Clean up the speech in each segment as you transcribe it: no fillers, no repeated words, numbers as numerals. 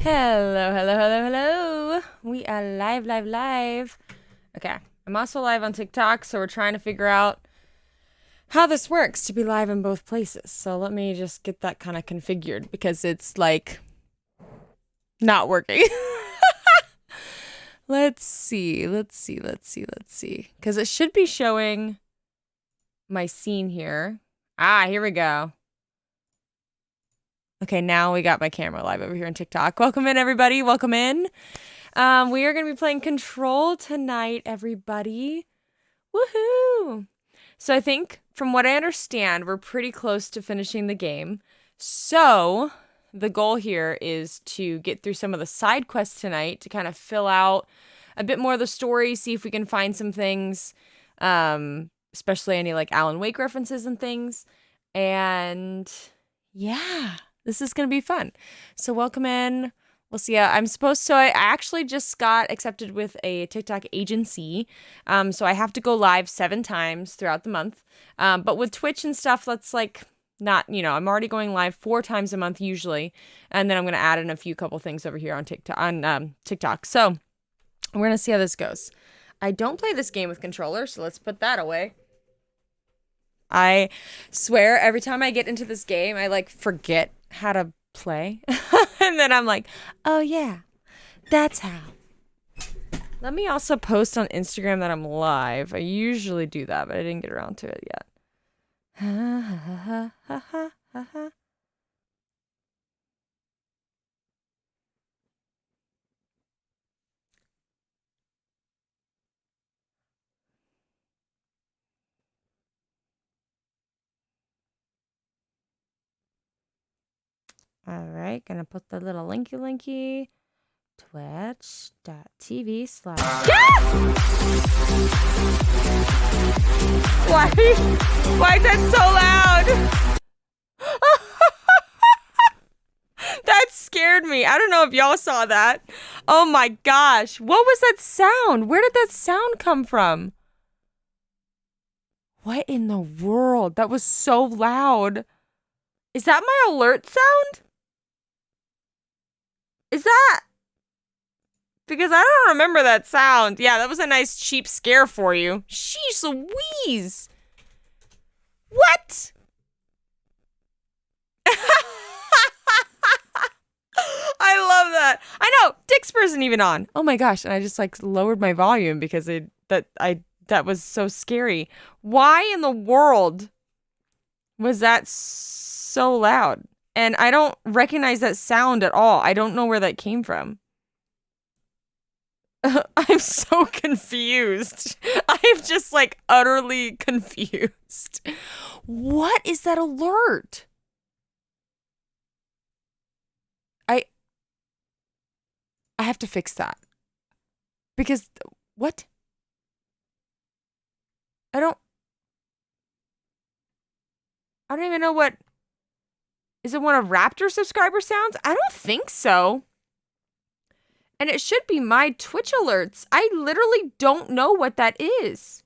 Hello, hello, hello, hello. We are live, live, live. Okay. I'm also live on TikTok, so we're trying to figure out how this works to be live in both places. So let me just get that kind of configured because it's like not working. Let's see. Because it should be showing my scene here. Ah, here we go. Okay, now we got my camera live over here on TikTok. Welcome in, everybody. Welcome in. We are going to be playing Control tonight, everybody. Woohoo! So I think, from what I understand, we're pretty close to finishing the game. So the goal here is to get through some of the side quests tonight to kind of fill out a bit more of the story, see if we can find some things, especially any like Alan Wake references and things. And yeah, this is going to be fun. So welcome in. We'll see. I actually just got accepted with a TikTok agency. So I have to go live 7 times throughout the month. But with Twitch and stuff, that's like not, I'm already going live 4 times a month usually. And then I'm going to add in a few couple things over here on TikTok. So we're going to see how this goes. I don't play this game with controller, so let's put that away. I swear every time I get into this game, I like forget how to play. And then I'm like, oh yeah, that's how. Let me also post on Instagram that I'm live. I usually do that, but I didn't get around to it yet. All right, gonna put the little linky. Twitch.tv/ Yes! Why is that so loud? That scared me. I don't know if y'all saw that. Oh my gosh. What was that sound? Where did that sound come from? What in the world? That was so loud. Is that my alert sound? Is that? Because I don't remember that sound. Yeah, that was a nice cheap scare for you. Sheesh Louise. What? I love that. I know. Dixper isn't even on. Oh my gosh. And I just like lowered my volume because that was so scary. Why in the world was that so loud? And I don't recognize that sound at all. I don't know where that came from. I'm so confused. I'm just like utterly confused. What is that alert? I have to fix that. Because what? I don't even know what. Is it one of Raptor subscriber sounds? I don't think so. And it should be my Twitch alerts. I literally don't know what that is.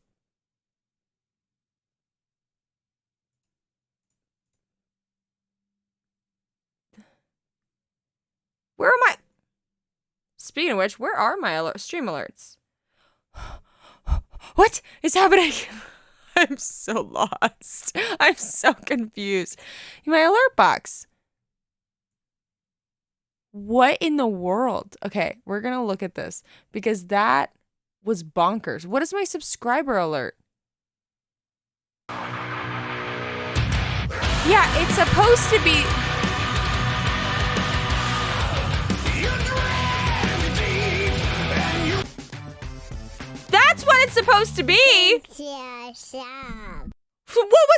Where am I? Speaking of which, where are my stream alerts? What is happening? I'm so lost. I'm so confused. My alert box. What in the world? Okay, we're going to look at this because that was bonkers. What is my subscriber alert? Yeah, it's supposed to be... That's what it's supposed to be! What was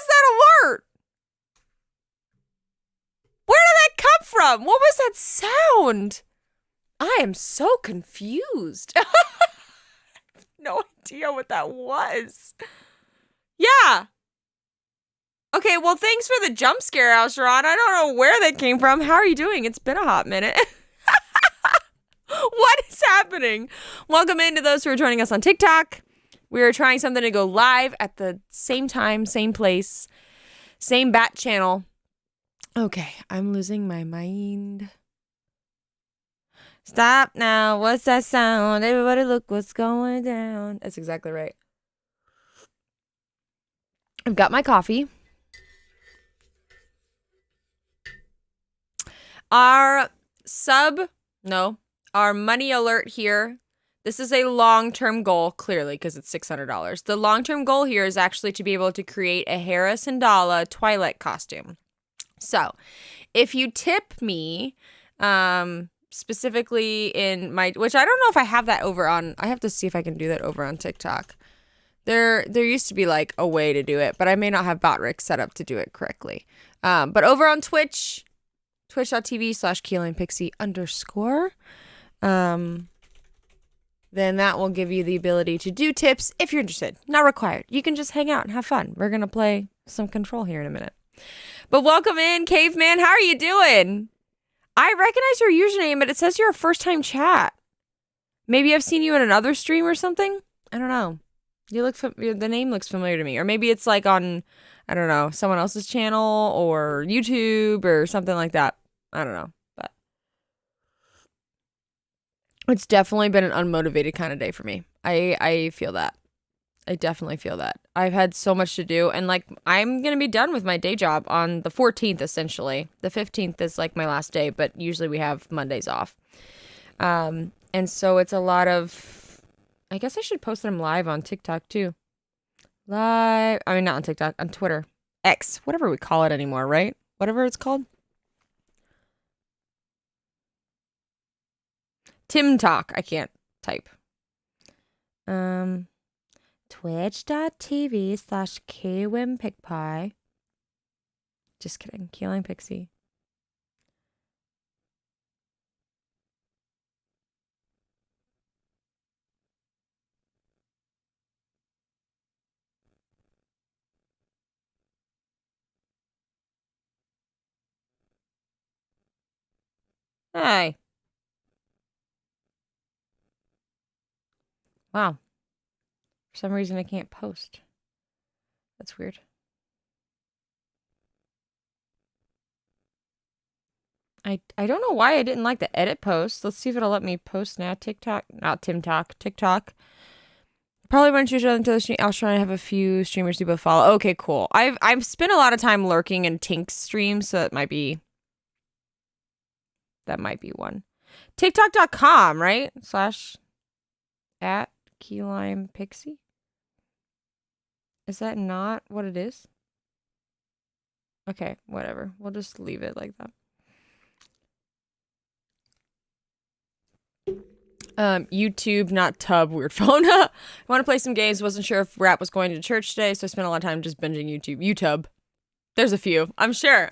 that alert? Where did that come from? What was that sound? I am so confused. I have no idea what that was. Yeah. Okay, well, thanks for the jump scare, Alsharon. I don't know where that came from. How are you doing? It's been a hot minute. What is happening? Welcome in to those who are joining us on TikTok. We are trying something to go live at the same time, same place, same bat channel. Okay, I'm losing my mind. Stop now. What's that sound? Everybody look what's going down. That's exactly right. I've got my coffee. Our money alert here. This is a long-term goal, clearly, because it's $600. The long-term goal here is actually to be able to create a Harris and Dalla Twilight costume. So, if you tip me, specifically in my, which I don't know if I have that over on, I have to see if I can do that over on TikTok. There used to be like a way to do it, but I may not have BotRick set up to do it correctly. But over on Twitch, twitch.tv/KeylinePixie_. Then that will give you the ability to do tips if you're interested. Not required. You can just hang out and have fun. We're going to play some Control here in a minute. But welcome in, Caveman. How are you doing? I recognize your username, but it says you're a first-time chat. Maybe I've seen you in another stream or something? I don't know. The name looks familiar to me. Or maybe it's like on, I don't know, someone else's channel or YouTube or something like that. I don't know. But it's definitely been an unmotivated kind of day for me. I feel that. I definitely feel that. I've had so much to do, and like I'm going to be done with my day job on the 14th essentially. The 15th is like my last day, but usually we have Mondays off. And so it's a lot of, I guess I should post them live on TikTok too. Not on TikTok, on Twitter. X, whatever we call it anymore, right? Whatever it's called. Tim Talk. I can't type. Twitch.tv/KWimPigPie. Just kidding. Keyline Pixie. Hey. Wow. For some reason I can't post. That's weird. I don't know why I didn't like the edit post. Let's see if it'll let me post now. TikTok. Not Tim Talk. TikTok. Probably won't choose until the stream. I'll try to have a few streamers you both follow. Okay, cool. I've spent a lot of time lurking in Tink's streams, so that might be one. TikTok.com, right? /@KeylinePixie. Is that not what it is? Okay, whatever. We'll just leave it like that. YouTube, not tub, weird phone. I want to play some games. Wasn't sure if Rap was going to church today, so I spent a lot of time just binging YouTube. There's a few. I'm sure.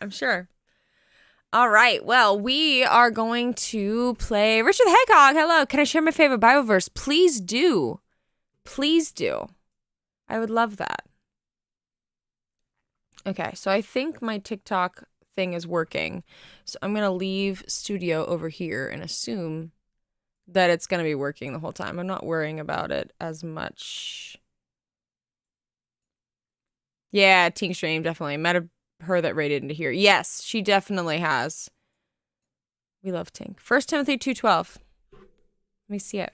All right. Well, we are going to play Richard the Hedgehog. Hello. Can I share my favorite Bible verse? Please do. Please do. I would love that. Okay. So I think my TikTok thing is working. So I'm going to leave studio over here and assume that it's going to be working the whole time. I'm not worrying about it as much. Yeah, Tink Stream, definitely. Met her that raided into here. Yes, she definitely has. We love Tink. 1 Timothy 2:12. Let me see it.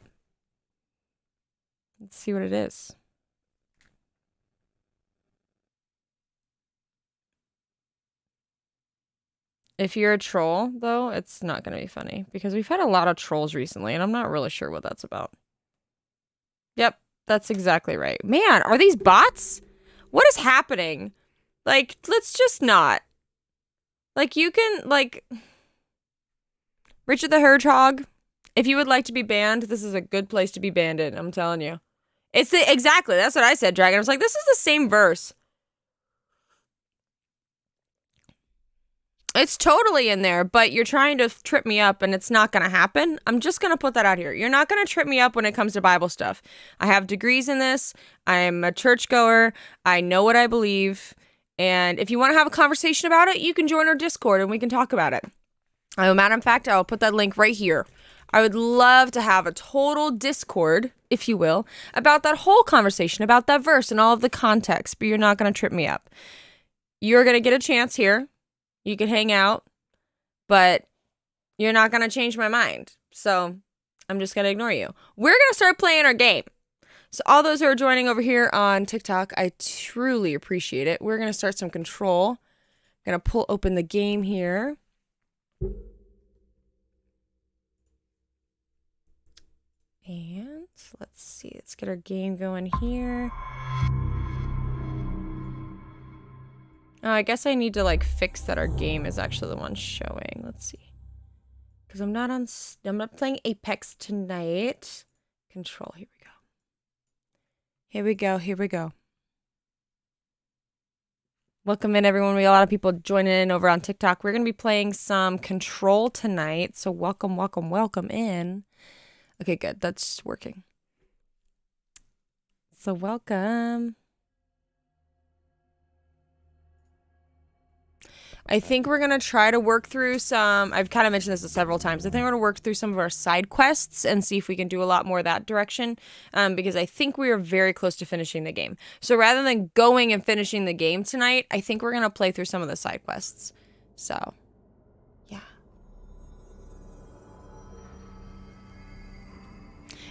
Let's see what it is. If you're a troll, though, it's not going to be funny. Because we've had a lot of trolls recently, and I'm not really sure what that's about. Yep, that's exactly right. Man, are these bots? What is happening? Like, let's just not. Like, you can, like... Richard the Hedgehog, if you would like to be banned, this is a good place to be banned in, I'm telling you. Exactly, that's what I said, Dragon. I was like, this is the same verse. It's totally in there, but you're trying to trip me up and it's not going to happen. I'm just going to put that out here. You're not going to trip me up when it comes to Bible stuff. I have degrees in this. I'm a churchgoer. I know what I believe. And if you want to have a conversation about it, you can join our Discord and we can talk about it. As a matter of fact, I'll put that link right here. I would love to have a total Discord, if you will, about that whole conversation, about that verse and all of the context, but you're not going to trip me up. You're going to get a chance here. You can hang out, but you're not going to change my mind. So I'm just going to ignore you. We're going to start playing our game. So all those who are joining over here on TikTok, I truly appreciate it. We're going to start some control. Going to pull open the game here. And let's see. Let's get our game going here. Oh, I guess I need to like fix that our game is actually the one showing. Let's see. Because I'm not playing Apex tonight. Control, here we go. Here we go, here we go. Welcome in, everyone. We have a lot of people joining in over on TikTok. We're going to be playing some Control tonight. So welcome, welcome, welcome in. Okay, good. That's working. So welcome. I think we're going to try to work through some, I've kind of mentioned this several times. I think we're going to work through some of our side quests and see if we can do a lot more that direction. Because I think we are very close to finishing the game. So rather than going and finishing the game tonight, I think we're going to play through some of the side quests. So, yeah.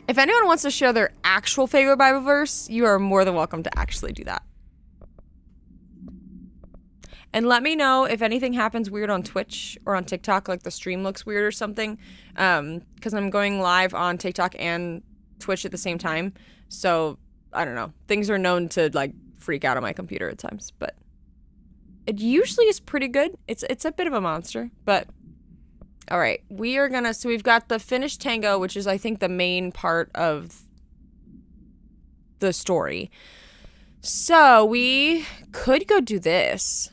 If anyone wants to share their actual favorite Bible verse, you are more than welcome to actually do that. And let me know if anything happens weird on Twitch or on TikTok, like the stream looks weird or something. Because I'm going live on TikTok and Twitch at the same time. So, I don't know. Things are known to, like, freak out on my computer at times. But it usually is pretty good. It's a bit of a monster. But, alright. We are gonna... So, we've got the finished tango, which is, I think, the main part of the story. So, we could go do this.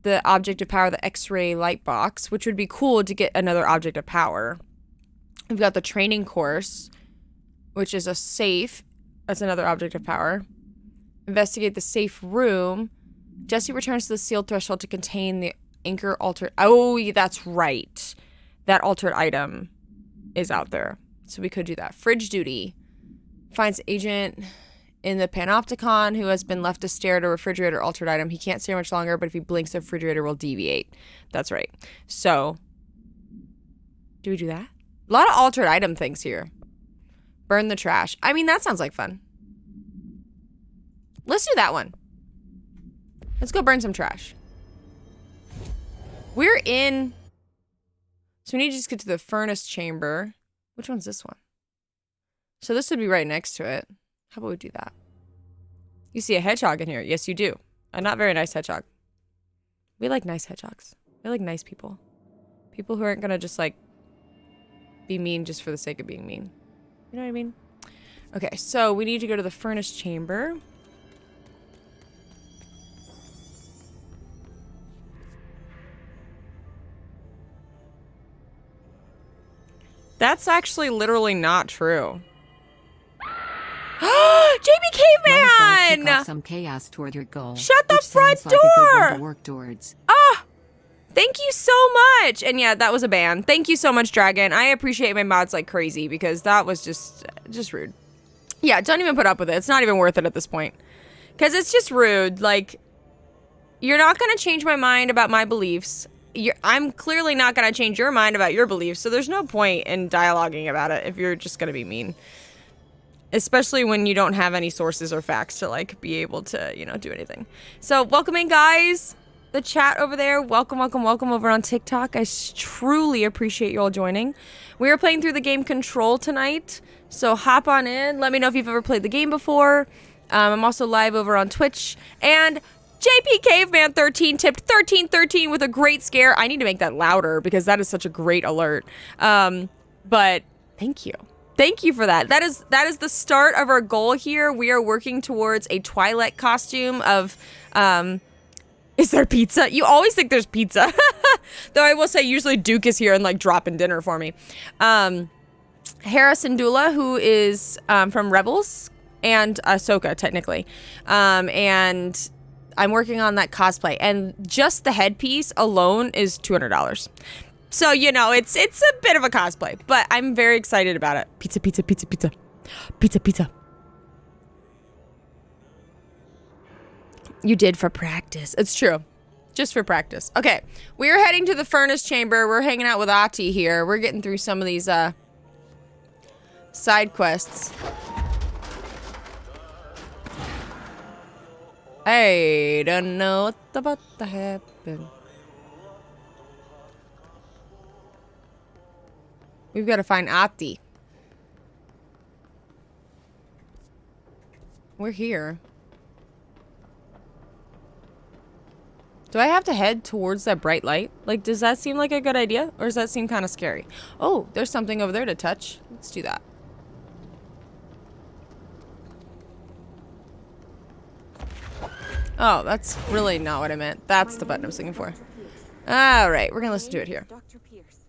The object of power, the X-ray light box, which would be cool to get another object of power. We've got the training course, which is a safe. That's another object of power. Investigate the safe room. Jesse returns to the sealed threshold to contain the anchor altered. Oh, that's right. That altered item is out there. So we could do that. Fridge duty. Finds agent in the panopticon who has been left to stare at a refrigerator altered item. He can't stare much longer, but if he blinks, the refrigerator will deviate. That's right. So, do we do that? A lot of altered item things here. Burn the trash. I mean, that sounds like fun. Let's do that one. Let's go burn some trash. We're in... So we need to just get to the furnace chamber. Which one's this one? So this would be right next to it. How about we do that? You see a hedgehog in here. Yes, you do. A not very nice hedgehog. We like nice hedgehogs. We like nice people. People who aren't gonna just, like, be mean just for the sake of being mean. You know what I mean? Okay, so we need to go to the furnace chamber. That's actually literally not true. JB Caveman! Some chaos toward your goal. Shut the front door! Like a good one to work towards. Ah! Thank you so much! And yeah, that was a ban. Thank you so much, Dragon. I appreciate my mods like crazy because that was just rude. Yeah, don't even put up with it. It's not even worth it at this point. Because it's just rude. Like, you're not going to change my mind about my beliefs. I'm clearly not going to change your mind about your beliefs, so there's no point in dialoguing about it if you're just going to be mean. Especially when you don't have any sources or facts to, like, be able to, you know, do anything. So, welcome in, guys. The chat over there. Welcome, welcome, welcome over on TikTok. I truly appreciate you all joining. We are playing through the game Control tonight. So, hop on in. Let me know if you've ever played the game before. I'm also live over on Twitch. And JP Caveman 13 tipped 1313 with a great scare. I need to make that louder because that is such a great alert. But thank you. Thank you for that. That is the start of our goal here. We are working towards a Twilight costume of, is there pizza? You always think there's pizza. Though I will say usually Duke is here and like dropping dinner for me. Harrison Dula, who is from Rebels and Ahsoka technically. And I'm working on that cosplay. And just the headpiece alone is $200. So, you know, it's a bit of a cosplay, but I'm very excited about it. Pizza, pizza, pizza, pizza. Pizza, pizza. You did for practice. It's true. Just for practice. Okay. We're heading to the furnace chamber. We're hanging out with Ati here. We're getting through some of these side quests. I don't know what about to happen. We've got to find Ati. We're here. Do I have to head towards that bright light? Like, does that seem like a good idea? Or does that seem kind of scary? Oh, there's something over there to touch. Let's do that. Oh, that's really not what I meant. That's the button I was looking for. Alright, we're gonna listen to it here. Dr. Pierce,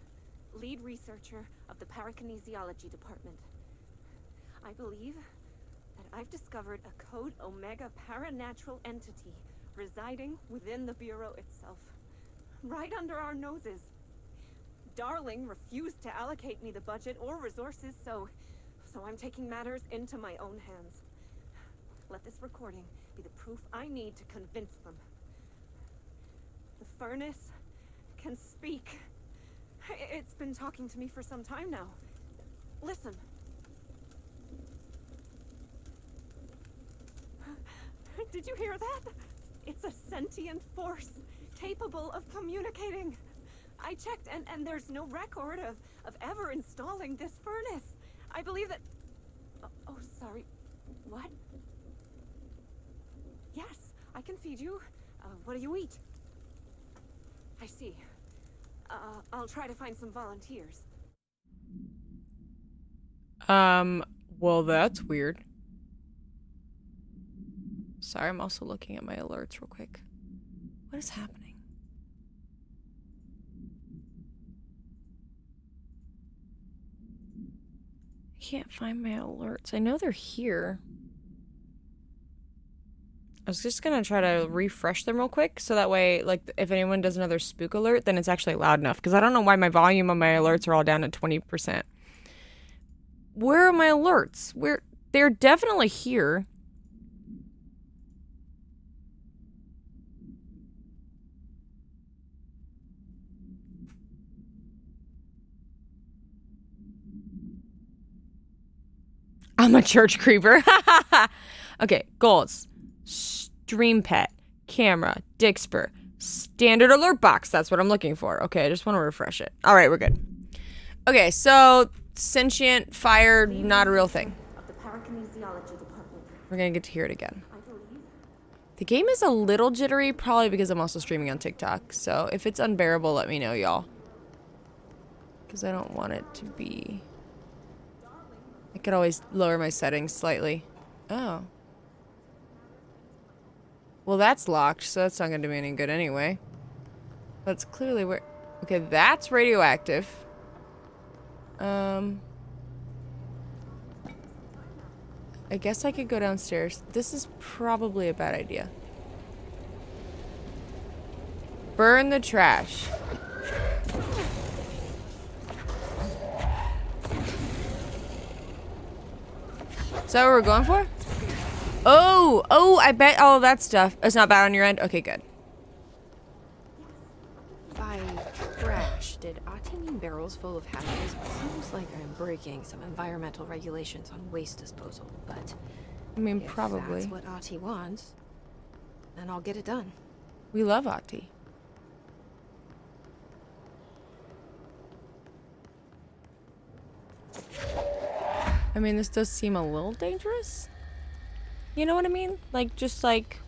lead researcher of the parakinesiology department. I believe that I've discovered a Code Omega paranatural entity residing within the Bureau itself, right under our noses. Darling refused to allocate me the budget or resources, so I'm taking matters into my own hands. Let this recording be the proof I need to convince them. The furnace can speak. It's been talking to me for some time now. Listen. Did you hear that? It's a sentient force, capable of communicating. I checked, and there's no record of ever installing this furnace. I believe that... Oh, sorry. What? Yes, I can feed you. What do you eat? I see. I'll try to find some volunteers. Well, that's weird. Sorry, I'm also looking at my alerts real quick. What is happening? I can't find my alerts. I know they're here. I was just gonna try to refresh them real quick, so that way, like, if anyone does another spook alert, then it's actually loud enough. Because I don't know why my volume on my alerts are all down at 20%. Where are my alerts? They're definitely here. I'm a church creeper. Okay, goals. Stream pet, camera, Dixper, standard alert box. That's what I'm looking for. Okay, I just want to refresh it. All right, we're good. Okay, so sentient fire, not a real thing. Of the parakinesiology department. We're gonna get to hear it again. The game is a little jittery, probably because I'm also streaming on TikTok. So if it's unbearable, let me know, y'all. Because I don't want it to be... I could always lower my settings slightly. Oh. Well, that's locked, so that's not going to do me any good anyway. That's clearly where... Okay, that's radioactive. I guess I could go downstairs. This is probably a bad idea. Burn the trash. Is that what we're going for? Oh, I bet all of that stuff. It's not bad on your end? Okay, good. By trash, did Ati mean barrels full of hatches? Seems like I'm breaking some environmental regulations on waste disposal, but... I mean, if probably. that's what Ati wants, then I'll get it done. We love Ati. I mean, this does seem a little dangerous. You know what I mean? Like, just like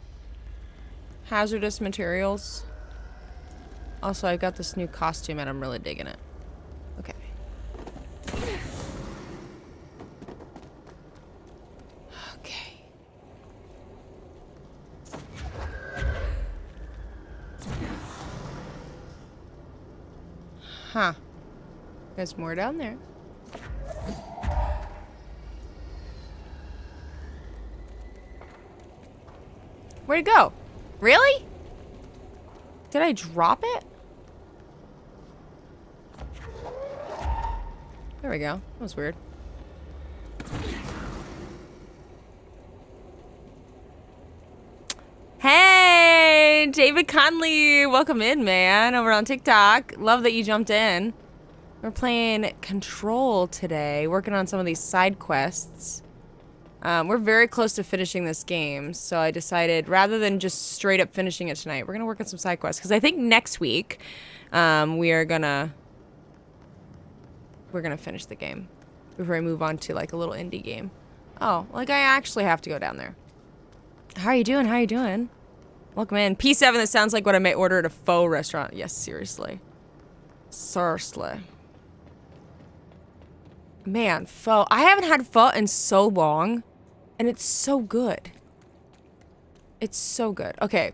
hazardous materials. Also, I got this new costume and I'm really digging it. Okay. Okay. Huh. There's more down there. Where'd it go? Really? Did I drop it? There we go. That was weird. Hey, David Conley. Welcome in, man. Over on TikTok. Love that you jumped in. We're playing Control today. Working on some of these side quests. We're very close to finishing this game, so I decided rather than just straight up finishing it tonight, we're gonna work on some side quests because I think next week we're gonna finish the game before we move on to like a little indie game. Oh, like I actually have to go down there. How are you doing? How are you doing? Welcome in. P7, that sounds like what I may order at a faux restaurant. Yes, seriously. Seriously. Man, pho. I haven't had pho in so long. And it's so good. It's so good. Okay.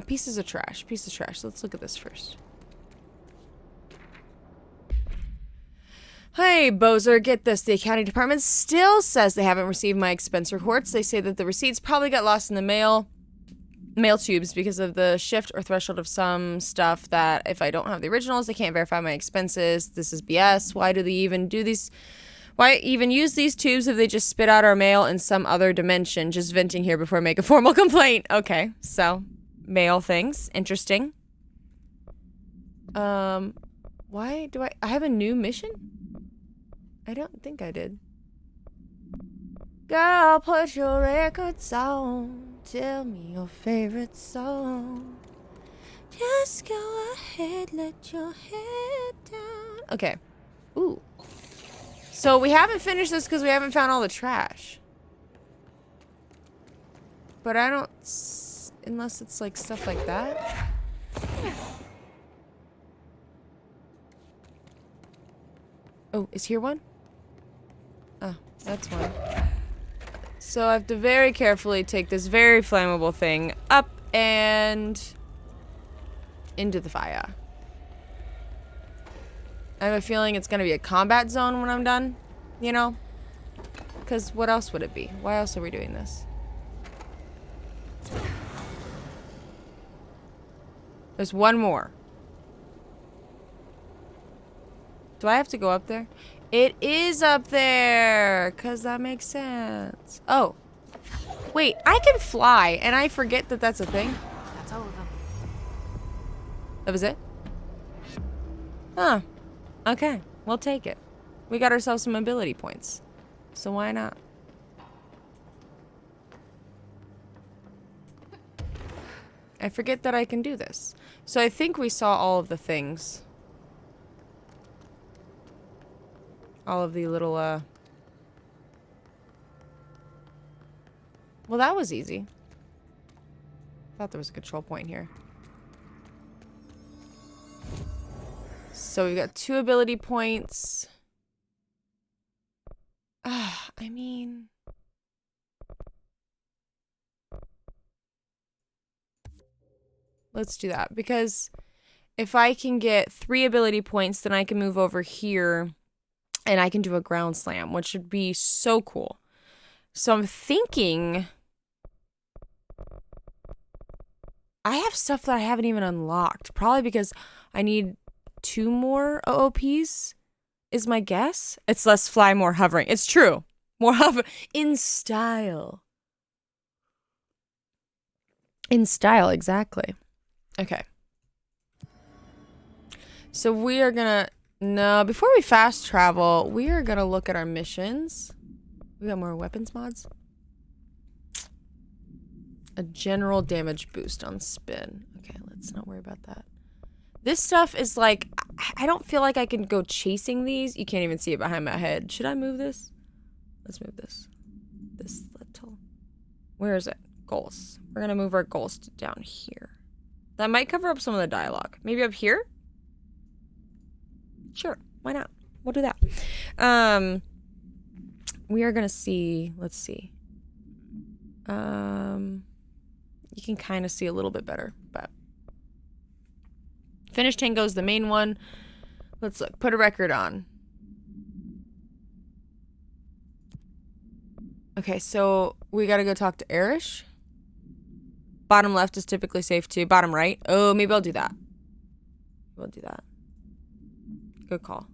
Pieces of trash. Piece of trash. Let's look at this first. Hey, Bozer, get this. The accounting department still says they haven't received my expense reports. They say that the receipts probably got lost in the mail tubes because of the shift or threshold of some stuff that if I don't have the originals, they can't verify my expenses. This is BS. Why do they even do these? Why even use these tubes if they just spit out our mail in some other dimension? Just venting here before I make a formal complaint. Okay, so mail things. Interesting. Why do I have a new mission? I don't think I did. Girl, put your records on. Tell me your favorite song. Just go ahead, let your head down. Okay. Ooh. So we haven't finished this because we haven't found all the trash. But I don't... Unless it's like stuff like that. Oh, is here one? Oh, that's one. So I have to very carefully take this very flammable thing up and into the fire. I have a feeling it's going to be a combat zone when I'm done, you know? Because what else would it be? Why else are we doing this? There's one more. Do I have to go up there? It is up there! Because that makes sense. Oh. Wait, I can fly, and I forget that that's a thing. That's all of them. That was it? Huh. Okay, we'll take it. We got ourselves some ability points. So why not? I forget that I can do this. So I think we saw all of the things. All of the little, Well, that was easy. Thought there was a control point here. So we got 2 ability points. I mean... Let's do that. Because if I can get 3 ability points, then I can move over here and I can do a ground slam, which would be so cool. So I'm thinking... I have stuff that I haven't even unlocked. Probably because I need 2 more OOPs, is my guess. It's less fly, more hovering. It's true. More hover in style. In style, exactly. Okay. So we are gonna... No, before we fast travel, we are gonna look at our missions. We got more weapons mods. A general damage boost on spin. Okay, let's not worry about that. This stuff is like... I don't feel like I can go chasing these. You can't even see it behind my head. Should I move this? Let's move this. This little... Where is it? Goals. We're gonna move our goals down here. That might cover up some of the dialogue. Maybe up here? Sure. Why not? We'll do that. We are gonna see... Let's see. You can kind of see a little bit better, but... Finish Tango is the main one. Let's look. Put a record on. Okay, so we gotta go talk to Erish. Bottom left is typically safe too. Bottom right. Oh, maybe I'll do that. We'll do that. Good call.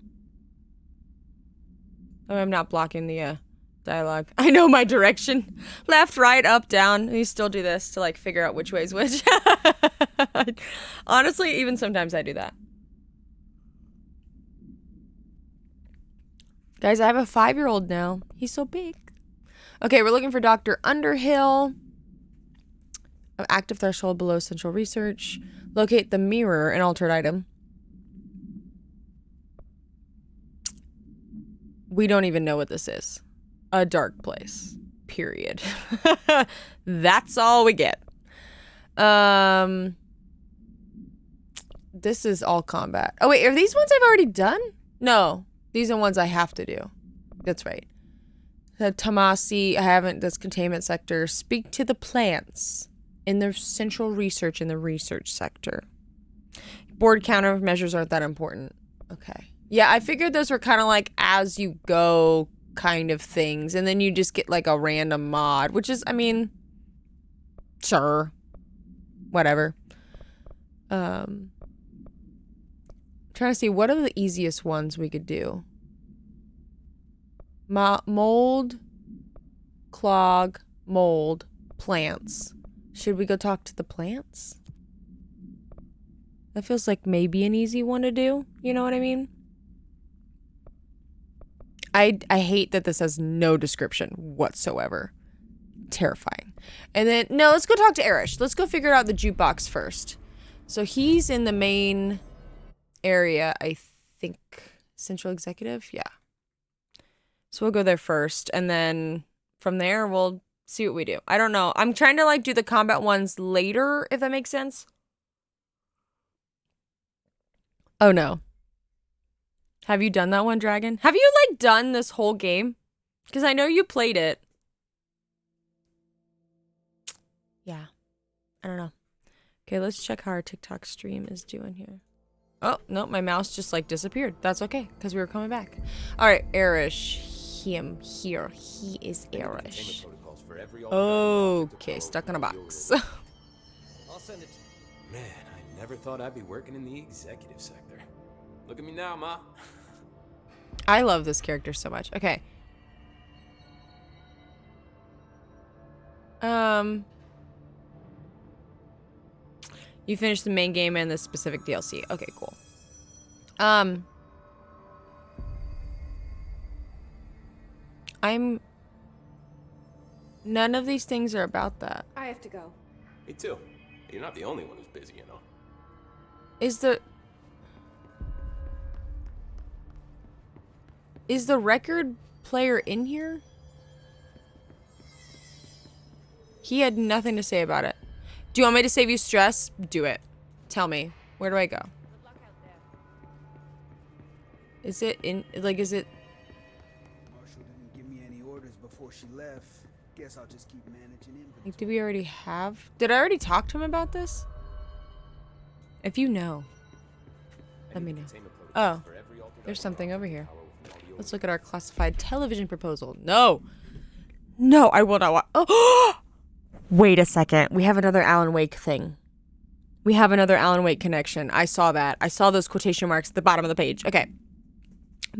Oh, I'm not blocking the dialogue. I know my direction. Left, right, up, down. We still do this to like figure out which way is which. Honestly, even sometimes I do that. Guys, I have a 5-year-old now. He's so big. Okay, we're looking for Dr. Underhill. Active threshold below central research. Locate the mirror, an altered item. We don't even know what this is. A dark place. Period. That's all we get. This is all combat. Oh wait, are these ones I've already done? No, these are ones I have to do. That's right. The Tamasi, I haven't. That's containment sector. Speak to the plants in the central research in the research sector. Board countermeasures aren't that important. Okay. Yeah, I figured those were kind of like as you go kind of things, and then you just get like a random mod, which is, I mean, sure, whatever. Trying to see what are the easiest ones we could do. Mold, clog, mold, plants. Should we go talk to the plants? That feels like maybe an easy one to do. You know what I mean? I hate that this has no description whatsoever. Terrifying. And then, no, let's go talk to Erish. Let's go figure out the jukebox first. So he's in the main area, I think. Central Executive? Yeah. So we'll go there first. And then from there, we'll see what we do. I don't know. I'm trying to, like, do the combat ones later, if that makes sense. Oh, no. Have you done that one, Dragon? Have you, like, done this whole game? Because I know you played it. Yeah. I don't know. Okay, let's check how our TikTok stream is doing here. Oh, no, my mouse just, like, disappeared. That's okay, because we were coming back. All right, Erish. Him here. He is Erish. Okay, stuck in a box. I'll send it. Man, I never thought I'd be working in the executive sector. Look at me now, Ma. I love this character so much. Okay. You finished the main game and the specific DLC. Okay, cool. None of these things are about that. I have to go. Me too. You're not the only one who's busy, you know. Is the record player in here? He had nothing to say about it. Do you want me to save you stress? Do it. Tell me. Where do I go? Is it in, like, is it? Marshall didn't give me any orders before she left. Guess I'll just keep managing inventory. Like, do we already have? Did I already talk to him about this? If you know, let me know. Oh, there's something over here. Let's look at our classified television proposal. No. No, I will not watch. Oh! Wait a second. We have another Alan Wake thing. We have another Alan Wake connection. I saw that. I saw those quotation marks at the bottom of the page. Okay.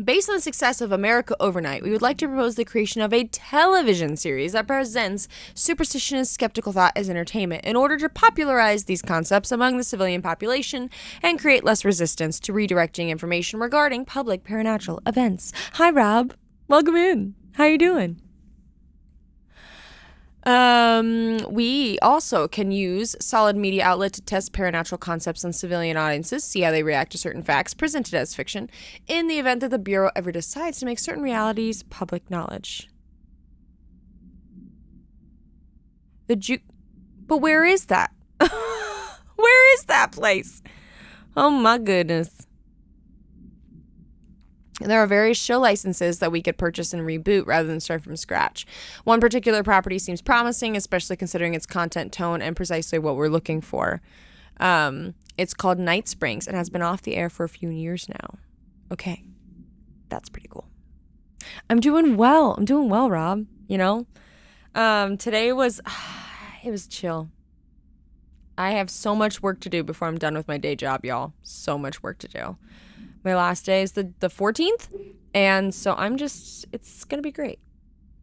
Based on the success of America Overnight, we would like to propose the creation of a television series that presents superstition and skeptical thought as entertainment in order to popularize these concepts among the civilian population and create less resistance to redirecting information regarding public paranatural events. Hi, Rob. Welcome in. How you doing? We also can use solid media outlet to test paranatural concepts on civilian audiences, see how they react to certain facts presented as fiction, in the event that the Bureau ever decides to make certain realities public knowledge. But where is that? Where is that place? Oh my goodness. There are various show licenses that we could purchase and reboot rather than start from scratch. One particular property seems promising, especially considering its content, tone, and precisely what we're looking for. It's called Night Springs and has been off the air for a few years now. Okay. That's pretty cool. I'm doing well. I'm doing well, Rob. You know? Today was... it was chill. I have so much work to do before I'm done with my day job, y'all. So much work to do. My last day is the 14th, and so I'm just, it's gonna be great.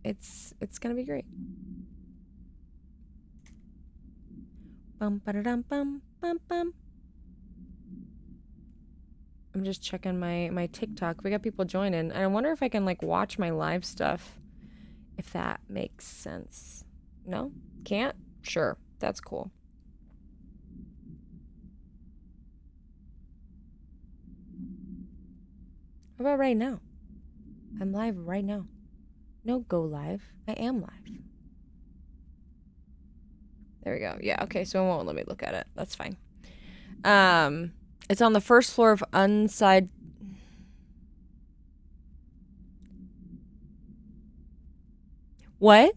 It's gonna be great. Bum ba-da-dum bum bum bum. I'm just checking my TikTok. We got people joining, and I wonder if I can like watch my live stuff If that makes sense. No? Can't? Sure. That's cool. How about right now? I'm live right now. No, go live. I am live. There we go. Yeah, okay, so it won't let me look at it. That's fine. It's on the first floor of Unside. What?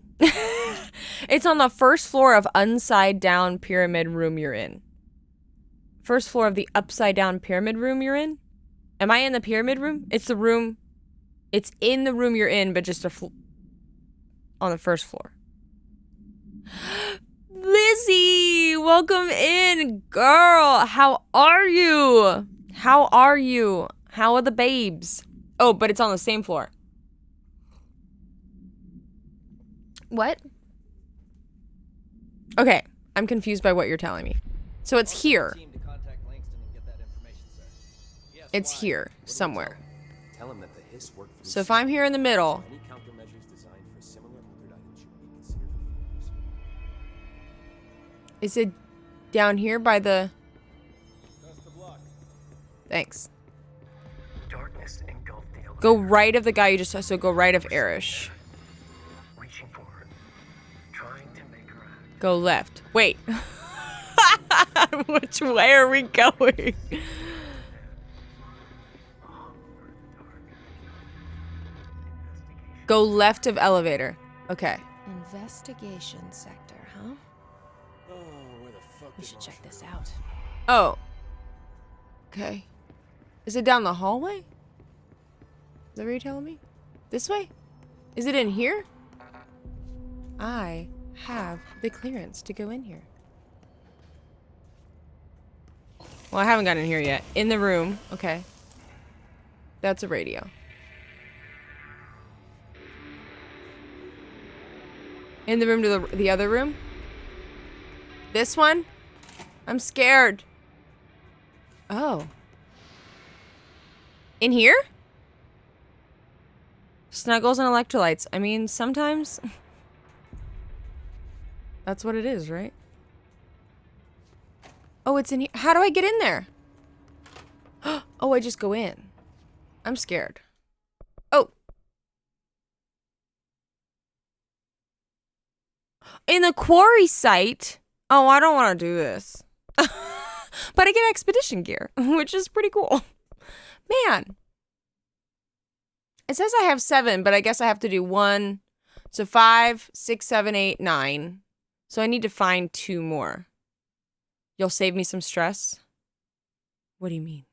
It's on the first floor of Upside Down Pyramid room you're in. First floor of the Upside Down Pyramid room you're in? Am I in the pyramid room? It's the room. It's in the room you're in, but just on the first floor. Lizzie, welcome in, girl. How are you? How are you? How are the babes? Oh, but it's on the same floor. What? Okay, I'm confused by what you're telling me. So it's here. It's here somewhere. Tell him that the hiss worked for So if I'm here in the middle, any countermeasures designed for similar altered items should be considered for use. is it down here by the... Thanks. Darkness engulfed the elevator. Go right of the guy you just saw, so go right of Arish. Reaching for her, trying to make her act. Go left. Wait. Which way are we going? Go left of elevator. Okay. Investigation sector, huh? Oh, where the fuck We should check this out. Oh. Okay. Is it down the hallway? Is that what you're telling me? This way? Is it in here? I have the clearance to go in here. Well, I haven't gotten in here yet. In the room. Okay. That's a radio. In the room to the other room? This one? I'm scared. Oh. In here? Snuggles and electrolytes. I mean, sometimes... That's what it is, right? Oh, it's in here. How do I get in there? Oh, I just go in. I'm scared. Oh. In the quarry site? Oh, I don't want to do this. But I get expedition gear, which is pretty cool. Man. It says I have 7, but I guess I have to do 1. So 5, 6, 7, 8, 9. So I need to find 2 more. You'll save me some stress? What do you mean?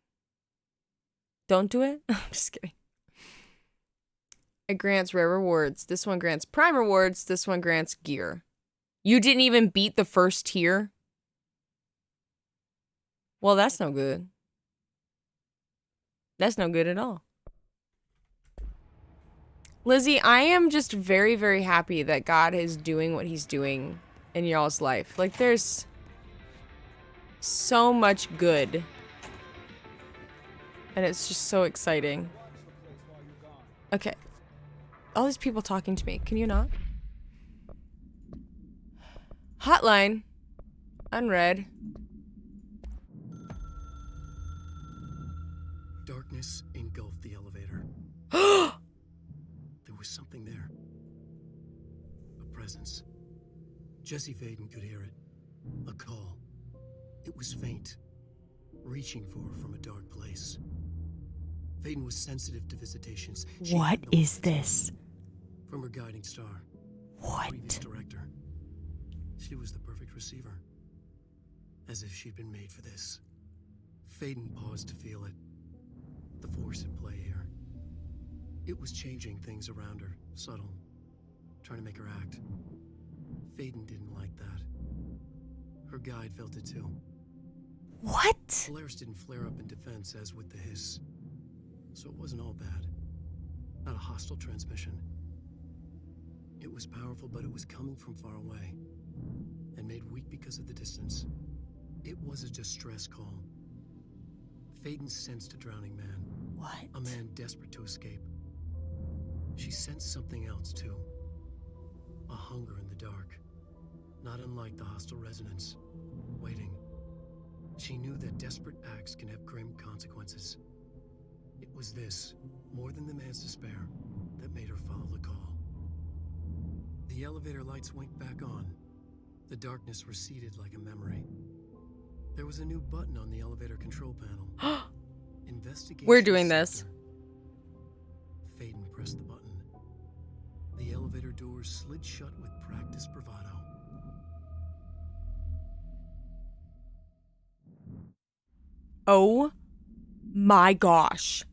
Don't do it? I'm just kidding. It grants rare rewards. This one grants prime rewards. This one grants gear. You didn't even beat the first tier? Well, that's no good. That's no good at all. Lizzie, I am just very, very happy that God is doing what he's doing in y'all's life. Like, there's so much good. And it's just so exciting. Okay. All these people talking to me. Can you not? Hotline. Unread. Darkness engulfed the elevator. There was something there. A presence. Jesse Faden could hear it. A call. It was faint, reaching for her from a dark place. Faden was sensitive to visitations. What is this? From her guiding star. What? Previous director. She was the perfect receiver. As if she'd been made for this. Faden paused to feel it. The force at play here. It was changing things around her, subtle, trying to make her act. Faden didn't like that. Her guide felt it too. What? Polaris didn't flare up in defense as with the hiss. So it wasn't all bad. Not a hostile transmission. It was powerful, but it was coming from far away. And made weak because of the distance. It was a distress call. Faden sensed a drowning man. What? A man desperate to escape. She sensed something else, too. A hunger in the dark, not unlike the hostile residents, waiting. She knew that desperate acts can have grim consequences. It was this, more than the man's despair, that made her follow the call. The elevator lights winked back on. The darkness receded like a memory. There was a new button on the elevator control panel. Investigation. We're doing this. Center. Faden pressed the button. The elevator doors slid shut with practiced bravado. Oh my gosh.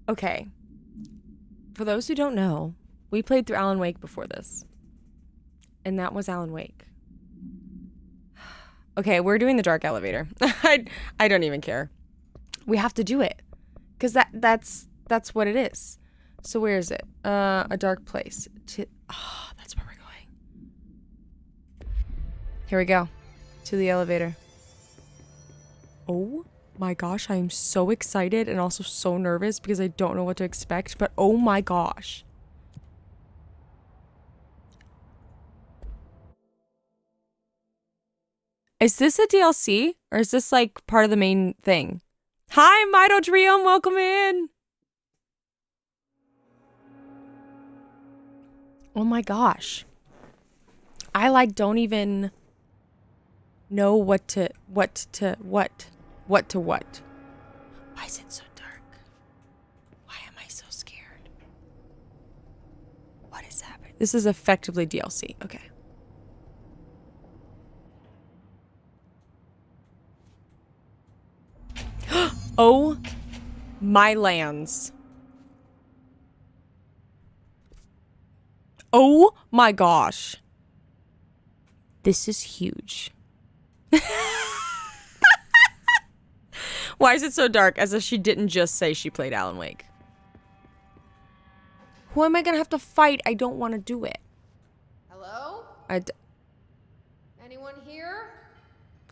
Okay. For those who don't know, we played through Alan Wake before this. And that was Alan Wake. Okay, we're doing the dark elevator. I don't even care. We have to do it. Because that's what it is. So where is it? A dark place. That's where we're going. Here we go. To the elevator. Oh my gosh, I am so excited and also so nervous because I don't know what to expect, but oh my gosh. Is this a DLC or is this like part of the main thing? Hi, Mitotrium, welcome in. Oh my gosh. I like don't even know what to what. Why is it so dark? Why am I so scared? What is happening? This is effectively DLC. Okay. Oh my lands. Oh my gosh. This is huge. Why is it so dark? As if she didn't just say she played Alan Wake. Who am I gonna have to fight? I don't want to do it. Hello? Anyone here?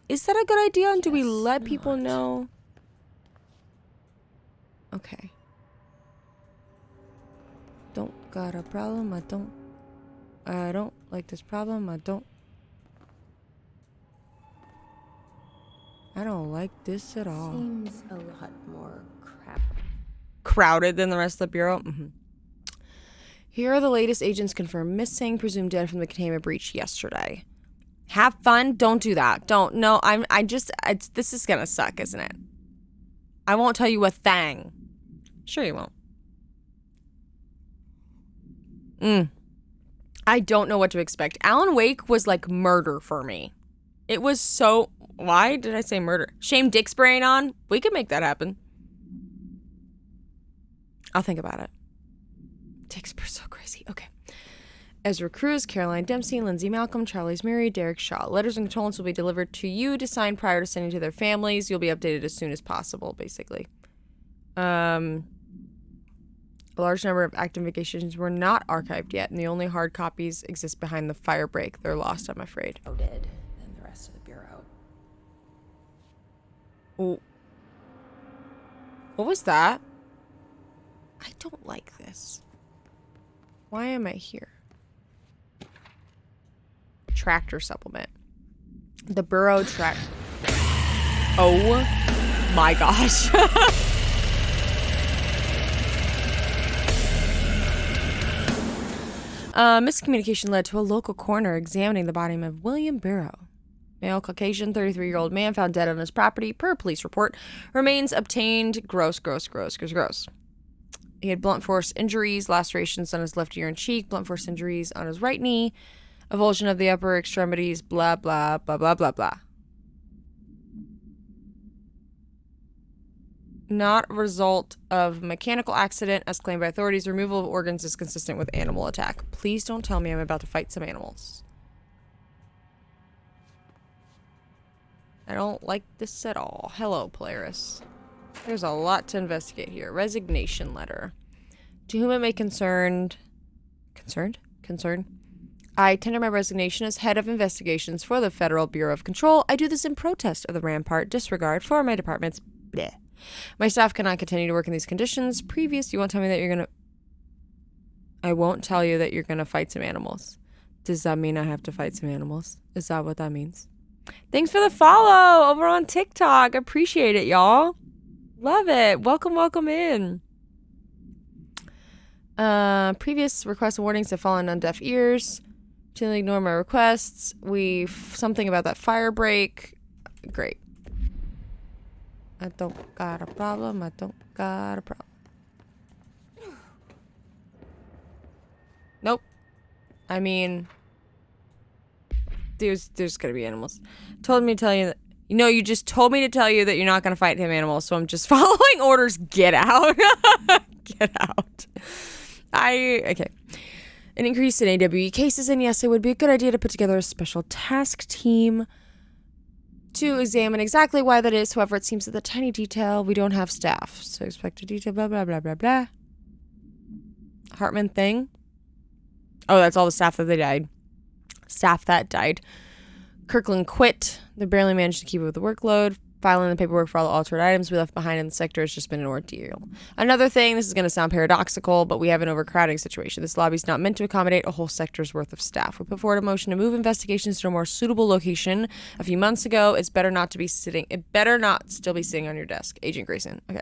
Is that a good idea? And do we let people know? Okay. Don't got a problem. I don't like this problem. I don't like this at all. Seems a lot more Crowded than the rest of the bureau. Here are the latest agents confirmed missing, presumed dead from the containment breach yesterday. Have fun. Don't do that. Don't. No, this is gonna suck, isn't it? I won't tell you a thing. Sure you won't. I don't know what to expect. Alan Wake was like murder for me. It was so... Why did I say murder? Shame dick spraying on? We could make that happen. I'll think about it. Dick spray so crazy. Okay. Ezra Cruz, Caroline Dempsey, Lindsay Malcolm, Charles Murray, Derek Shaw. Letters and condolences will be delivered to you to sign prior to sending to their families. You'll be updated as soon as possible, basically. A large number of active investigations were not archived yet, and the only hard copies exist behind the fire break. They're lost, I'm afraid. Dead than the rest of the bureau. Oh. What was that? I don't like this. Why am I here? Tractor supplement. The Burrow track. Oh my gosh. Miscommunication led to a local coroner examining the body of William Burrow. Male Caucasian, 33-year-old man found dead on his property per police report. Remains obtained. Gross. He had blunt force injuries, lacerations on his left ear and cheek, blunt force injuries on his right knee, avulsion of the upper extremities, blah, blah, blah, blah, blah, blah. Not a result of mechanical accident, as claimed by authorities. Removal of organs is consistent with animal attack. Please don't tell me I'm about to fight some animals. I don't like this at all. Hello, Polaris. There's a lot to investigate here. Resignation letter. To whom it may concern... I tender my resignation as head of investigations for the Federal Bureau of Control. I do this in protest of the rampart disregard for my department's bleh. My staff cannot continue to work in these conditions. You won't tell me that you're gonna... I won't tell you that you're gonna fight some animals. Does that mean I have to fight some animals? Is that what that means? Thanks for the follow over on TikTok. Appreciate it, y'all. Love it. Welcome, welcome in. Previous requests and warnings have fallen on deaf ears. To ignore my requests. Something about that fire break. Great. I don't got a problem. I don't got a problem. Nope. I mean, there's gonna be animals. Told me to tell you that. You just told me to tell you that you're not gonna fight him animals, so I'm just following orders. Get out. Get out. Okay. An increase in AWE cases, and yes, it would be a good idea to put together a special task team to examine exactly why that is. However, it seems that the tiny detail, we don't have staff. So expect a detail, blah, blah, blah, blah, blah. Hartman thing. Oh, that's all the staff that died. Kirkland quit. They barely managed to keep up with the workload. Filing the paperwork for all the altered items we left behind in the sector has just been an ordeal. Another thing, this is going to sound paradoxical, but we have an overcrowding situation. This lobby is not meant to accommodate a whole sector's worth of staff. We put forward a motion to move investigations to a more suitable location a few months ago. It better not still be sitting on your desk. Agent Grayson. Okay.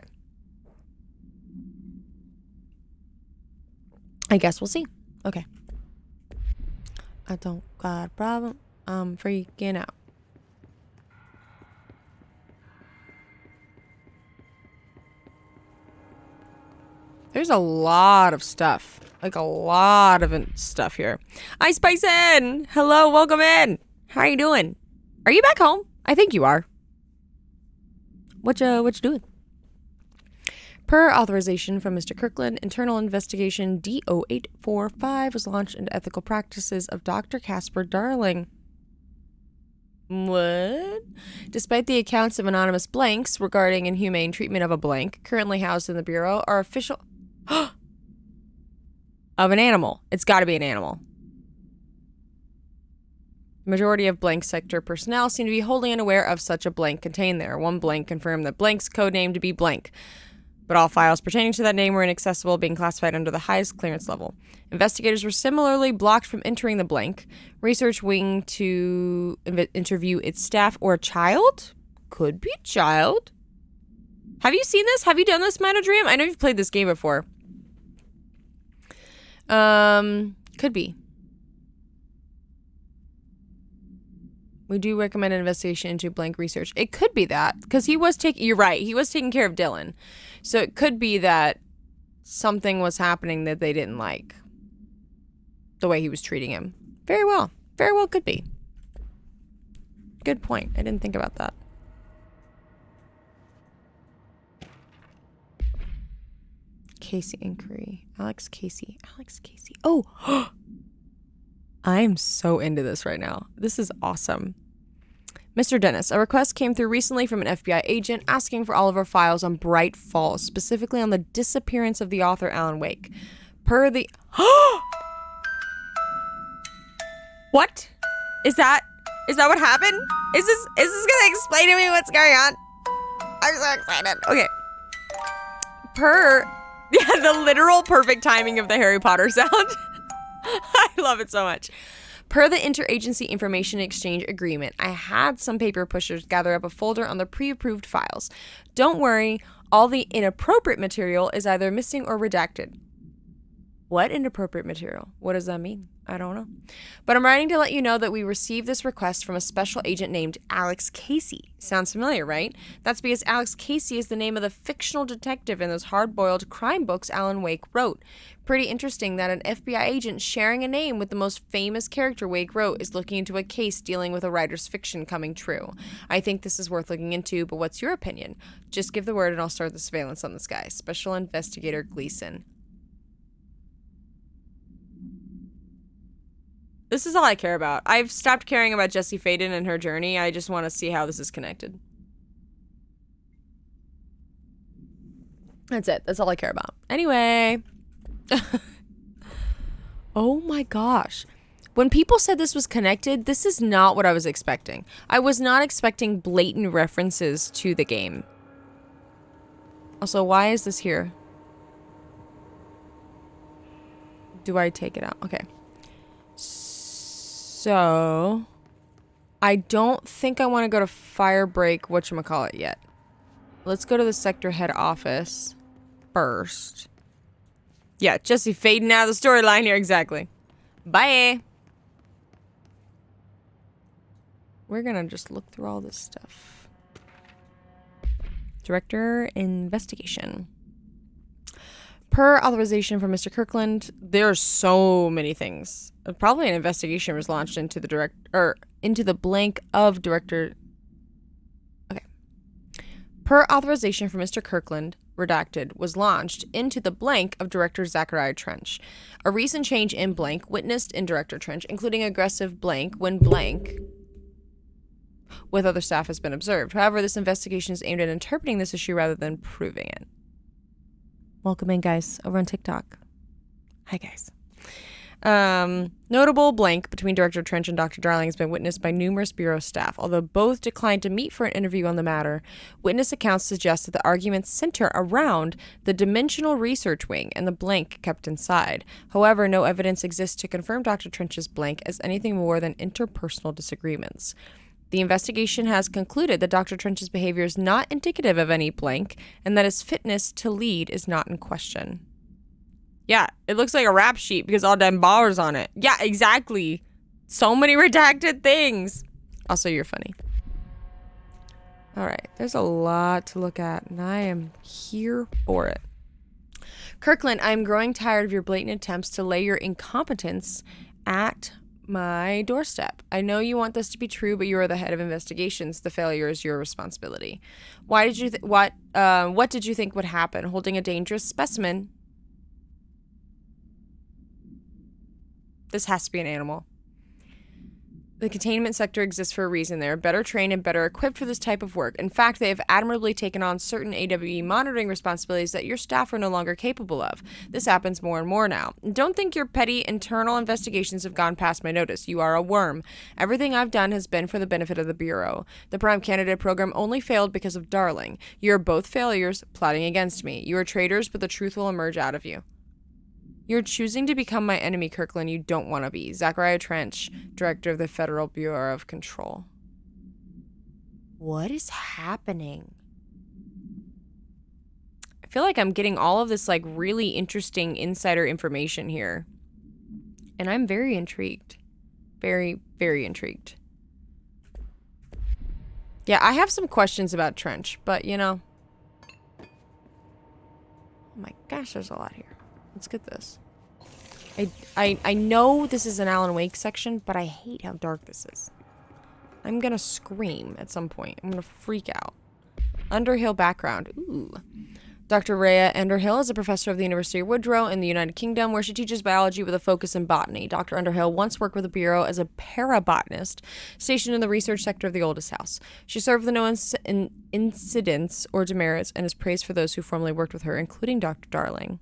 I guess we'll see. Okay. I don't got a problem. I'm freaking out. There's a lot of stuff. Like a lot of stuff here. Ice Bison! Hello, welcome in. How are you doing? Are you back home? I think you are. What you doing? Per authorization from Mr. Kirkland, internal investigation D0845 was launched into ethical practices of Dr. Casper Darling. What? Despite the accounts of anonymous blanks regarding inhumane treatment of a blank currently housed in the Bureau, are official of an animal. It's got to be an animal. The majority of blank sector personnel seem to be wholly unaware of such a blank contained there. One blank confirmed that blank's codename to be blank, but all files pertaining to that name were inaccessible, being classified under the highest clearance level. Investigators were similarly blocked from entering the blank. Research wing to interview its staff or a child? Could be a child. Have you seen this? Have you done this, Manodream? I know you've played this game before. Could be. We do recommend an investigation into blank research. It could be that, because you're right, he was taking care of Dylan. So it could be that something was happening that they didn't like. The way he was treating him. Very well could be. Good point. I didn't think about that. Casey inquiry. Alex Casey. Oh! I'm so into this right now. This is awesome. Mr. Dennis, a request came through recently from an FBI agent asking for all of our files on Bright Falls, specifically on the disappearance of the author Alan Wake. Per the... What? Is that what happened? Is this gonna explain to me what's going on? I'm so excited. Okay. The literal perfect timing of the Harry Potter sound. I love it so much. Per the Interagency Information Exchange Agreement, I had some paper pushers gather up a folder on the pre-approved files. Don't worry, all the inappropriate material is either missing or redacted. What inappropriate material? What does that mean? I don't know. But I'm writing to let you know that we received this request from a special agent named Alex Casey. Sounds familiar, right? That's because Alex Casey is the name of the fictional detective in those hard-boiled crime books Alan Wake wrote. Pretty interesting that an FBI agent sharing a name with the most famous character Wake wrote is looking into a case dealing with a writer's fiction coming true. I think this is worth looking into, but what's your opinion? Just give the word and I'll start the surveillance on this guy. Special Investigator Gleason. This is all I care about. I've stopped caring about Jessie Faden and her journey. I just want to see how this is connected. That's it. That's all I care about. Anyway. Oh my gosh. When people said this was connected, this is not what I was expecting. I was not expecting blatant references to the game. Also, why is this here? do I take it out? Okay. So I don't think I want to go to Firebreak whatchamacallit yet. Let's go to the sector head office first. Yeah, Jesse fading out of the storyline here, exactly. Bye. We're gonna just look through all this stuff. Director, investigation. Per authorization from Mr. Kirkland, there are so many things. Probably an investigation was launched into the blank of director. Okay. Per authorization from Mr. Kirkland, redacted, was launched into the blank of Director Zachariah Trench. A recent change in blank witnessed in Director Trench, including aggressive blank when blank with other staff has been observed. However, this investigation is aimed at interpreting this issue rather than proving it. Welcome in, guys, over on TikTok. Hi, guys. Notable blank between Director Trench and Dr. Darling has been witnessed by numerous Bureau staff. Although both declined to meet for an interview on the matter, witness accounts suggest that the arguments center around the Dimensional Research Wing and the blank kept inside. However, no evidence exists to confirm Dr. Trench's blank as anything more than interpersonal disagreements. The investigation has concluded that Dr. Trench's behavior is not indicative of any blank and that his fitness to lead is not in question. Yeah, it looks like a rap sheet because all them bars on it. Yeah, exactly. So many redacted things. Also, you're funny. All right, there's a lot to look at, and I am here for it. Kirkland, I'm growing tired of your blatant attempts to lay your incompetence at my doorstep. I know you want this to be true, but you are the head of investigations. The failure is your responsibility. Why did you what did you think would happen? Holding a dangerous specimen. This has to be an animal. The containment sector exists for a reason. They are better trained and better equipped for this type of work. In fact, they have admirably taken on certain AWE monitoring responsibilities that your staff are no longer capable of. This happens more and more now. Don't think your petty internal investigations have gone past my notice. You are a worm. Everything I've done has been for the benefit of the Bureau. The Prime Candidate program only failed because of Darling. You are both failures, plotting against me. You are traitors, but the truth will emerge out of you. You're choosing to become my enemy, Kirkland. You don't want to be. Zachariah Trench, Director of the Federal Bureau of Control. What is happening? I feel like I'm getting all of this, like, really interesting insider information here. And I'm very intrigued. Very, very intrigued. Yeah, I have some questions about Trench, but, you know. Oh my gosh, there's a lot here. Let's get this. I know this is an Alan Wake section, but I hate how dark this is. I'm gonna scream at some point. I'm gonna freak out. Underhill background. Ooh. Dr. Rhea Underhill is a professor of the University of Woodrow in the United Kingdom, where she teaches biology with a focus in botany. Dr. Underhill once worked with the Bureau as a parabotanist stationed in the research sector of the oldest house. She served with no incidents or demerits and is praised for those who formerly worked with her, including Dr. Darling.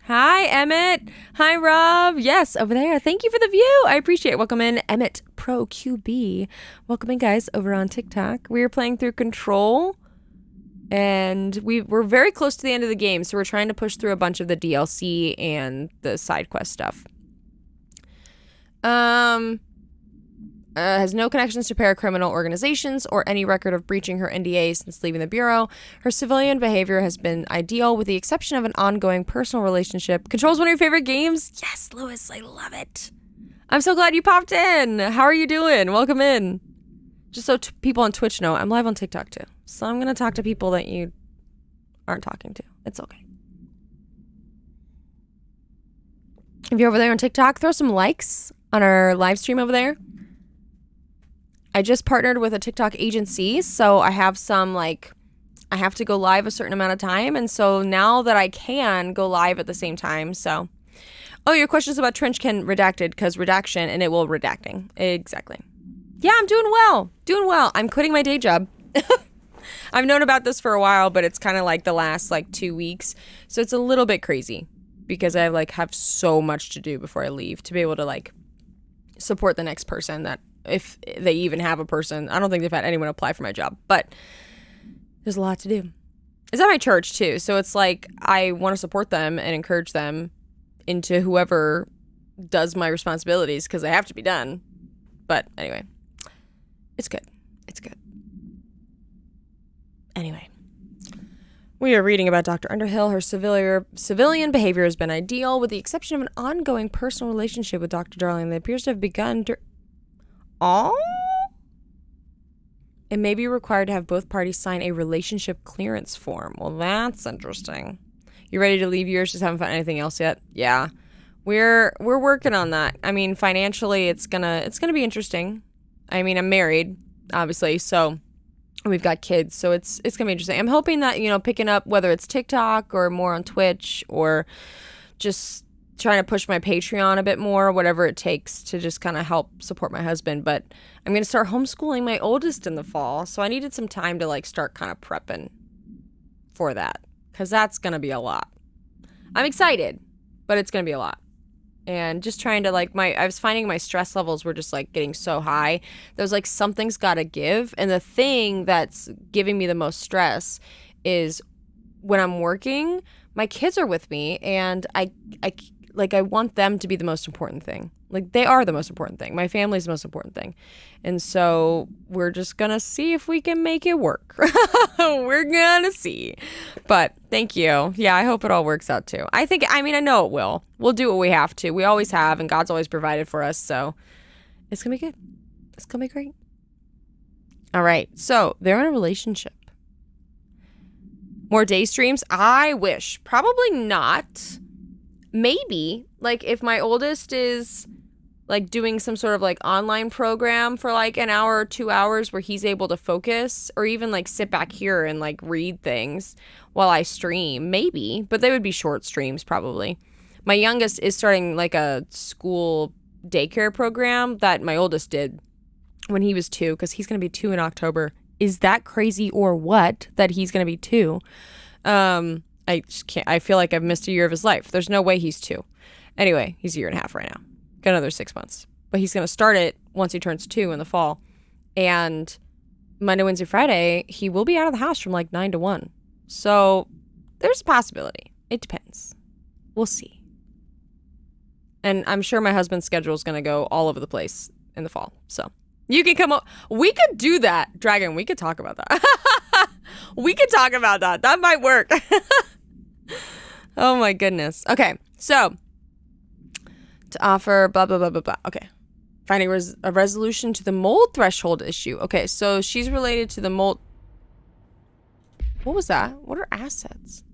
Hi, Emmett. Hi, Rob. Yes, over there. Thank you for the view. I appreciate it. Welcome in, Emmett Pro QB. Welcome in, guys, over on TikTok. We are playing through Control, and we're very close to the end of the game, so we're trying to push through a bunch of the DLC and the side quest stuff. Has no connections to paracriminal organizations or any record of breaching her NDA since leaving the Bureau. Her civilian behavior has been ideal, with the exception of an ongoing personal relationship. Control's one of your favorite games? Yes, Lewis, I love it. I'm so glad you popped in. How are you doing? Welcome in. Just so people on Twitch know, I'm live on TikTok too. So I'm going to talk to people that you aren't talking to. It's okay. If you're over there on TikTok, throw some likes on our live stream over there. I just partnered with a TikTok agency, so I have some, like, I have to go live a certain amount of time, and so now that I can go live at the same time, so. Oh, your question's about Trench can redacted, because redaction, and it will redacting. Exactly. Yeah, I'm doing well. Doing well. I'm quitting my day job. I've known about this for a while, but it's kind of like the last, like, 2 weeks, so it's a little bit crazy, because I, like, have so much to do before I leave to be able to, like, support the next person that, if they even have a person. I don't think they've had anyone apply for my job, but there's a lot to do. It's at my church too, so it's like I want to support them and encourage them into whoever does my responsibilities because they have to be done. But anyway, it's good. It's good. Anyway, we are reading about Dr. Underhill. Her civilian behavior has been ideal, with the exception of an ongoing personal relationship with Dr. Darling that appears to have begun. It may be required to have both parties sign a relationship clearance form. Well, that's interesting. You ready to leave yours? Just haven't found anything else yet? Yeah. We're working on that. I mean, financially, it's gonna be interesting. I mean, I'm married, obviously, so we've got kids, so it's gonna be interesting. I'm hoping that, you know, picking up whether it's TikTok or more on Twitch or just trying to push my Patreon a bit more, whatever it takes to just kind of help support my husband. But I'm gonna start homeschooling my oldest in the fall, so I needed some time to like start kind of prepping for that, because that's gonna be a lot. I'm excited, but it's gonna be a lot. And just trying to like I was finding my stress levels were just like getting so high. There was like something's got to give. And the thing that's giving me the most stress is when I'm working, my kids are with me, and I want them to be the most important thing. Like, they are the most important thing. My family's the most important thing. And so we're just going to see if we can make it work. We're going to see. But thank you. Yeah, I hope it all works out too. I know it will. We'll do what we have to. We always have, and God's always provided for us. So it's going to be good. It's going to be great. All right. So they're in a relationship. More day streams? I wish. Probably not. Maybe. Like, if my oldest is like doing some sort of like online program for like an hour or 2 hours where he's able to focus, or even like sit back here and like read things while I stream, maybe, but they would be short streams probably. My youngest is starting like a school daycare program that my oldest did when he was 2, because he's going to be 2 in October. Is that crazy or what, that he's going to be 2? I just can't. I feel like I've missed a year of his life. There's no way he's 2. Anyway, he's a year and a half right now. Got another 6 months. But he's going to start it once he turns 2 in the fall. And Monday, Wednesday, Friday, he will be out of the house from like 9 to 1. So there's a possibility. It depends. We'll see. And I'm sure my husband's schedule is going to go all over the place in the fall. So you can come up. We could do that, Dragon. We could talk about that. We could talk about that. That might work. Oh my goodness. Okay, so to offer blah, blah, blah, blah, blah. Okay. Finding a resolution to the mold threshold issue. Okay, so she's related to the mold. What was that? What are assets?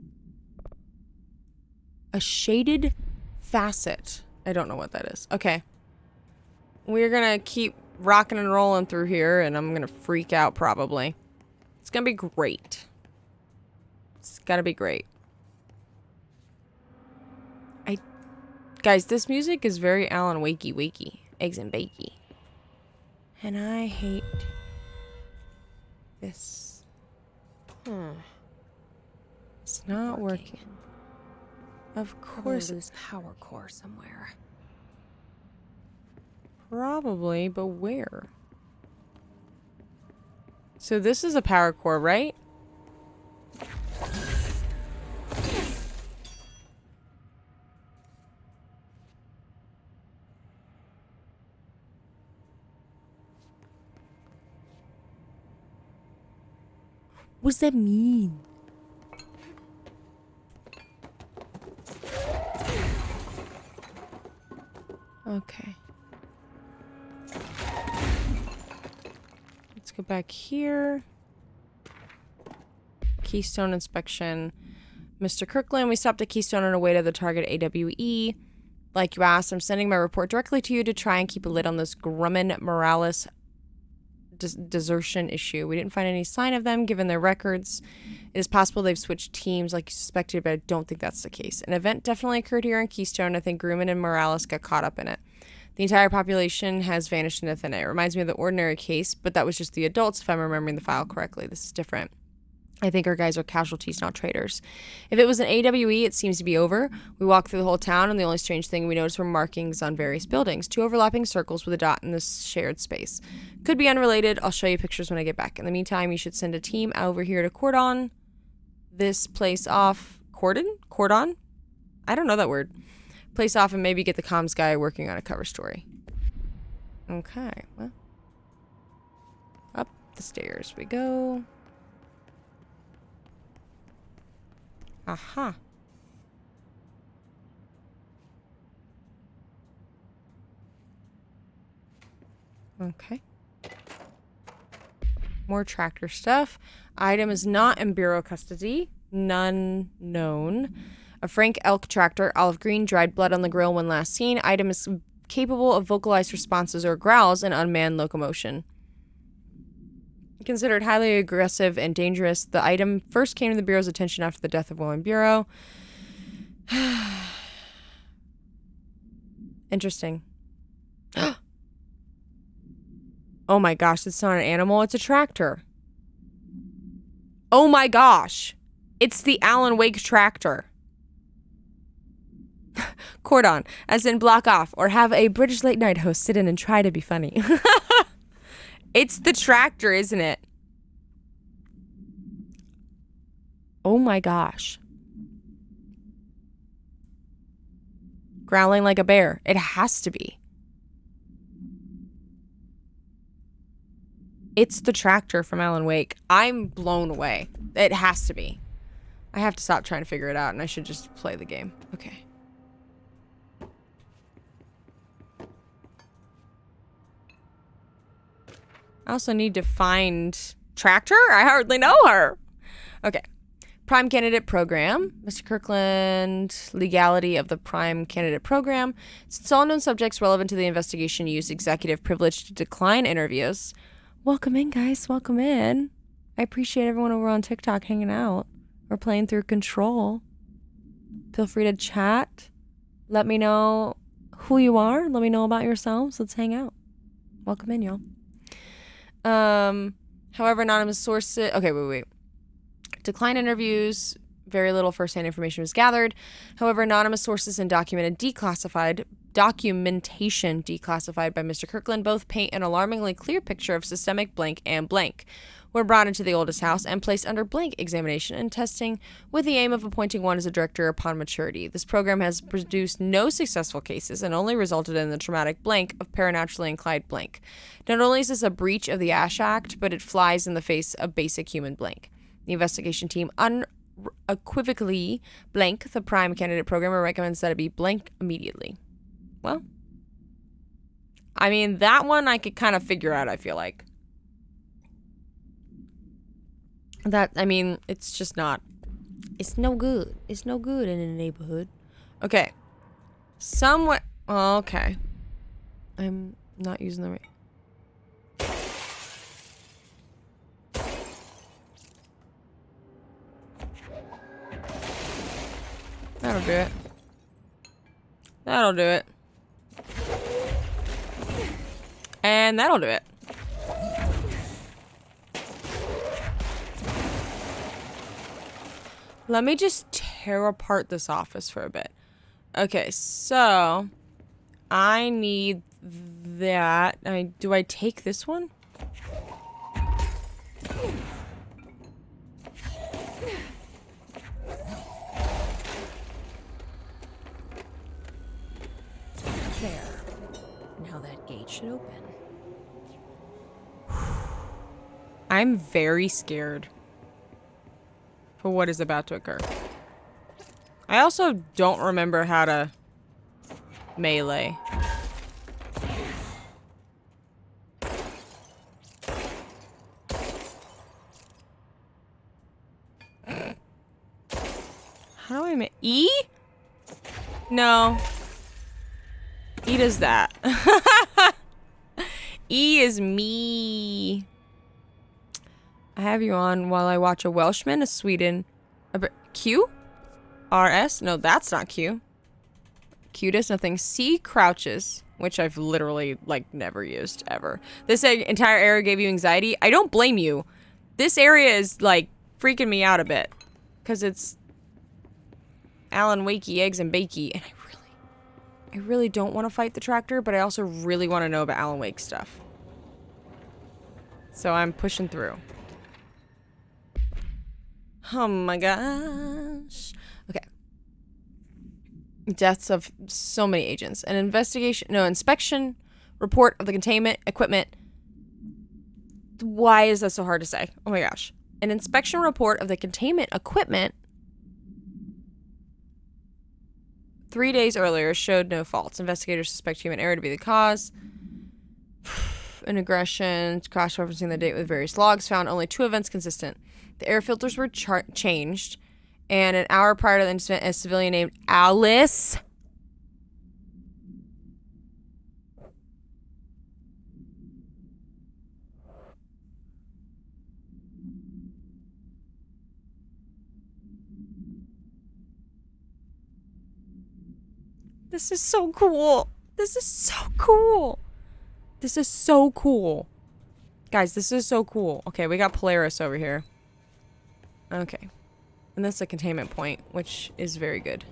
A shaded facet. I don't know what that is. Okay. We're going to keep rocking and rolling through here, and I'm going to freak out probably. It's going to be great. It's got to be great. Guys, this music is very Alan Wakey. Eggs and bakey. And I hate this. It's not working. Of course. Lose power core somewhere. Probably, but where? So this is a power core, right? What does that mean? Okay. Let's go back here. Keystone inspection. Mr. Kirkland, we stopped at Keystone on our way to the target AWE. Like you asked, I'm sending my report directly to you to try and keep a lid on this Grumman Morales desertion issue. We didn't find any sign of them given their records. It is possible they've switched teams like you suspected, but I don't think that's the case. An event definitely occurred here in Keystone. I think Grumman and Morales got caught up in it. The entire population has vanished into thin air. It reminds me of the ordinary case, but that was just the adults, if I'm remembering the file correctly. This is different. I think our guys are casualties, not traitors. If it was an AWE, it seems to be over. We walked through the whole town, and the only strange thing we noticed were markings on various buildings. 2 overlapping circles with a dot in this shared space. Could be unrelated. I'll show you pictures when I get back. In the meantime, you should send a team over here to cordon this place off. Cordon? I don't know that word. Place off and maybe get the comms guy working on a cover story. Okay, well. Up the stairs we go. Aha. Okay. More tractor stuff. Item is not in bureau custody. None known. A Frank elk tractor, olive green, dried blood on the grill when last seen. Item is capable of vocalized responses or growls and unmanned locomotion. Considered highly aggressive and dangerous, the item first came to the Bureau's attention after the death of William Bureau. Interesting. Oh my gosh, it's not an animal, it's a tractor. Oh my gosh. It's the Alan Wake tractor. Cordon, as in block off, or have a British late night host sit in and try to be funny. It's the tractor, isn't it? Oh my gosh. Growling like a bear. It has to be. It's the tractor from Alan Wake. I'm blown away. It has to be. I have to stop trying to figure it out, and I should just play the game. Okay. I also need to find Tractor? I hardly know her. Okay. Prime Candidate Program. Mr. Kirkland, legality of the Prime Candidate Program. Since all known subjects relevant to the investigation use executive privilege to decline interviews. Welcome in, guys. Welcome in. I appreciate everyone over on TikTok hanging out. We're playing through Control. Feel free to chat. Let me know who you are. Let me know about yourselves. Let's hang out. Welcome in, y'all. However, anonymous sources... Okay, wait. Decline interviews. Very little first-hand information was gathered. However, anonymous sources and documentation declassified by Mr. Kirkland both paint an alarmingly clear picture of systemic blank and blank. Were brought into the oldest house and placed under blank examination and testing with the aim of appointing one as a director upon maturity. This program has produced no successful cases and only resulted in the traumatic blank of paranaturally inclined blank. Not only is this a breach of the Ash Act, but it flies in the face of basic human blank. The investigation team unequivocally blank the Prime Candidate Program and recommends that it be blank immediately. Well, I mean, that one I could kind of figure out, I feel like. It's just not. It's no good. It's no good in the neighborhood. Okay. Somewhat. Oh, okay. I'm not using the right. That'll do it. That'll do it. And that'll do it. Let me just tear apart this office for a bit. Okay, so I need that. Do I take this one? There. Now that gate should open. I'm very scared for what is about to occur. I also don't remember how to melee. How do I E? No. E does that. E is me. I have you on while I watch a Welshman, a Sweden, Q? RS? No, that's not Q. Q does nothing. C crouches, which I've literally, never used, ever. This entire area gave you anxiety. I don't blame you. This area is, freaking me out a bit. Because it's Alan Wakey, eggs and bakey. And I really don't want to fight the tractor, but I also really want to know about Alan Wake stuff. So I'm pushing through. Oh my gosh. Okay. Deaths of so many agents. An inspection report of the containment equipment. Why is that so hard to say? Oh my gosh. An inspection report of the containment equipment 3 days earlier showed no faults. Investigators suspect human error to be the cause. An aggression, cross-referencing the date with various logs, found only 2 events consistent. The air filters were changed, and an hour prior to the incident, a civilian named Alice This is so cool. This is so cool. This is so cool. Guys, this is so cool. Okay, we got Polaris over here. Okay. And that's a containment point, which is very good.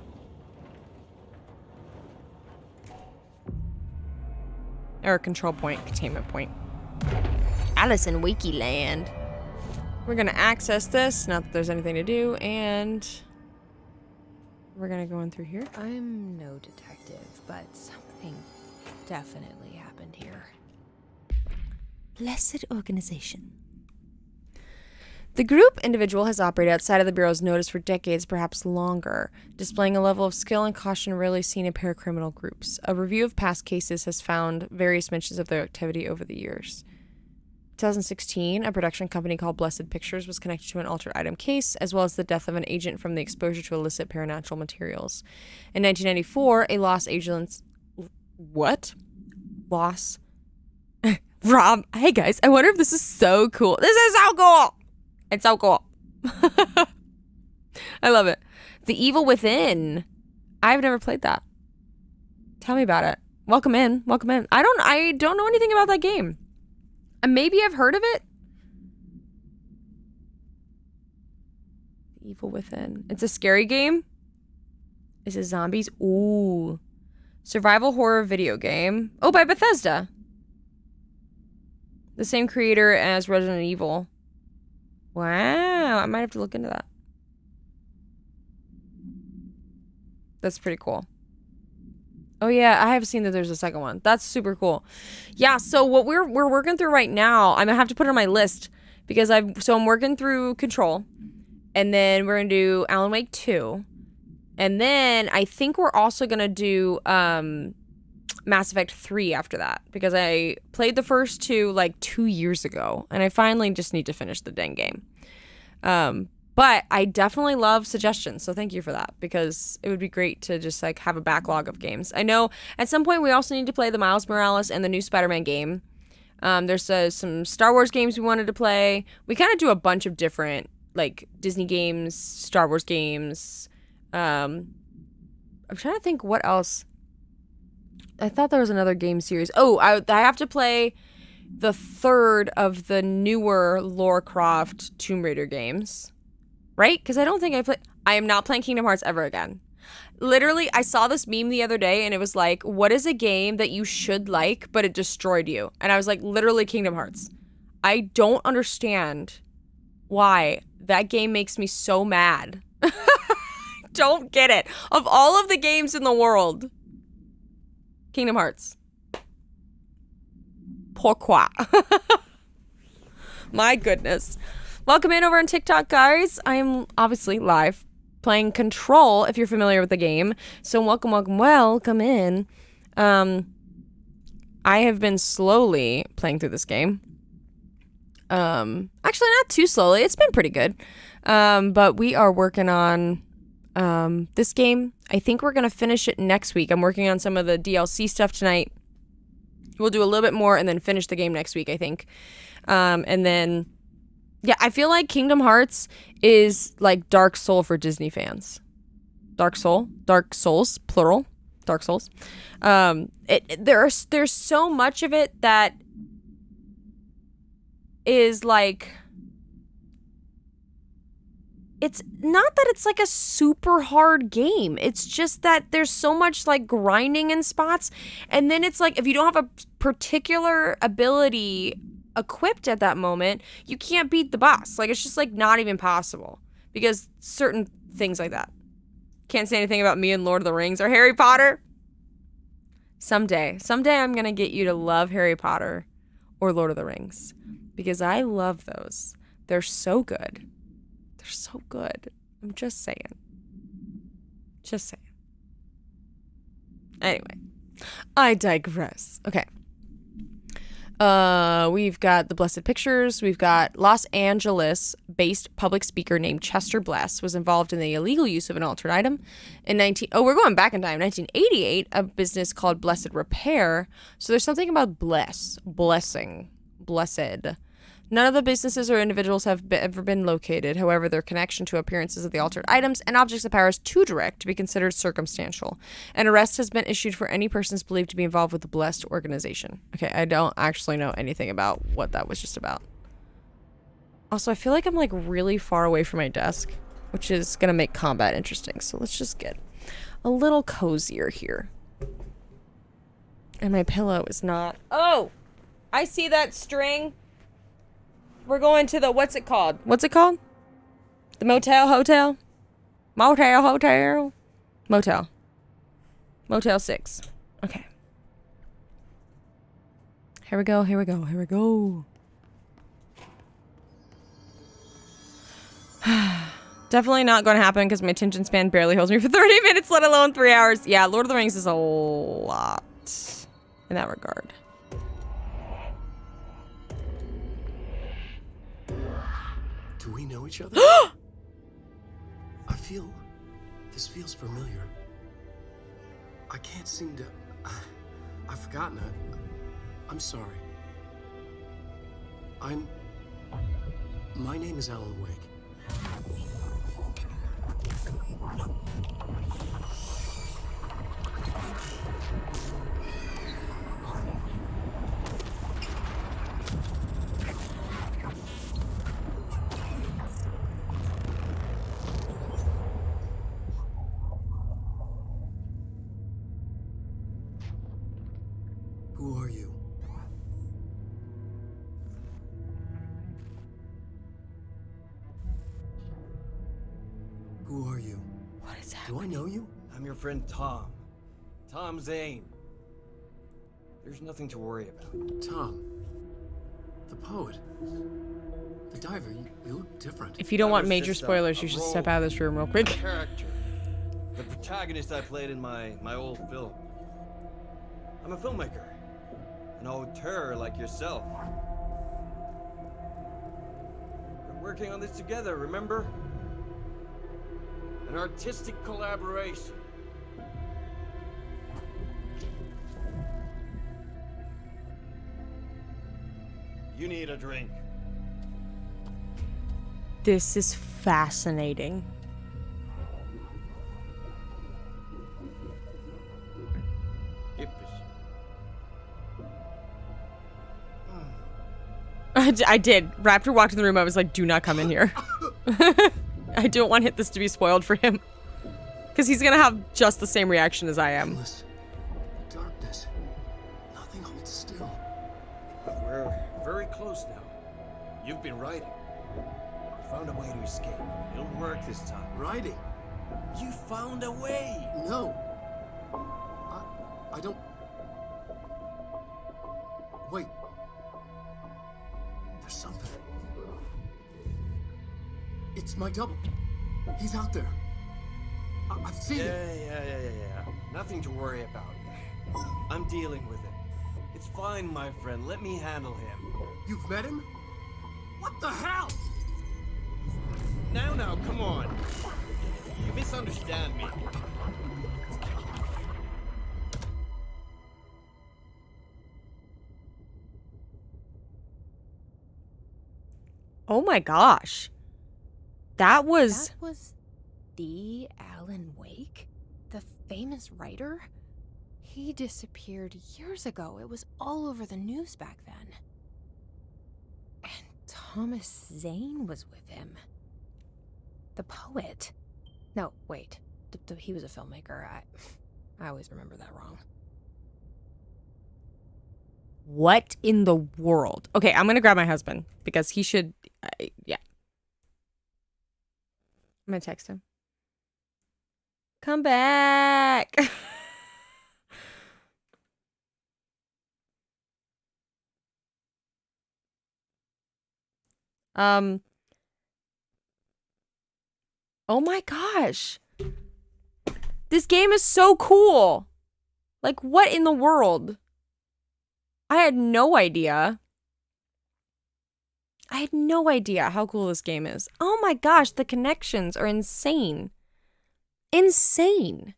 Or a control point, containment point. Alice in Wakeland. We're gonna access this, not that there's anything to do, and we're gonna go in through here. I'm no detective, but something definitely happened here. Blessed organization. The group individual has operated outside of the Bureau's notice for decades, perhaps longer, displaying a level of skill and caution rarely seen in paracriminal groups. A review of past cases has found various mentions of their activity over the years. 2016, a production company called Blessed Pictures was connected to an altered item case, as well as the death of an agent from the exposure to illicit paranatural materials. In 1994, a lost agent's... What? Lost... Rob, hey guys, I wonder if this is so cool. This is so cool! It's so cool. I love it. The Evil Within. I've never played that. Tell me about it. Welcome in. Welcome in. I don't know anything about that game. Maybe I've heard of it. The Evil Within. It's a scary game. Is it zombies? Ooh. Survival horror video game. Oh, by Bethesda. The same creator as Resident Evil. Wow. I might have to look into that. That's pretty cool. Oh yeah, I have seen that there's a second one. That's super cool. Yeah, so what we're working through right now, I'm gonna have to put it on my list because I'm working through Control, and then we're gonna do Alan Wake 2, and then I think we're also gonna do Mass Effect 3 after that because I played the first two like 2 years ago, and I finally just need to finish the dang game. But I definitely love suggestions, so thank you for that, because it would be great to just like have a backlog of games. I know at some point we also need to play the Miles Morales and the new Spider-Man game. There's some Star Wars games we wanted to play. We kind of do a bunch of different like Disney games, Star Wars games. I'm trying to think what else. I thought there was another game series. Oh, I have to play the third of the newer Lara Croft Tomb Raider games. Right? Because I don't think I am not playing Kingdom Hearts ever again. Literally, I saw this meme the other day and it was like, what is a game that you should like, but it destroyed you? And I was like, literally Kingdom Hearts. I don't understand why that game makes me so mad. Don't get it. Of all of the games in the world, Kingdom Hearts. Pourquoi? My goodness. Welcome in over on TikTok, guys. I'm obviously live playing Control, if you're familiar with the game. So welcome in. I have been slowly playing through this game. Actually, not too slowly. It's been pretty good. But we are working on this game. I think we're going to finish it next week. I'm working on some of the DLC stuff tonight. We'll do a little bit more and then finish the game next week, I think. And then... yeah, I feel like Kingdom Hearts is like Dark Soul for Disney fans. Dark Souls, plural. Dark Souls. There's so much of it that is like, it's not that it's like a super hard game. It's just that there's so much like grinding in spots. And then it's like, if you don't have a particular ability equipped at that moment, you can't beat the boss. Like, it's just like not even possible because certain things like that. Can't say anything about me and Lord of the Rings or Harry Potter. Someday I'm going to get you to love Harry Potter or Lord of the Rings because I love those. They're so good. They're so good. I'm just saying. Just saying. Anyway, I digress. Okay. We've got the Blessed Pictures. We've got Los Angeles-based public speaker named Chester Bless was involved in the illegal use of an altered item. We're going back in time. 1988, a business called Blessed Repair. So there's something about blessing, blessed. None of the businesses or individuals have ever been located. However, their connection to appearances of the altered items and objects of power is too direct to be considered circumstantial. An arrest has been issued for any persons believed to be involved with the Blessed organization. Okay, I don't actually know anything about what that was just about. Also, I feel like I'm like really far away from my desk, which is going to make combat interesting. So let's just get a little cozier here. And my pillow is not... Oh! I see that string. We're going to the, what's it called? What's it called? The hotel? Motel 6. Okay. Here we go. Definitely not going to happen because my attention span barely holds me for 30 minutes, let alone 3 hours. Yeah, Lord of the Rings is a lot in that regard. Do we know each other? This feels familiar. I can't seem to... I've forgotten it. I'm sorry. My name is Alan Wake. Who are you? Who are you? What is Do happening? I know you? I'm your friend Tom. Tom Zane. There's nothing to worry about. Tom. The poet. The diver. You look different. If you don't That want was major just spoilers, a you should role, step out of this room real quick. Character. The protagonist I played in my old film. I'm a filmmaker. An auteur like yourself. We're working on this together, remember? An artistic collaboration. You need a drink. This is fascinating. I did. Raptor walked in the room. I was like, do not come in here. I don't want this to be spoiled for him. Because he's going to have just the same reaction as I am. Endless darkness. Nothing holds still. But we're very close now. You've been writing. You found a way to escape. It'll work this time. Riding. You found a way! No. I don't... Wait. There's something. It's my double. He's out there. I've seen it. Yeah. Nothing to worry about. I'm dealing with it. It's fine, my friend. Let me handle him. You've met him? What the hell? Now, come on. You misunderstand me. Oh my gosh. That was the Alan Wake? The famous writer? He disappeared years ago. It was all over the news back then. And Thomas Zane was with him. The poet. No, wait. He was a filmmaker. I always remember that wrong. What in the world? Okay, I'm going to grab my husband because he should... yeah. I'm going to text him. Come back. Oh my gosh. This game is so cool. Like, what in the world? I had no idea. I had no idea how cool this game is. Oh my gosh, the connections are insane. Insane.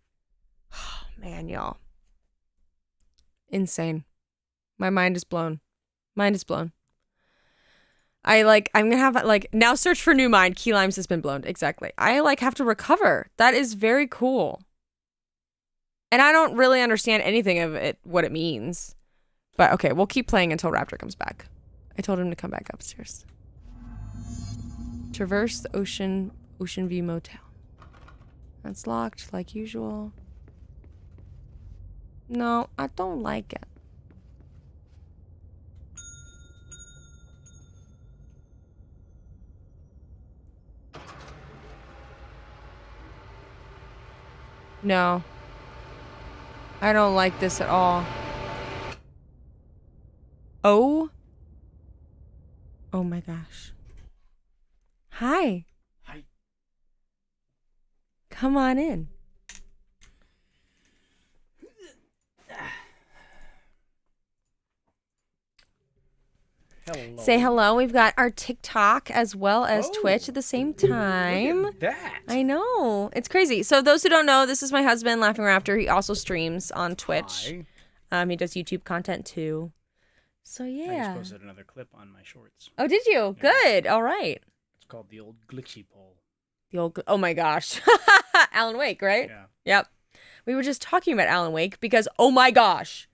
Oh, man, y'all. Insane. My mind is blown. Mind is blown. I'm gonna have, now search for new mind. Key limes has been blown. Exactly. I, have to recover. That is very cool. And I don't really understand anything of it, what it means. But, okay, we'll keep playing until Raptor comes back. I told him to come back upstairs. Traverse the Ocean View Motel. That's locked, like usual. No, I don't like it. No. I don't like this at all. Oh. Oh my gosh. Hi. Hi. Come on in. Hello. Say hello. We've got our TikTok as well as Twitch at the same time. Look at that. I know. It's crazy. So those who don't know, this is my husband, Laughing Raptor. He also streams on Twitch. Hi. He does YouTube content too. So I yeah. just posted another clip on my shorts. Oh, did you? Yeah. Good. All right. It's called the old glitchy pole. The old. Oh my gosh. Alan Wake, right? Yeah. Yep. We were just talking about Alan Wake because, oh my gosh.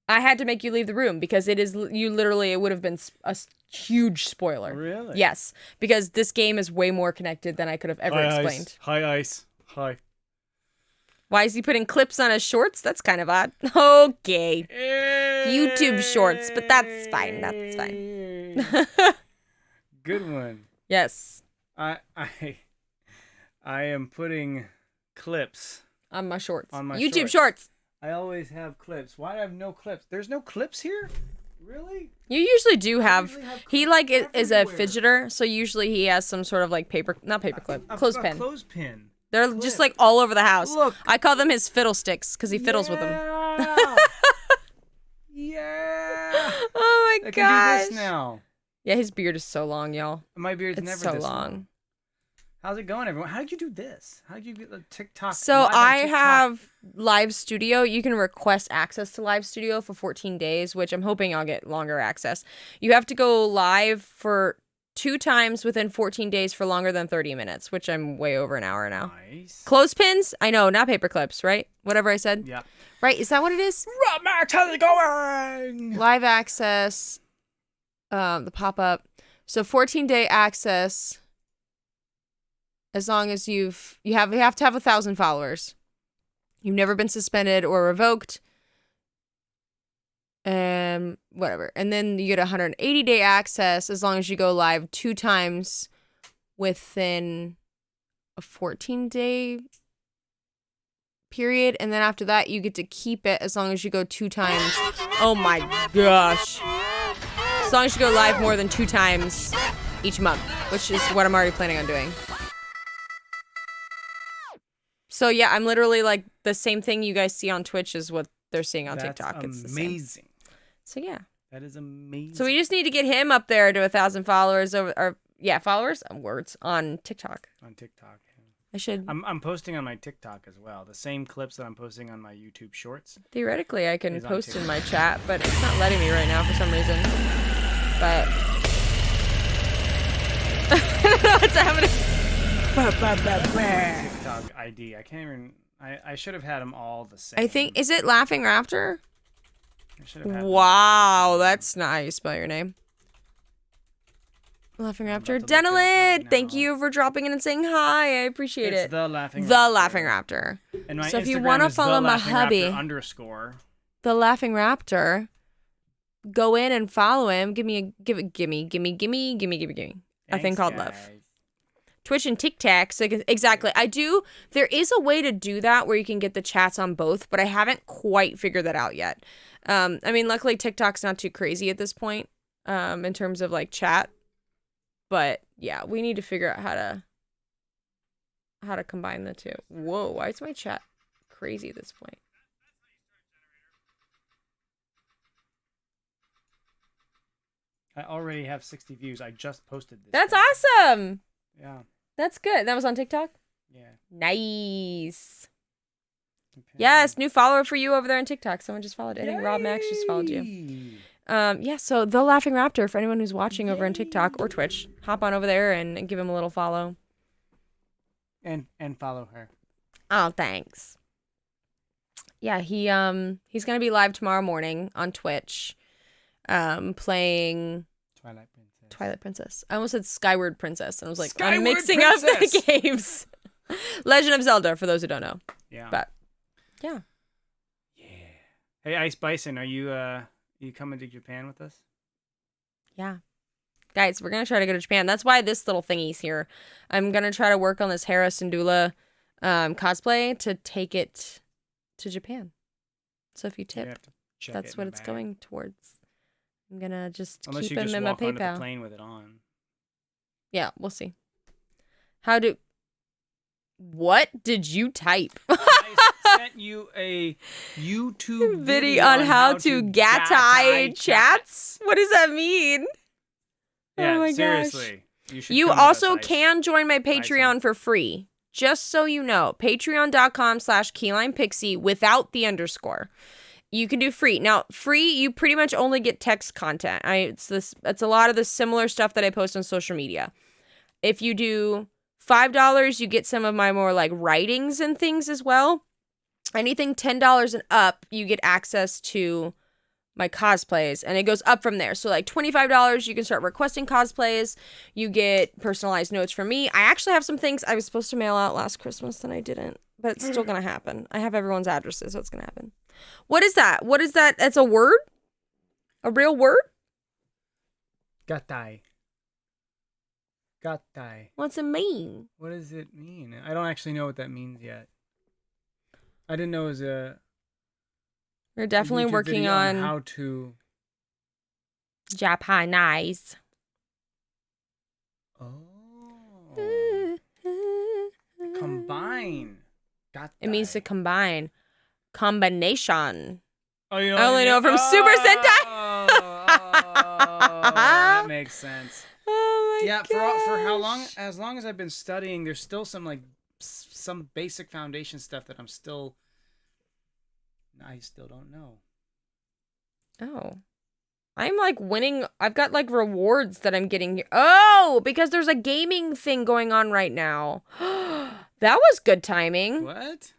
I had to make you leave the room because it would have been a huge spoiler. Really? Yes, because this game is way more connected than I could have ever explained. Hi, Ice. Hi. Why is he putting clips on his shorts? That's kind of odd. Okay. YouTube shorts, but that's fine. That's fine. Good one. Yes. I am putting clips On my shorts. on my YouTube shorts. I always have clips. Why do I have no clips? There's no clips here? Really? You usually do have. usually have He clips is a everywhere. fidgeter, so usually he has some sort of not paperclip, A clothespin. clothespin. They're clip. just all over the house. Look. I call them his fiddlesticks because he fiddles with them. Yeah. Oh my I gosh. can do this now. Yeah, his beard is so long, y'all. My beard's It's never so this long. How's it going, everyone? How did you do this? How did you get the TikTok? So live on I TikTok? have Live Studio. You can request access to Live Studio for 14 days, which I'm hoping I'll get longer access. You have to go live for 2 times within 14 days for longer than 30 minutes, which I'm way over an hour now. Nice. Clothespins? I know, not paper clips, right? Whatever I said. Yeah. Right? Is that what it is? Right, Max, how's it going? Live access, the pop-up. So 14-day access, as long as you have to have 1,000 followers. You've never been suspended or revoked. Whatever. And then you get 180-day access as long as you go live 2 times within a 14-day period. And then after that, you get to keep it as long as you go 2 times. Oh my gosh. As long as you go live more than 2 times each month, which is what I'm already planning on doing. So yeah, I'm literally the same thing you guys see on Twitch is what they're seeing on TikTok. It's the same. amazing. So yeah. That is amazing. So we just need to get him up there to 1,000 followers followers and words on TikTok. on TikTok. I should I'm posting on my TikTok as well. The same clips that I'm posting on my YouTube Shorts. theoretically I can Is on post in TikTok. my chat, but it's not letting me right now for some reason. But I don't know what's happening. TikTok ID. I can't even. I should have had them all the same. I think is it Laughing Raptor? I should have had them Wow, that's not how you spell your name. Laughing I'm Raptor. about to look it up Denalid, right thank now. you for dropping in and saying hi. I appreciate It's it. the Laughing The Raptor. Laughing Raptor. And my So if you Instagram wanna is follow the my Laughing hubby- Raptor _ The Laughing Raptor. Go in and follow him. Give me a thing Thanks, called love. guys. Twitch and TikTok. So exactly. There is a way to do that where you can get the chats on both, but I haven't quite figured that out yet. I mean, luckily TikTok's not too crazy at this point, in terms of like chat. But yeah, we need to figure out how to combine the two. Whoa, why is my chat crazy at this point? I already have 60 views. I just posted this. That's thing. awesome. Yeah. That's good. That was on TikTok? Yeah. Nice. Okay. Yes, new follower for you over there on TikTok. Someone just followed. I think Rob Max just followed you. Yay! Yeah, so The Laughing Raptor, for anyone who's watching over on TikTok or Twitch, hop on over there and give him a little follow. And follow her. Oh, thanks. Yeah, he's gonna be live tomorrow morning on Twitch, playing Twilight Princess. I almost said Skyward Princess, and I was like, I'm Skyward mixing up the Princess! games. Legend of Zelda, for those who don't know. Yeah. But yeah. Yeah. Hey, Ice Bison, are you coming to Japan with us? Yeah. Guys, we're going to try to go to Japan. That's why this little thingy's here. I'm going to try to work on this Hera Syndulla cosplay to take it to Japan. So if you You have tip, to check that's it in what the it's bag. going towards. I'm going to just Unless keep you him just in my walk onto the PayPal. plane with it on. Yeah, we'll see. What did you type? I sent you a YouTube Video on how to gatai chats? What does that mean? Yeah, Oh my gosh. seriously. should You come with us, also Ice. can join my Patreon for free. Just so you know, patreon.com/keylinepixie without the underscore. You can do free. Now, free, you pretty much only get text content. It's a lot of the similar stuff that I post on social media. If you do $5, you get some of my more like writings and things as well. Anything $10 and up, you get access to my cosplays, and it goes up from there. So like $25, you can start requesting cosplays. You get personalized notes from me. I actually have some things I was supposed to mail out last Christmas and I didn't, but it's still gonna happen. I have everyone's addresses, so it's gonna happen. What is that? What is that? That's a word? A real word? Gatai. Gatai. What's it mean? What does it mean? I don't actually know what that means yet. I didn't know it was a We're definitely YouTube working video on how to Japanese. combine. Gatai. It means to combine. Combination. Oh, you know I only know it from Super Sentai. That makes sense. Oh my Yeah, gosh. for how long? As long as I've been studying, there's still some some basic foundation stuff that I still don't know. Oh. I'm like winning. I've got like rewards that I'm getting here. Oh, because there's a gaming thing going on right now. That was good timing. What?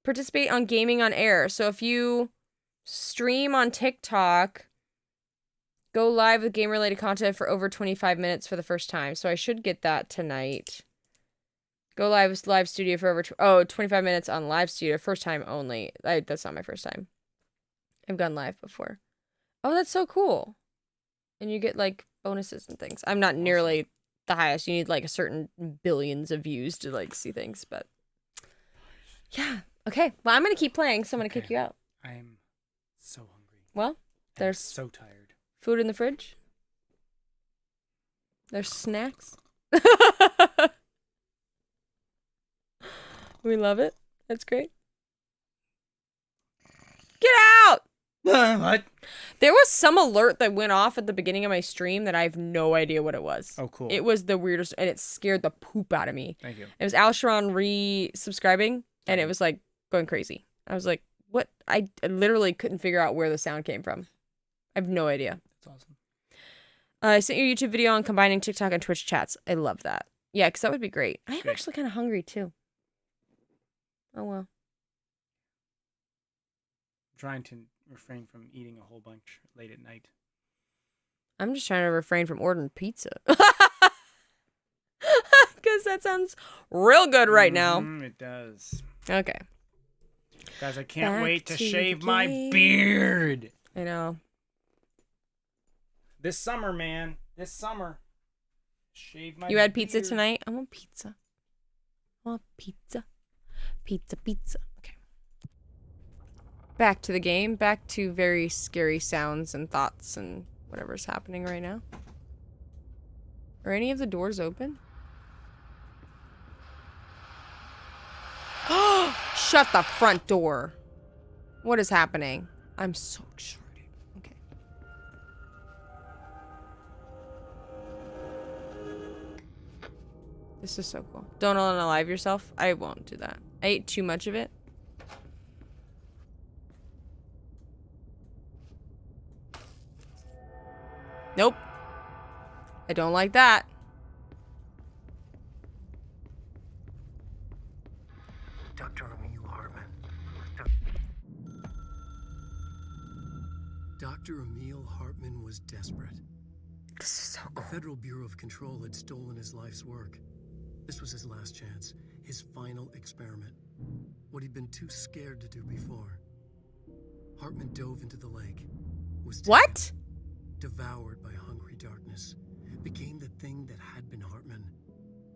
Participate on Gaming on Air. So if you stream on TikTok, go live with game-related content for over 25 minutes for the first time. So I should get that tonight. Go live studio for over 25 minutes on live studio. First time only. That's not my first time. I've gone live before. Oh, that's so cool. And you get like bonuses and things. I'm not nearly the highest. You need like a certain billions of views to like see things, but yeah. Okay. Well, I'm going to keep playing, so I'm going to kick you out. I'm so hungry. Well, there's so tired. food in the fridge. There's snacks. We love it. That's great. Get out! What? There was some alert that went off at the beginning of my stream that I have no idea what it was. Oh, cool. It was the weirdest, and it scared the poop out of me. Thank you. It was Al Sharon re-subscribing, and it was like going crazy. I was like, what? I literally couldn't figure out where the sound came from. I have no idea. That's awesome. I sent you a YouTube video on combining TikTok and Twitch chats. I love that. Yeah, because that would be great. I am Good. actually kind of hungry, too. Oh, well. I'm trying to refrain from eating a whole bunch late at night. I'm just trying to refrain from ordering pizza. Because that sounds real good right now. It does. Okay. Guys, I can't Back wait to to shave the my game. beard. I know. This summer, man. This summer. Shave my You had pizza beard. tonight? I want pizza. I want pizza. Pizza, pizza. Okay. Back to the game. Back to very scary sounds and thoughts and whatever's happening right now. Are any of the doors open? Shut the front door. What is happening? I'm so excited. Okay. This is so cool. Don't unalive yourself. I won't do that. I ate too much of it. Nope. I don't like that. Dr. Emil Hartman. Dr. Emil Hartman was desperate. This is so The cool. Federal Bureau of Control had stolen his life's work. This was his last chance, his final experiment. What he'd been too scared to do before. Hartman dove into the lake. Was taken, What? devoured by hungry darkness. Became the thing that had been Hartman.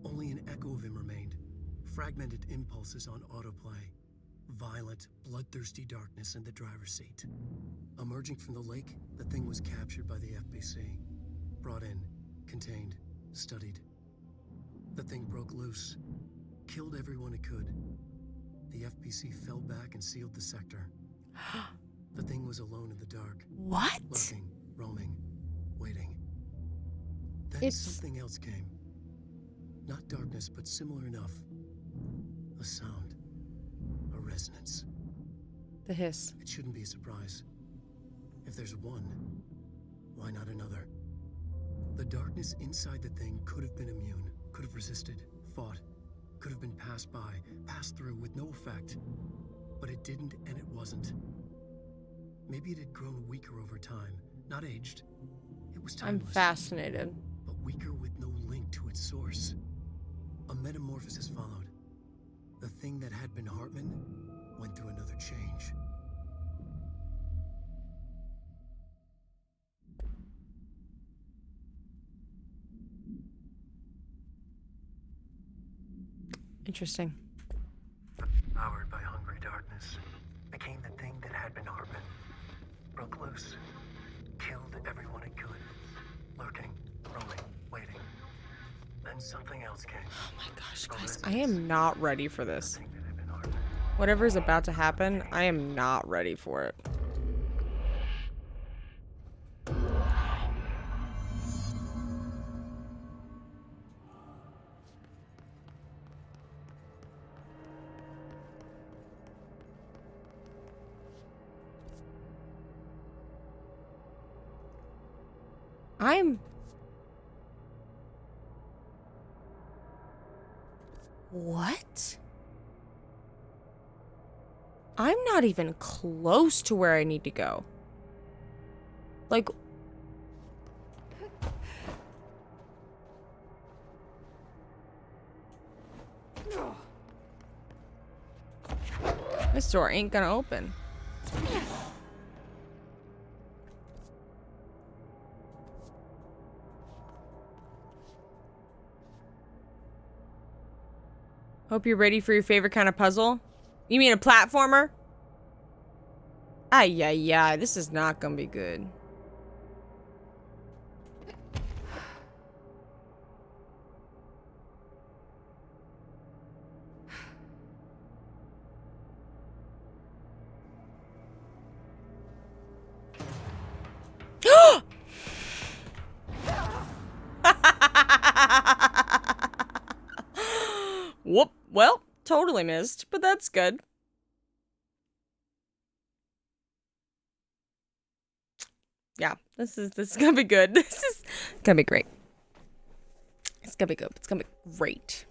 Only an echo of him remained. Fragmented impulses on autoplay. Violent, bloodthirsty darkness in the driver's seat. Emerging from the lake, the thing was captured by the FBC. Brought in, contained, studied. The thing broke loose. Killed everyone it could. The FBC fell back and sealed the sector. The thing was alone in the dark. What? Lurking, roaming, waiting. Then It's- something else came. Not darkness, but similar enough. A sound. A resonance. The hiss. It shouldn't be a surprise. If there's one, why not another? The darkness inside the thing could have been immune, could have resisted, fought, could have been passed by, passed through with no effect. But it didn't, and it wasn't. Maybe it had grown weaker over time, not aged. It was I'm timeless, fascinated. but weaker with no link to its source. A metamorphosis followed. The thing that had been Hartman went through another change. Interesting. Powered by hungry darkness, became the thing that had been Hartman. Broke loose, killed everyone it could. Lurking, roaming, waiting. Then something else came. Oh my gosh, guys. I am not ready for this. The thing that had been Hartman. Whatever is about to happen, I am not ready for it. I'm... What? I'm not even close to where I need to go. Like... This door ain't gonna open. Hope you're ready for your favorite kind of puzzle. You mean a platformer? Ay, ay, ay. This is not gonna be good. Whoop. Well, totally missed, but that's good. Yeah, this is gonna be good. This is gonna be great. It's gonna be good. It's gonna be great.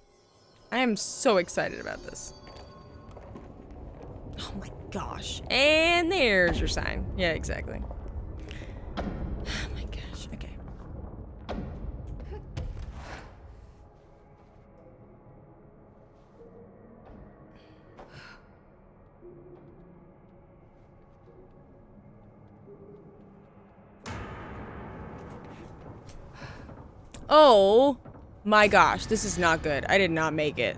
I am so excited about this. Oh my gosh. And there's your sign. Yeah, exactly. Oh my gosh. Okay. Oh. My gosh, this is not good. I did not make it.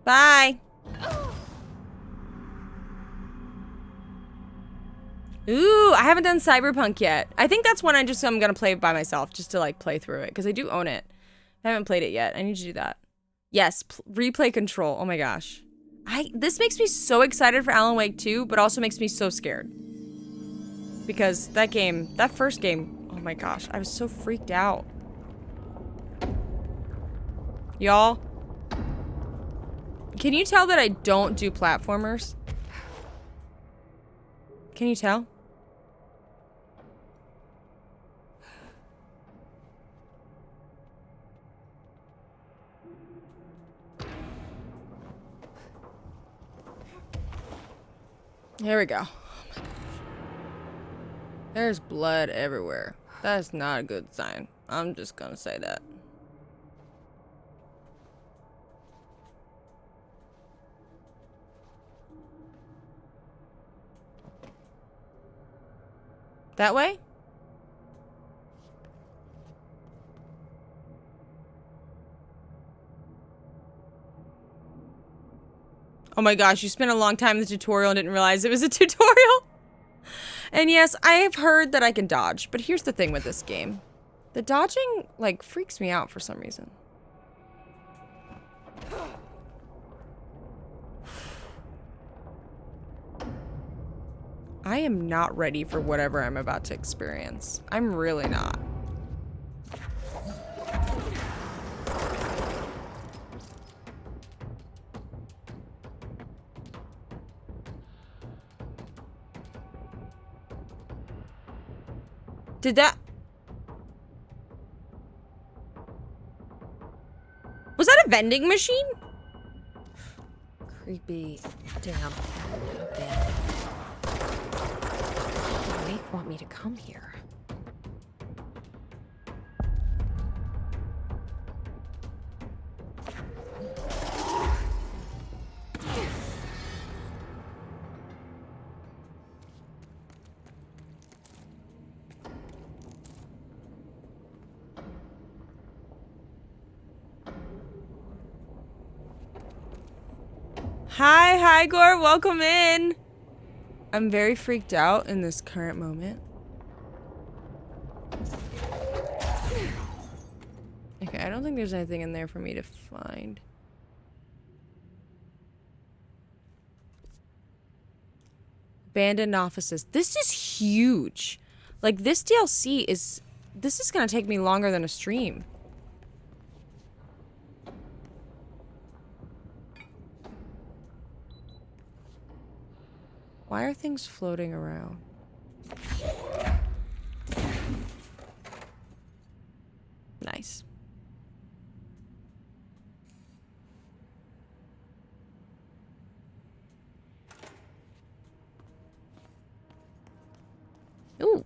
Bye. Ooh, I haven't done Cyberpunk yet. I think that's one I'm gonna play by myself just to like play through it because I do own it. I haven't played it yet. I need to do that. Yes, replay Control. Oh my gosh. This makes me so excited for Alan Wake 2, but also makes me so scared. Because that first game, oh my gosh, I was so freaked out. Y'all, can you tell that I don't do platformers? Can you tell? Here we go. Oh my gosh. There's blood everywhere. That's not a good sign. I'm just gonna say that. That way? Oh my gosh, you spent a long time in the tutorial and didn't realize it was a tutorial. And yes, I have heard that I can dodge, but here's the thing with this game. The dodging, like, freaks me out for some reason. I am not ready for whatever I'm about to experience. I'm really not. Did that... Was that a vending machine? Creepy. Damn. Okay. Wake want me to come here. Hi, Gore, welcome in. I'm very freaked out in this current moment. Okay, I don't think there's anything in there for me to find. Abandoned offices. This is huge. Like, this DLC is... This is gonna take me longer than a stream. Why are things floating around? Nice. Ooh,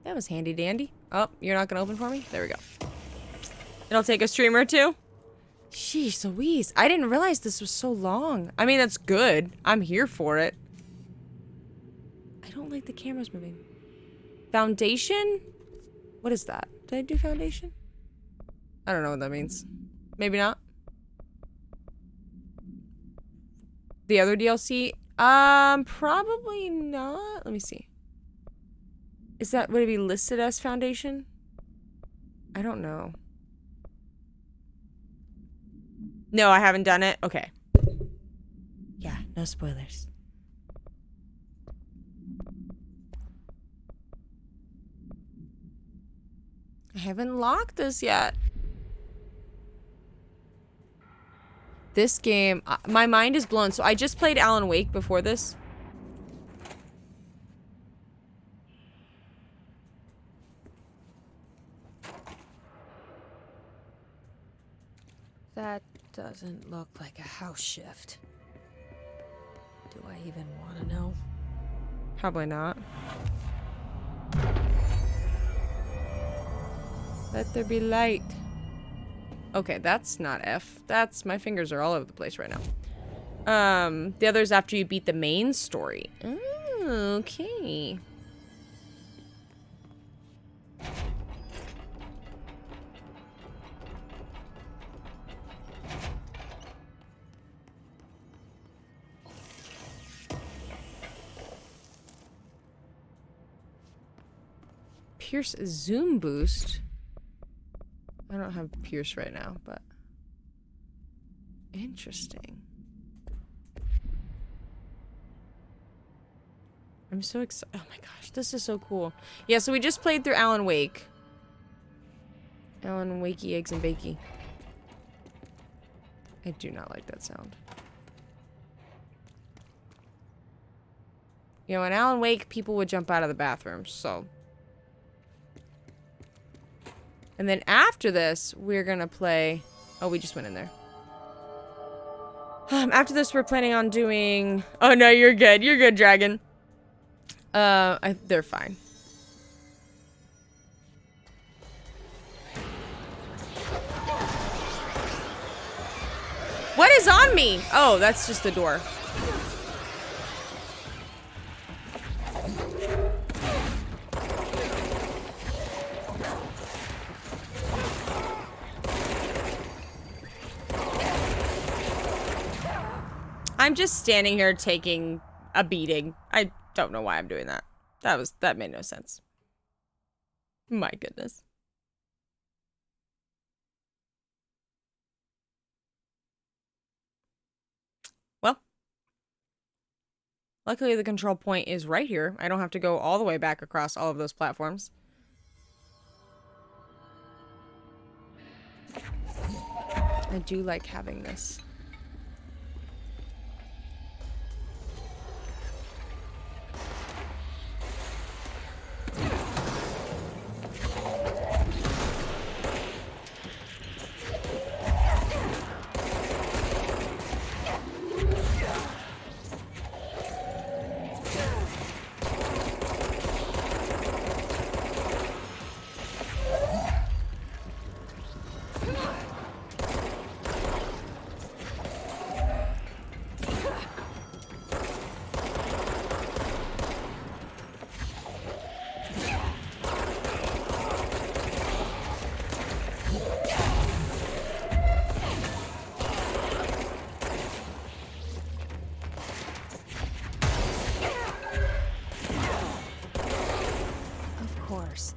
that was handy dandy. Oh, you're not gonna open for me? There we go. It'll take a stream or two. Sheesh Louise, I didn't realize this was so long. I mean, that's good. I'm here for it. I don't like the cameras moving. Foundation? What is that? Did I do foundation? I don't know what that means. Maybe not. The other DLC? Probably not. Let me see. Is that, would it be listed as foundation? I don't know. No, I haven't done it. Okay. Yeah, no spoilers. I haven't locked this yet. This game, my mind is blown. So I just played Alan Wake before this. That doesn't look like a house shift. Do I even want to know? Probably not. Let there be light. Okay, that's not F. That's, my fingers are all over the place right now. The other's after you beat the main story. Okay. Pierce zoom boost. I don't have Pierce right now, but interesting. I'm so excited. Oh my gosh, this is so cool. Yeah, so we just played through Alan Wake. Alan Wakey Eggs and Bakey. I do not like that sound. You know, in Alan Wake, people would jump out of the bathrooms, so. And then after this, we're gonna play... Oh, we just went in there. After this, we're planning on doing... Oh, no, you're good. You're good, Dragon. They're fine. What is on me? Oh, that's just the door. I'm just standing here taking a beating. I don't know why I'm doing that. That made no sense. My goodness. Well, luckily the control point is right here. I don't have to go all the way back across all of those platforms. I do like having this.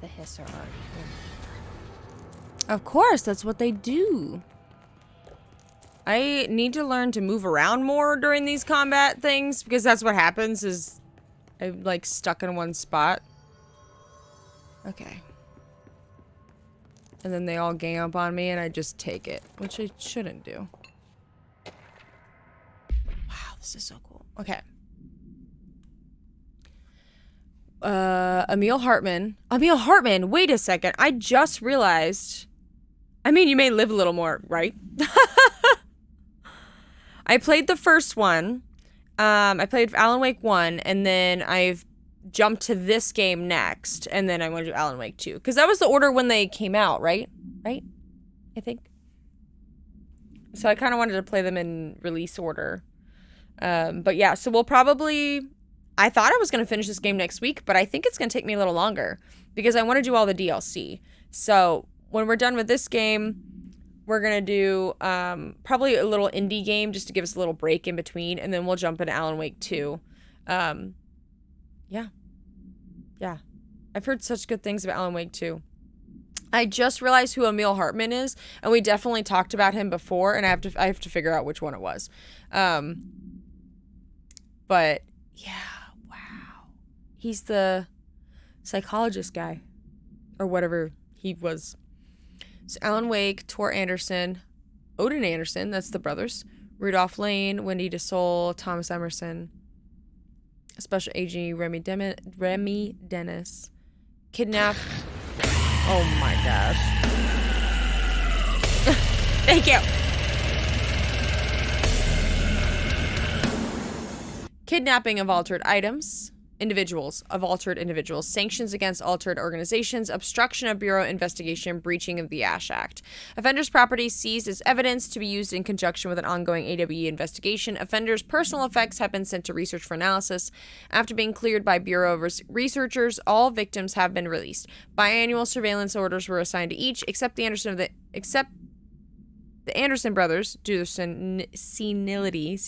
The hiss are already in. Of course, that's what they do. I need to learn to move around more during these combat things because that's what happens is I'm like stuck in one spot. Okay. And then they all gang up on me and I just take it, which I shouldn't do. Wow, this is so cool. Okay. Emil Hartman. Emil Hartman, wait a second. I just realized. I mean, you may live a little more, right? I played the first one. I played Alan Wake 1, and then I've jumped to this game next, and then I want to do Alan Wake 2. Because that was the order when they came out, right? Right? I think. So I kind of wanted to play them in release order. But yeah, so we'll probably... I thought I was going to finish this game next week, but I think it's going to take me a little longer because I want to do all the DLC. So when we're done with this game, we're going to do probably a little indie game just to give us a little break in between, and then we'll jump into Alan Wake 2. Yeah. I've heard such good things about Alan Wake 2. I just realized who Emil Hartman is, and we definitely talked about him before, and I have to figure out which one it was. But yeah. He's the psychologist guy. Or whatever he was. So Alan Wake, Tor Anderson, Odin Anderson, that's the brothers. Rudolph Lane, Wendy DeSoul, Thomas Emerson. Special Agent Remy Dennis. Kidnap. Oh my gosh. Thank you. Kidnapping of altered items. individuals, sanctions against altered organizations, obstruction of Bureau investigation, breaching of the Ash Act. Offenders' property seized as evidence to be used in conjunction with an ongoing AWE investigation. Offenders' personal effects have been sent to research for analysis. After being cleared by Bureau researchers, all victims have been released. Biannual surveillance orders were assigned to each, except the Anderson brothers, due to senility.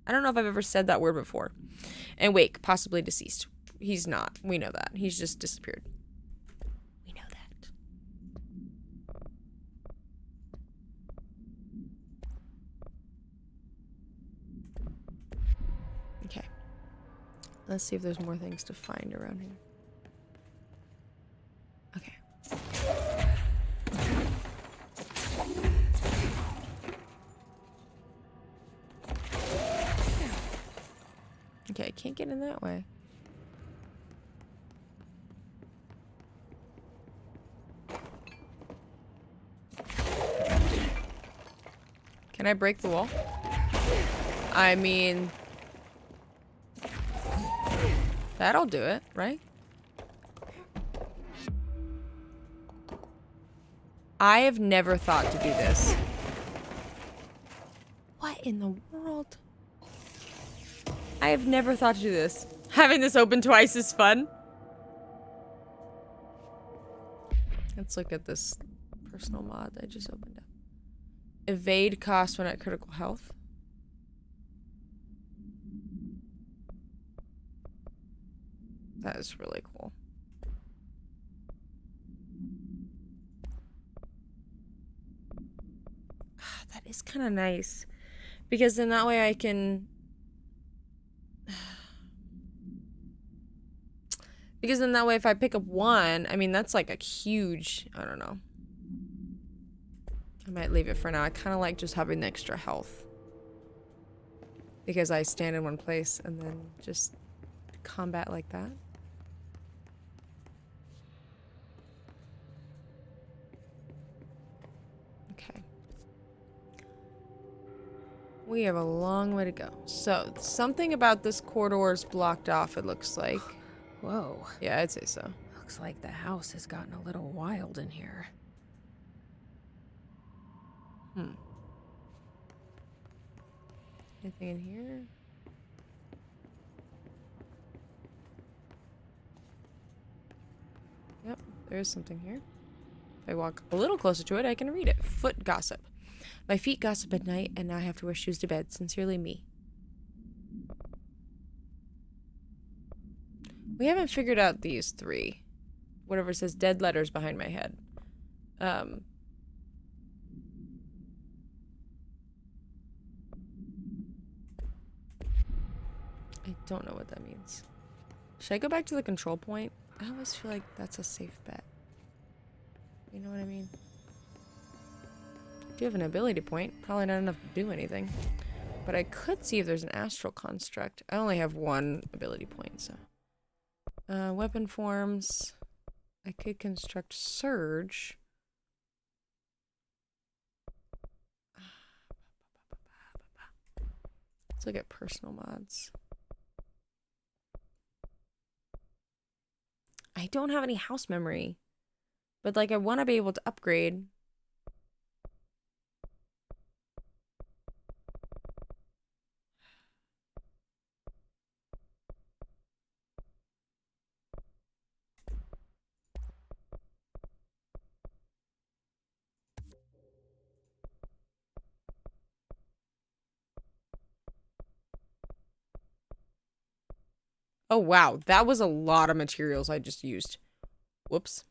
I don't know if I've ever said that word before. And Wake, possibly deceased. He's not. We know that. He's just disappeared. We know that. Okay. Let's see if there's more things to find around here. Okay. Okay, I can't get in that way. Can I break the wall? I mean... that'll do it, right? I have never thought to do this. What in the world? I have never thought to do this. Having this open twice is fun. Let's look at this personal mod that I just opened up. Evade cost when at critical health. That is really cool. That is kind of nice. Because then that way I can... because then that way if I pick up one, I mean, that's like a huge... I don't know. I might leave it for now. I kind of like just having the extra health. Because I stand in one place and then just combat like that. Okay. We have a long way to go. So, something about this corridor is blocked off, it looks like. Whoa. Yeah, I'd say so. Looks like the house has gotten a little wild in here. Anything in here? Yep, there is something here. If I walk a little closer to it, I can read it. Foot gossip. My feet gossip at night, and now I have to wear shoes to bed. Sincerely, me. We haven't figured out these three. Whatever says dead letters behind my head. I don't know what that means. Should I go back to the control point? I always feel like that's a safe bet. You know what I mean? I do have an ability point. Probably not enough to do anything. But I could see if there's an astral construct. I only have one ability point, so. Weapon forms. I could construct surge. Let's look at personal mods. I don't have any house memory. But like I want to be able to upgrade. Oh, wow. That was a lot of materials I just used. Whoops.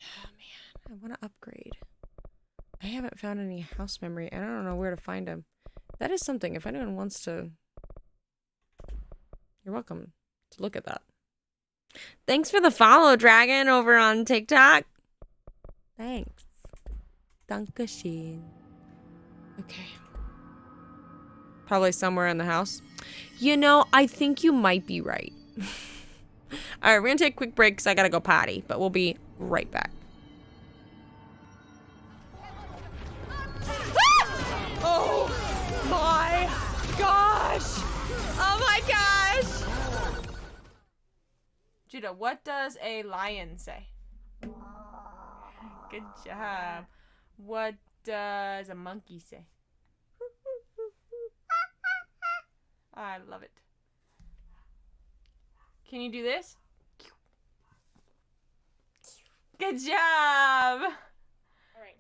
Oh, man. I want to upgrade. I haven't found any house memory, and I don't know where to find them. That is something. If anyone wants to... You're welcome to look at that. Thanks for the follow, Dragon, over on TikTok. Thanks. Dankeschön. Okay. Probably somewhere in the house. You know, I think you might be right. Alright, we're gonna take a quick break because I gotta go potty, but we'll be right back. Rosita, what does a lion say? Good job. What does a monkey say? I love it. Can you do this? Good job. All right.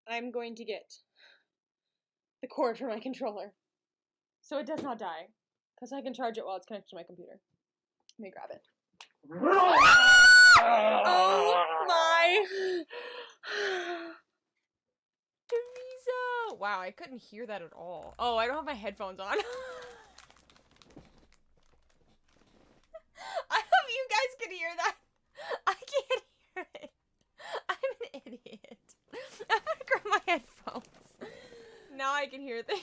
I'm going to get the cord for my controller so it does not die, because I can charge it while it's connected to my computer. Let me grab it. Oh my. Teresa! Wow, I couldn't hear that at all. Oh, I don't have my headphones on. I hope you guys can hear that. I can't hear it. I'm an idiot. I'm gonna grab my headphones. Now I can hear things.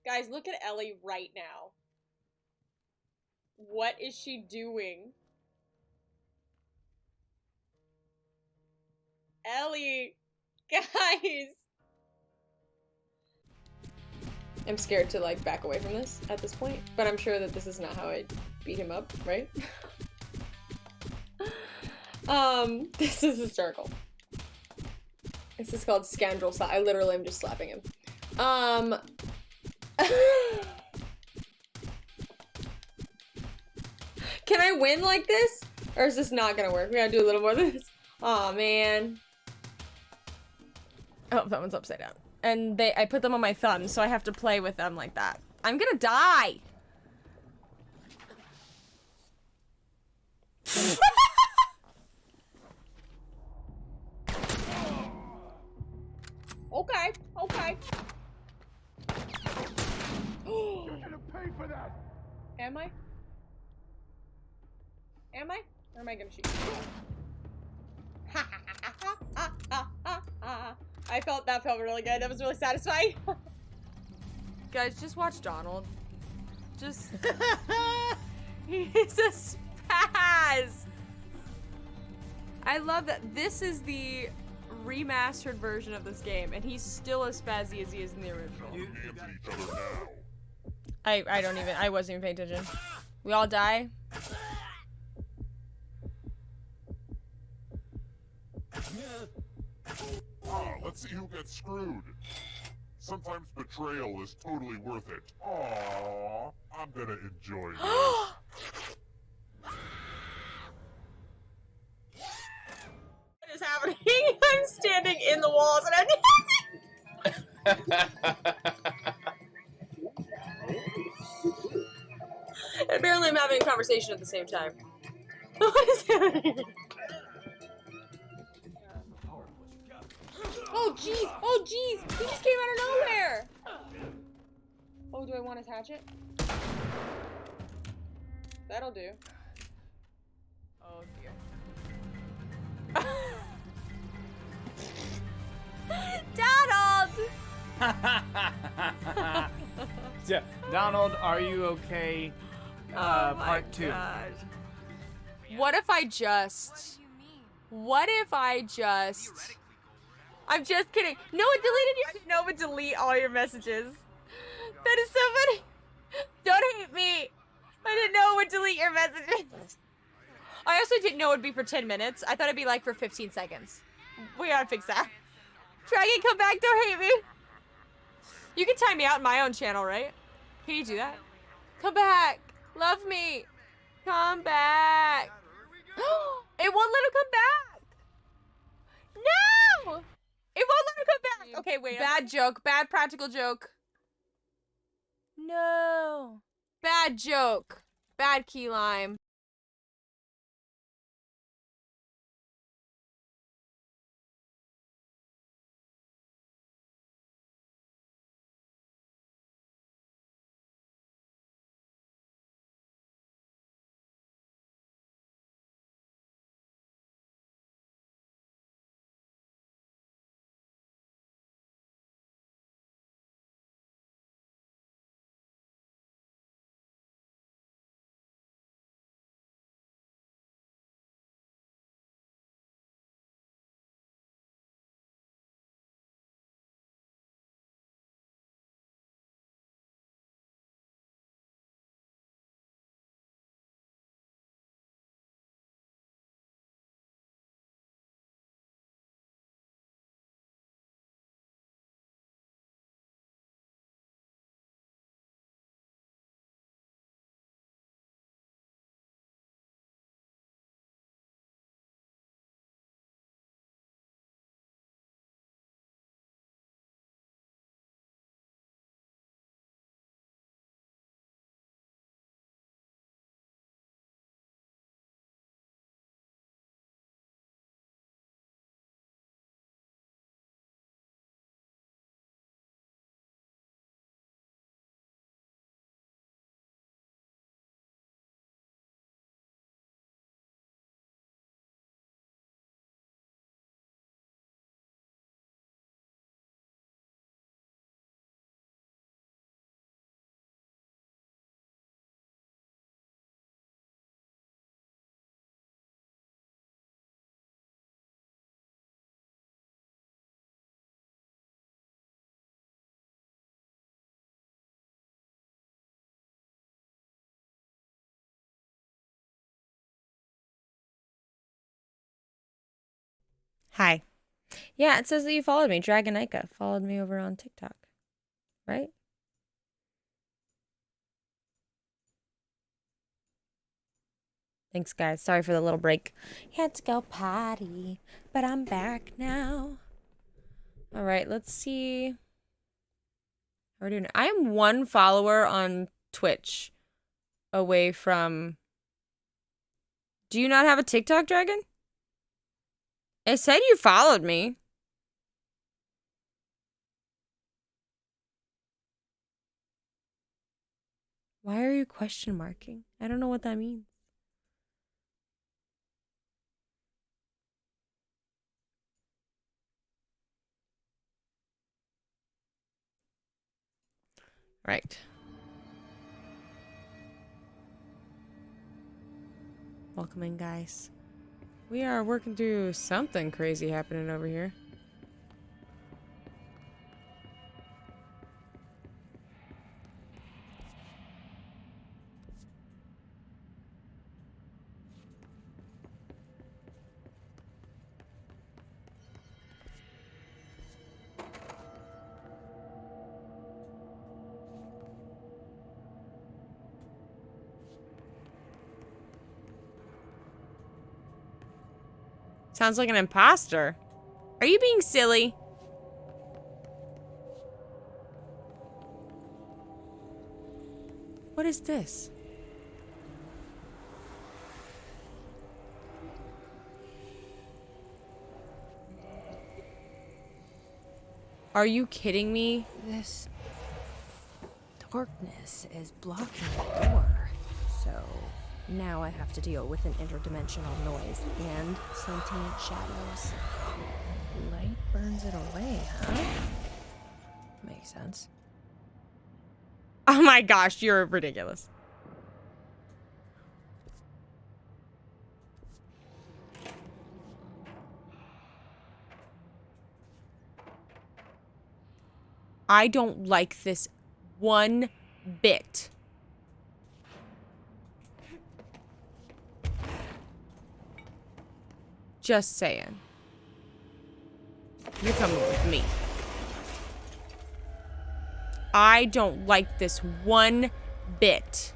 Guys, look at Ellie right now. What is she doing? Ellie! Guys! I'm scared to, like, back away from this at this point, but I'm sure that this is not how I beat him up, right? This is hysterical. This is called Scoundrel Slap. I literally am just slapping him. Can I win like this? Or is this not gonna work? We gotta do a little more of this. Aw, man. Oh, that one's upside down. And I put them on my thumb, so I have to play with them like that. I'm gonna die! Okay, okay. You're gonna pay for that! Am I? Am I? Or am I gonna shoot I felt that felt really good. That was really satisfying. Guys, just watch Donald. Just he's a spaz. I love that this is the remastered version of this game, and he's still as spazzy as he is in the original. I wasn't even paying attention. We all die. Let's see who gets screwed. Sometimes betrayal is totally worth it. Aww, I'm gonna enjoy this. What is happening? I'm standing in the walls and I'm and apparently I'm having a conversation at the same time. What is happening? Oh jeez! Oh jeez! He just came out of nowhere! Oh, do I want his hatchet? That'll do. Oh dear. Donald! Yeah, Donald, are you okay? Part 2. God. What if I just... What if I just... I'm just kidding. No, it deleted your... No, but delete all your messages. That is so funny. Don't hate me. I didn't know it would delete your messages. I also didn't know it would be for 10 minutes. I thought it'd be like for 15 seconds. We gotta fix that. Dragon, come back. Don't hate me. You can time me out in my own channel, right? Can you do that? Come back. Love me. Come back. It won't let him come back. No. It won't let him come back. Okay, wait. Bad joke. Bad practical joke. No. Bad joke. Bad key lime. Hi. Yeah, it says that you followed me. Dragonica followed me over on TikTok. Right? Thanks, guys. Sorry for the little break. Had to go potty, but I'm back now. All right, let's see. How are we doing? I am 1 follower on Twitch away from... Do you not have a TikTok, Dragon? It said you followed me. Why are you question marking? I don't know what that means. Right. Welcome in, guys. We are working through something crazy happening over here. Sounds like an imposter. Are you being silly? What is this? Are you kidding me? This darkness is blocking the door. So now I have to deal with an interdimensional noise and sentient shadows. Light burns it away, huh? Makes sense. Oh my gosh, you're ridiculous. I don't like this one bit. Just saying. You're coming with me. I don't like this one bit.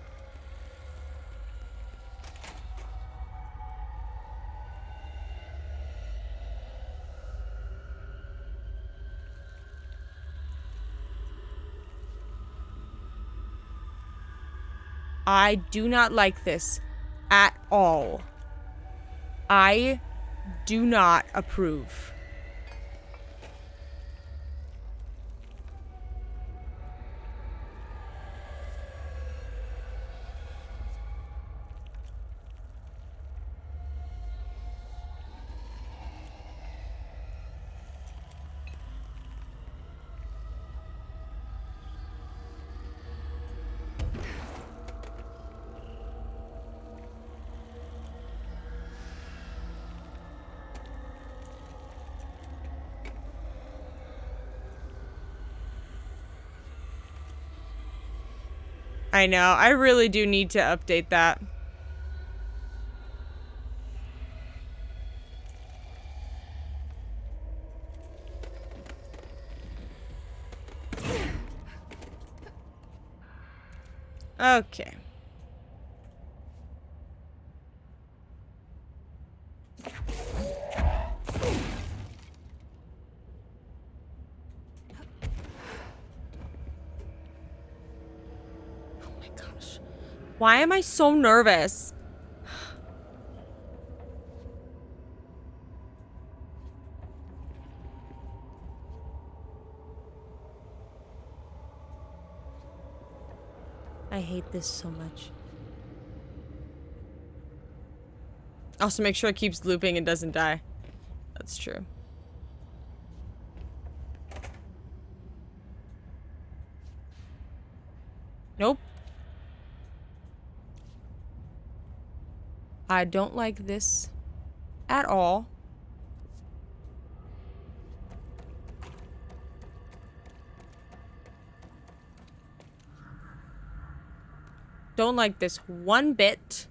I do not like this at all. I do not approve. I know. I really do need to update that. Okay. Oh my gosh. Why am I so nervous? I hate this so much. Also, make sure it keeps looping and doesn't die. That's true. Nope. I don't like this at all. Don't like this one bit.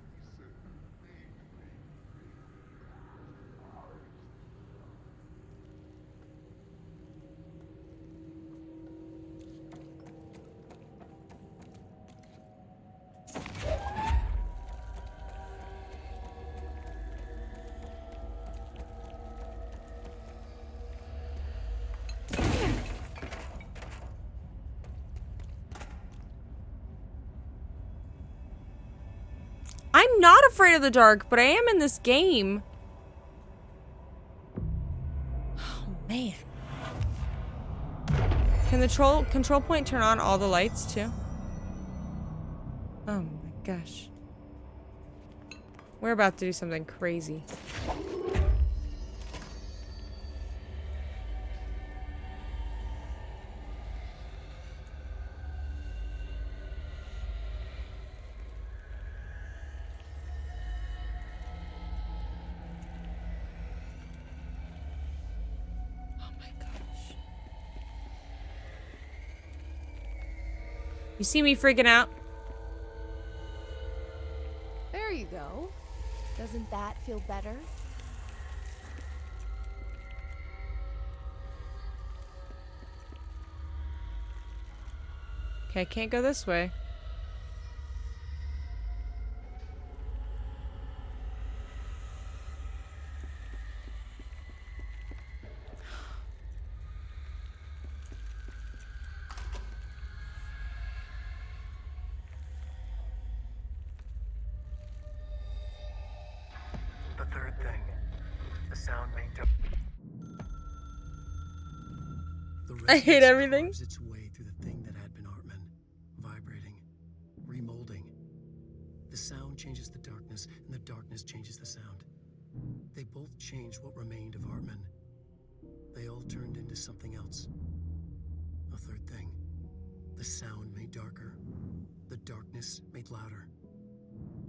not afraid of the dark, but I am in this game. Oh, man. Can the control point turn on all the lights, too? Oh, my gosh. We're about to do something crazy. You see me freaking out? There you go. Doesn't that feel better? Okay, I can't go this way. The third thing. The sound made I hate everything. carves its way through the thing that had been Artman, vibrating, remolding. The sound changes the darkness, and the darkness changes the sound. They both changed what remained of Artman. They all turned into something else. A third thing. The sound made darker. The darkness made louder.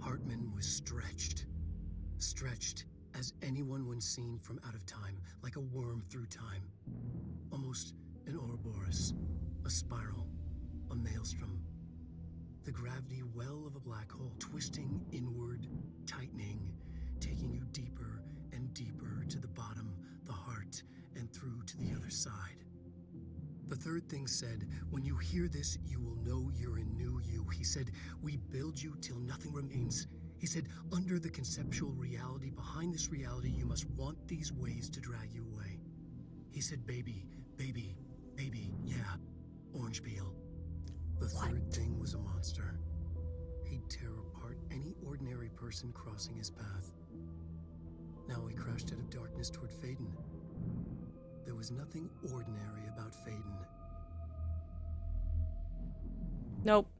Hartman was stretched. Stretched as anyone when seen from out of time, like a worm through time. Almost an Ouroboros, a spiral, a maelstrom. The gravity well of a black hole, twisting inward, tightening, taking you deeper and deeper to the bottom, the heart, and through to the other side. The third thing said, when you hear this, you will know you're a new you. He said, we build you till nothing remains. He said, under the conceptual reality, behind this reality, you must want these ways to drag you away. He said, baby, baby, baby, yeah, orange peel. The third thing was a monster. He'd tear apart any ordinary person crossing his path. Now he crashed out of darkness toward Faden. There was nothing ordinary about Faden. Nope.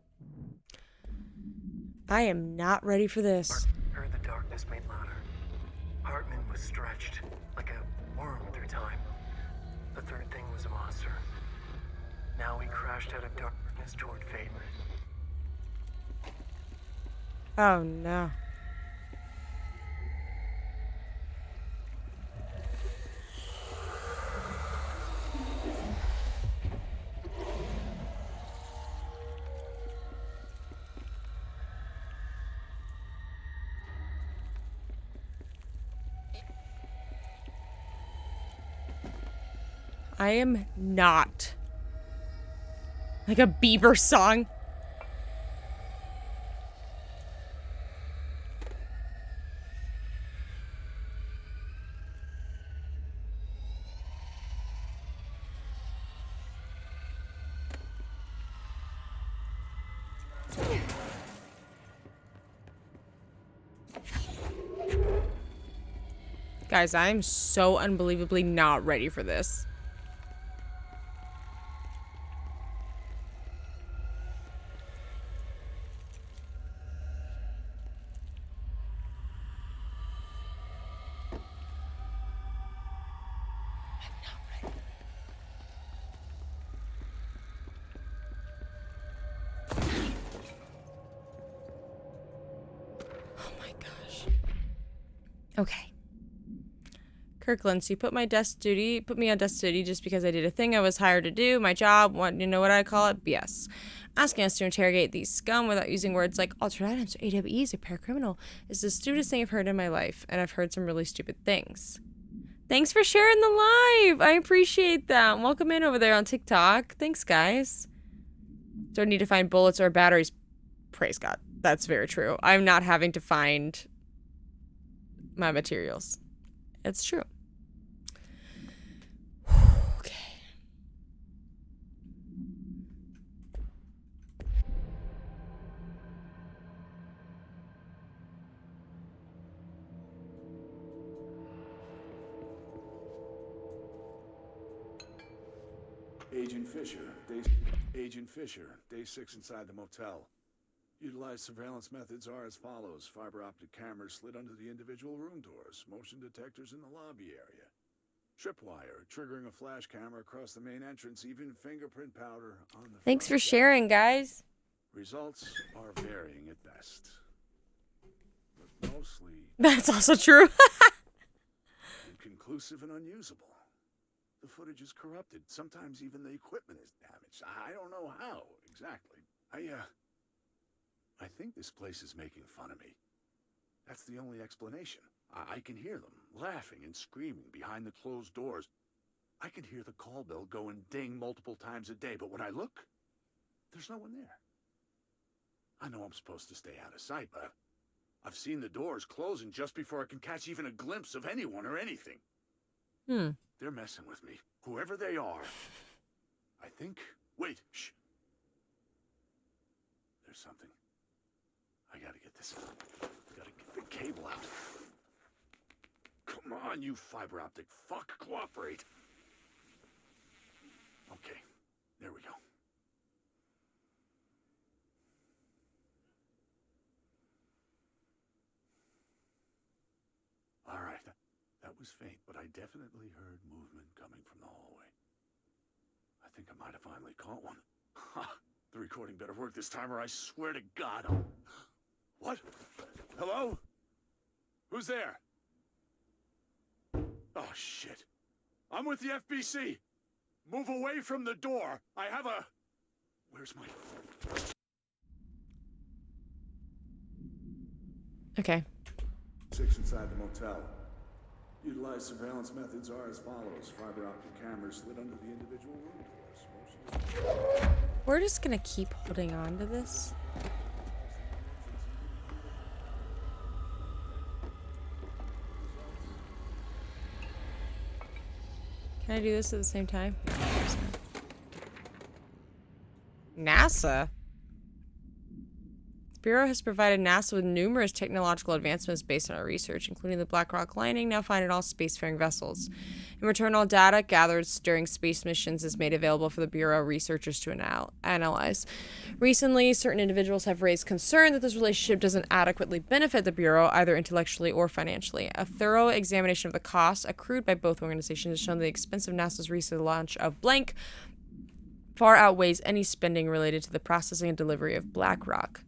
I am not ready for this. Heard the darkness made louder. Hartman was stretched like a worm through time. The third thing was a monster. Now he crashed out of darkness toward Faden. Oh no. I am not like a Bieber song. Guys, I'm so unbelievably not ready for this. Okay. Kirkland, so you put me on desk duty just because I did a thing I was hired to do, my job, you know what I call it? BS. Asking us to interrogate these scum without using words like alternate items or AWEs or paracriminal is the stupidest thing I've heard in my life, and I've heard some really stupid things. Thanks for sharing the live. I appreciate that. Welcome in over there on TikTok. Thanks, guys. Don't need to find bullets or batteries. Praise God. That's very true. I'm not having to find my materials. It's true. Okay. Agent Fisher, day 6 inside the motel. Utilized surveillance methods are as follows. Fiber optic cameras slid under the individual room doors. Motion detectors in the lobby area. Tripwire, triggering a flash camera across the main entrance. Even fingerprint powder on the Thanks for front sharing, guys. Results are varying at best. But mostly That's also true. inconclusive and unusable. The footage is corrupted. Sometimes even the equipment is damaged. I don't know how, exactly. I think this place is making fun of me. That's the only explanation. I can hear them laughing and screaming behind the closed doors. I can hear the call bell go and ding multiple times a day, but when I look, there's no one there. I know I'm supposed to stay out of sight, but I've seen the doors closing just before I can catch even a glimpse of anyone or anything. They're messing with me, whoever they are. I think... Wait, shh. There's something. I gotta get this. Gotta get the cable out. Come on, you fiber optic fuck. Cooperate. Okay, there we go. All right, that was faint, but I definitely heard movement coming from the hallway. I think I might have finally caught one. Ha! The recording better work this time, or I swear to God I'll... What? Hello? Who's there? Oh, shit. I'm with the FBC. Move away from the door. I have a... Where's my... Okay. 6 inside the motel. Utilized surveillance methods are as follows. Fiber optic cameras slid under the individual room doors. We're just gonna keep holding on to this. Can I do this at the same time? NASA? The Bureau has provided NASA with numerous technological advancements based on our research, including the Black Rock landing now found in all spacefaring vessels. In return, all data gathered during space missions is made available for the Bureau researchers to analyze. Recently, certain individuals have raised concern that this relationship doesn't adequately benefit the Bureau, either intellectually or financially. A thorough examination of the costs accrued by both organizations has shown the expense of NASA's recent launch of blank far outweighs any spending related to the processing and delivery of Black Rock.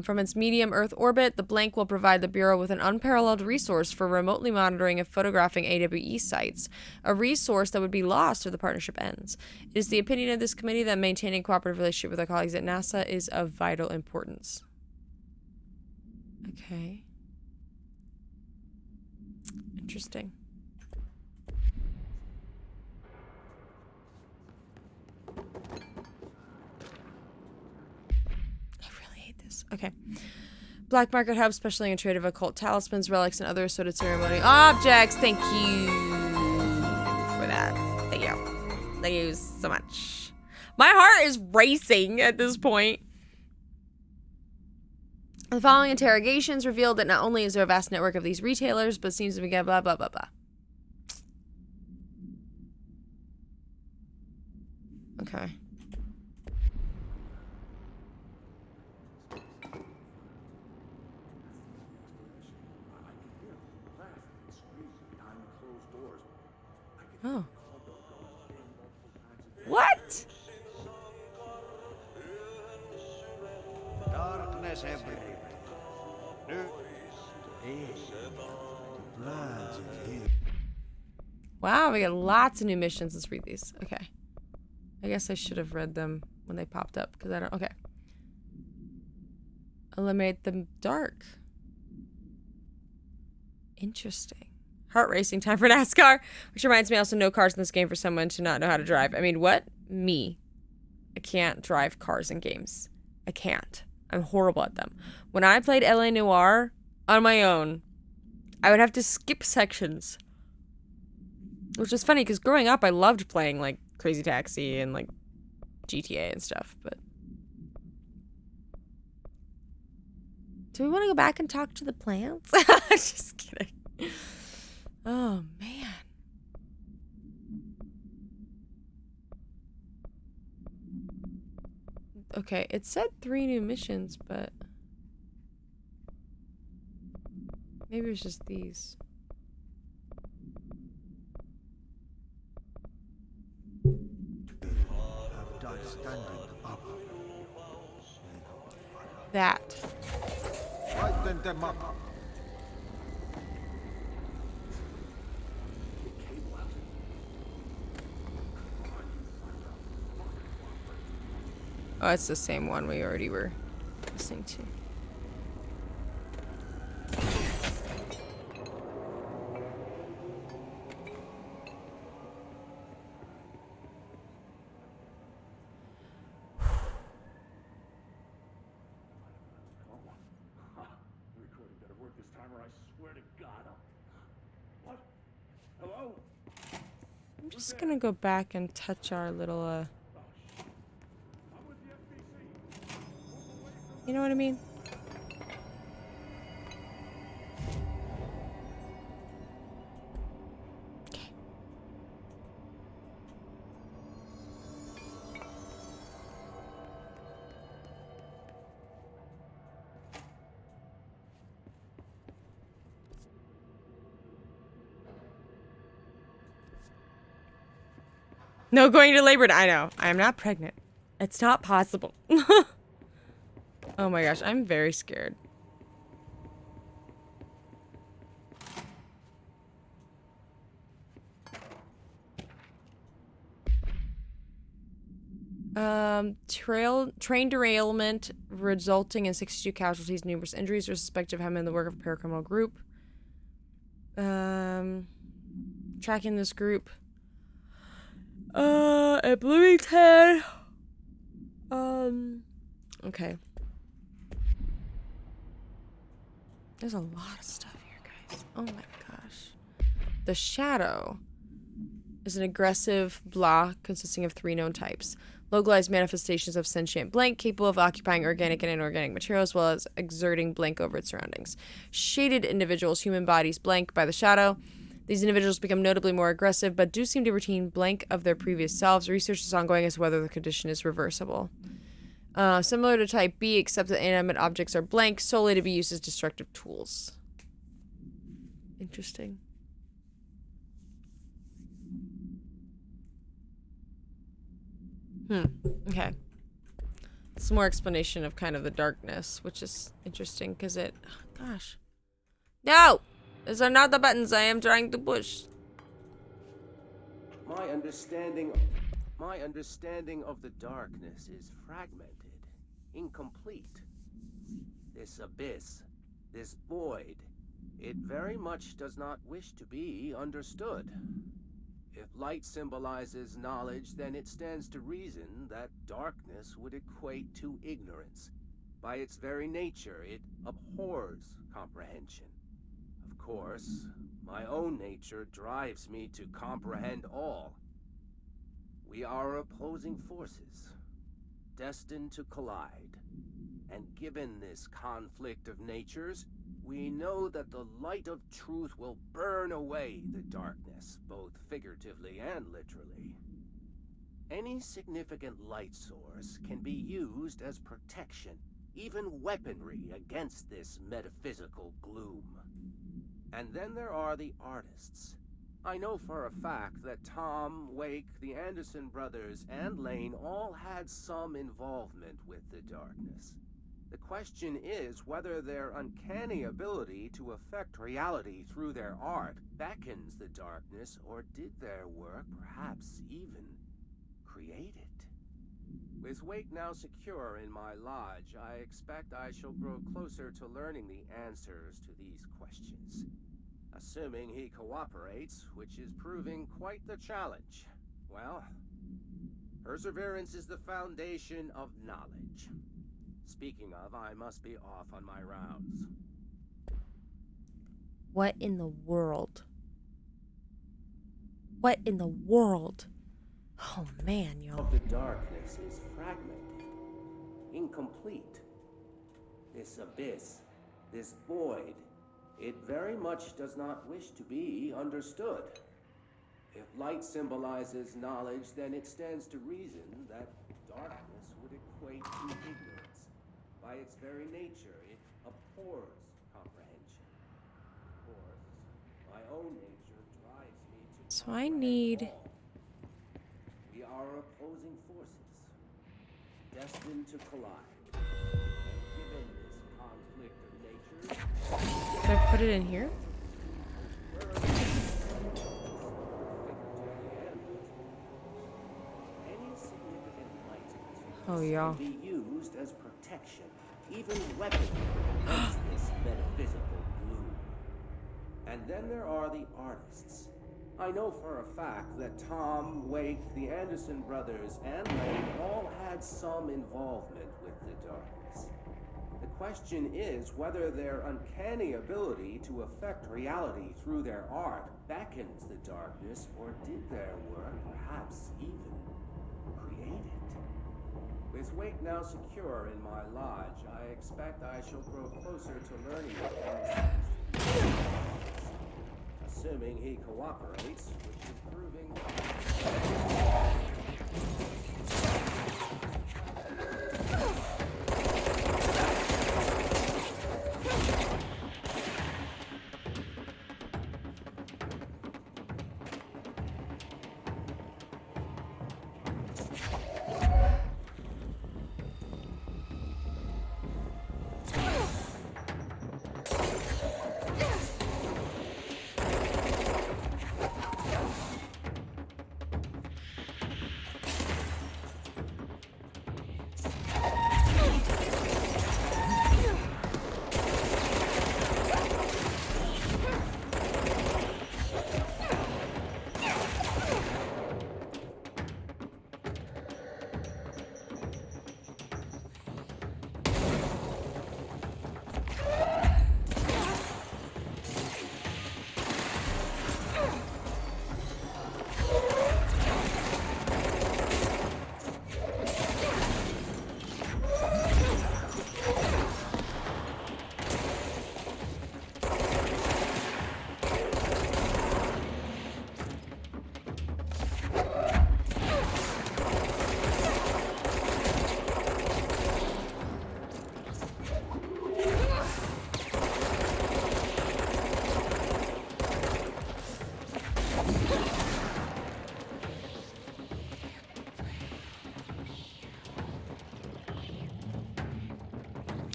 From its medium Earth orbit, the blank will provide the Bureau with an unparalleled resource for remotely monitoring and photographing AWE sites, a resource that would be lost if the partnership ends. It is the opinion of this committee that maintaining a cooperative relationship with our colleagues at NASA is of vital importance. Okay. Interesting. Okay. Black market hub, specially in trade of occult talismans, relics, and other assorted ceremonial objects. Thank you for that. Thank you. Thank you so much. My heart is racing at this point. The following interrogations revealed that not only is there a vast network of these retailers, but seems to be blah, blah, blah, blah. Okay. Oh. What? Darkness everywhere. Wow, we got lots of new missions. Let's read these. Okay. I guess I should have read them when they popped up because I don't. Okay. Eliminate the dark. Interesting. Heart racing time for NASCAR, which reminds me also no cars in this game for someone to not know how to drive. I mean, what? Me. I can't drive cars in games. I can't. I'm horrible at them. When I played LA Noire on my own, I would have to skip sections. Which is funny because growing up I loved playing like Crazy Taxi and like GTA and stuff, but do we want to go back and talk to the plants? Just kidding. Oh, man. Okay, it said 3 new missions, but maybe it's just these. That. Lighten them up. Oh, it's the same one we already were listening to. Recording better work this time, or I swear to God, What? Hello? I'm just gonna go back and touch our little, you know what I mean? Okay. No going to labor. I know. I am not pregnant. It's not possible. Oh my gosh, I'm very scared. Train derailment resulting in 62 casualties, numerous injuries, are suspected of having been the work of a paracriminal group. Tracking this group. At Bloomington. Okay. There's a lot of stuff here, guys. Oh my gosh. The Shadow is an aggressive block consisting of 3 known types. Localized manifestations of sentient blank, capable of occupying organic and inorganic material, as well as exerting blank over its surroundings. Shaded individuals, human bodies blank by the Shadow. These individuals become notably more aggressive, but do seem to retain blank of their previous selves. Research is ongoing as to whether the condition is reversible. Similar to Type B, except that inanimate objects are blank, solely to be used as destructive tools. Interesting. Okay. Some more explanation of kind of the darkness, which is interesting because it... Oh, gosh. No! These are not the buttons I am trying to push. My understanding of the darkness is fragmented, incomplete. This abyss, this void, it very much does not wish to be understood. If light symbolizes knowledge, then it stands to reason that darkness would equate to ignorance. By its very nature, it abhors comprehension. Of course, my own nature drives me to comprehend all. We are opposing forces, destined to collide. And given this conflict of natures, we know that the light of truth will burn away the darkness, both figuratively and literally. Any significant light source can be used as protection, even weaponry against this metaphysical gloom. And then there are the artists. I know for a fact that Tom, Wake, the Anderson brothers, and Lane all had some involvement with the darkness. The question is whether their uncanny ability to affect reality through their art beckons the darkness, or did their work perhaps even create it? With Wake now secure in my lodge, I expect I shall grow closer to learning the answers to these questions. Assuming he cooperates, which is proving quite the challenge. Well, perseverance is the foundation of knowledge. Speaking of, I must be off on my rounds. What in the world? What in the world? Oh man, y'all. The darkness is fragmented, incomplete. This abyss, this void, it very much does not wish to be understood. If light symbolizes knowledge, then it stands to reason that darkness would equate straight to ignorance. By its very nature, it abhors comprehension. Of course, my own nature drives me to So I comprehend need... all. We are opposing forces, destined to collide. And given this conflict of natures, Can I put it in here? any significant light Oh, yeah. can be used as protection, even weaponry against this metaphysical gloom. And then there are the artists. I know for a fact that Tom, Wake, the Anderson brothers, and Lane all had some involvement with the darkness. The question is whether their uncanny ability to affect reality through their art beckons the darkness, or did their work perhaps even create it? With Wake now secure in my lodge, I expect I shall grow closer to learning what Tom seems to be. Assuming he cooperates, which is proving...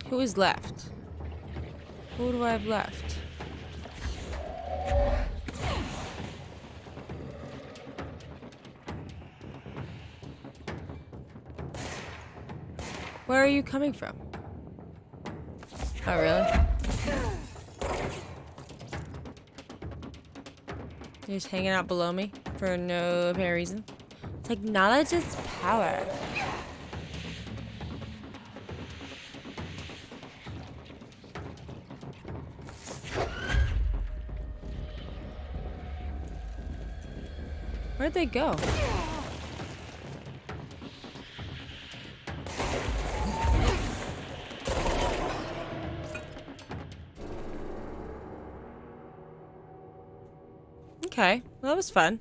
Who is left? Who do I have left? Where are you coming from? Oh, really? You're just hanging out below me for no apparent reason. It's like knowledge is power. Where'd they go? Okay, well, that was fun.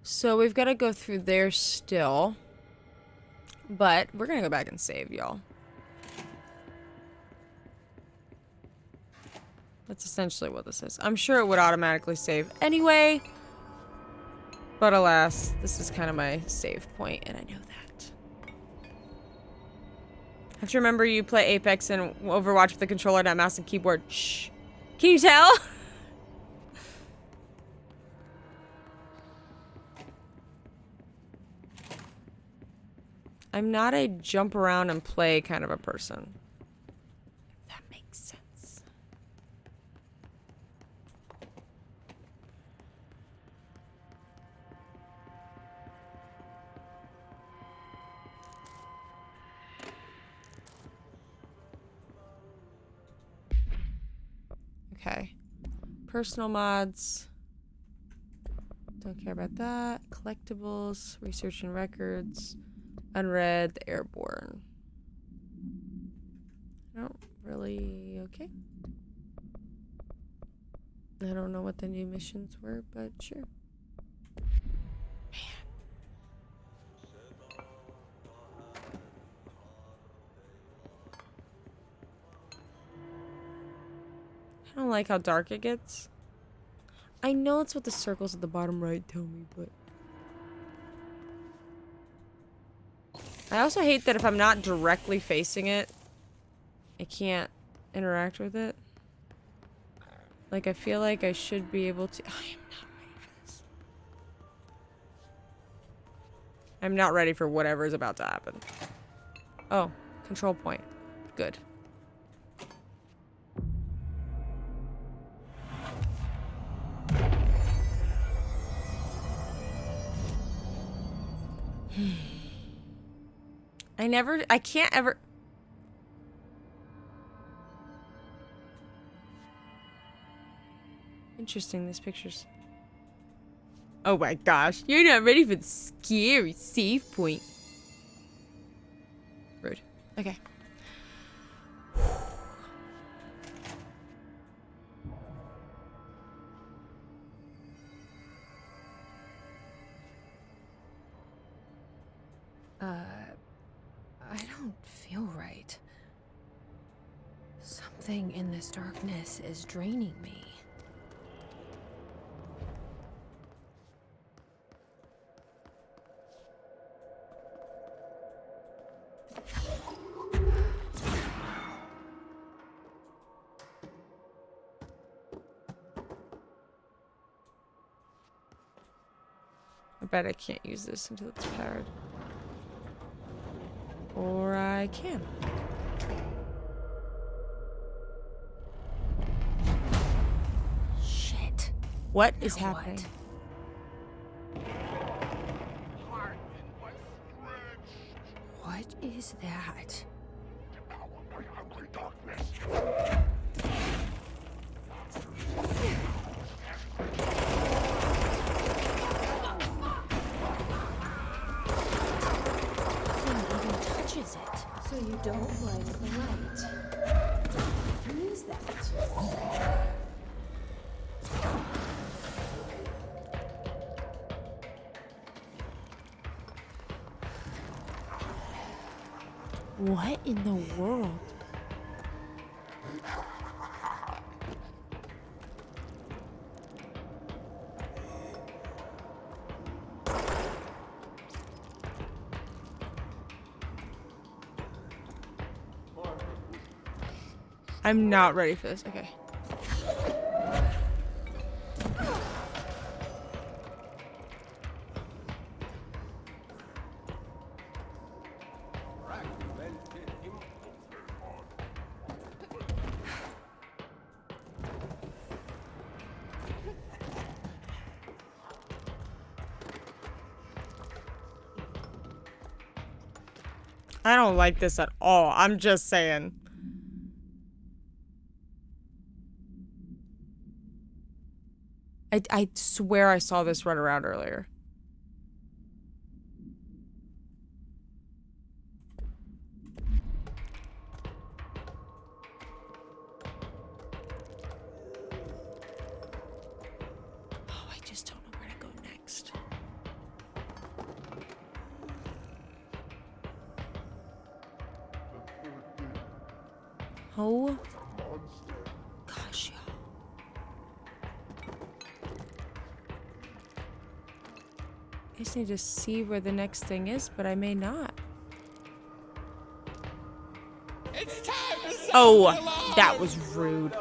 So we've got to go through there still. But we're going to go back and save, y'all. That's essentially what this is. I'm sure it would automatically save anyway. But alas, this is kind of my save point, and I know that. I have to remember you play Apex and Overwatch with the controller, not mouse and keyboard. Shh. Can you tell? I'm not a jump around and play kind of a person. If that makes sense. Okay. Personal mods. Don't care about that. Collectibles. Research and records. Unread. The airborne. I don't really... Okay. I don't know what the new missions were, but sure. I don't like how dark it gets. I know it's what the circles at the bottom right tell me, but... I also hate that if I'm not directly facing it, I can't interact with it. Like, I feel like I should be able to... I am not ready for this. I'm not ready for whatever is about to happen. Oh, control point. Good. I can't ever... Interesting, these pictures. Oh my gosh, you're not ready for the scary save point. Rude. Okay. I don't feel right. Something in this darkness is draining me. I bet I can't use this until it's powered. Or I can. Shit. What is happening? What is that? Touches it. So you don't like the light. Who is that? What in the world? I'm not ready for this. Okay. I don't like this at all. I'm just saying. I swear I saw this run around earlier. Oh, I just don't know where to go next. Oh. Gosh, y'all. I just need to see where the next thing is, but I may not. It's time to sound Oh, the alarm! that was rude.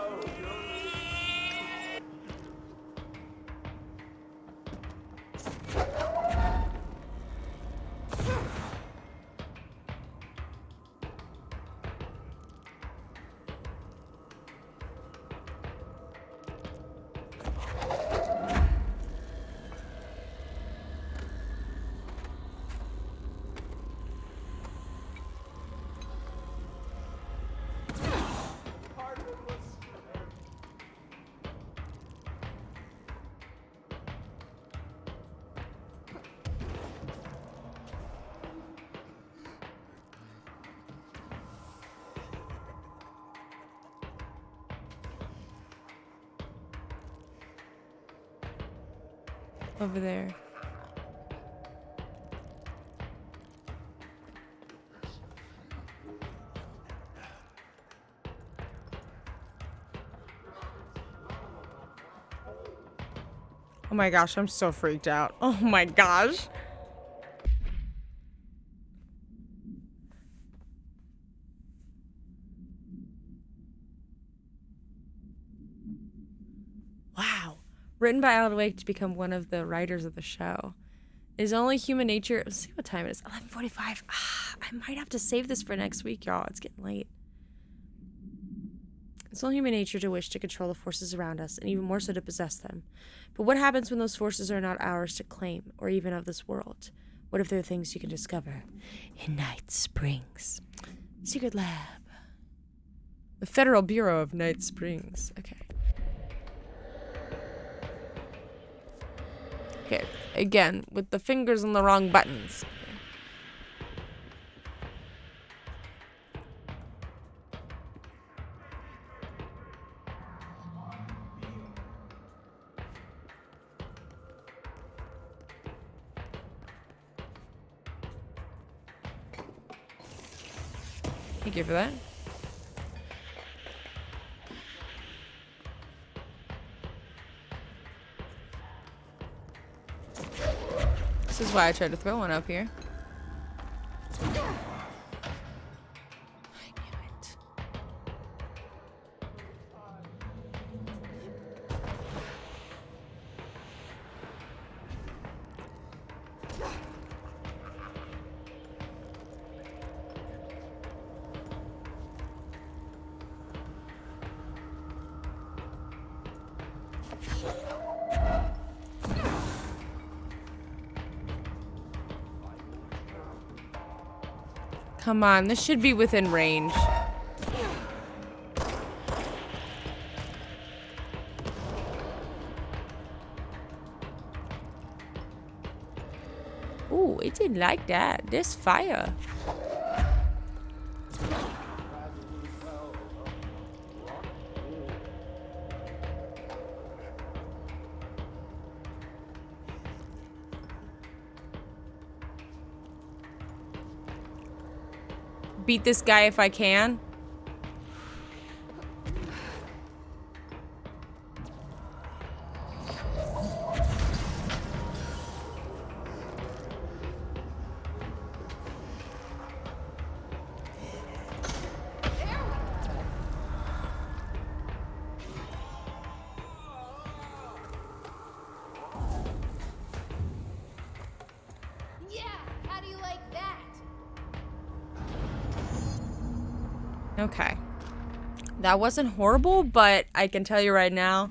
Over there. Oh my gosh, I'm so freaked out. Oh my gosh. Wow. Written by Alan Wake to become one of the writers of the show. It is only human nature. Let's see what time it is. 11:45. I might have to save this for next week, y'all. It's getting late. It's only human nature to wish to control the forces around us, and even more so to possess them. But what happens when those forces are not ours to claim, or even of this world? What if there are things you can discover in Night Springs? Secret Lab. The Federal Bureau of Night Springs. Okay. Okay, again, with the fingers on the wrong buttons. Thank you for that. This is why I tried to throw one up here. I knew it. Come on, this should be within range. Ooh, it didn't like that. There's fire. Beat this guy if I can. Yeah, how do you like that? Okay. That wasn't horrible, but I can tell you right now.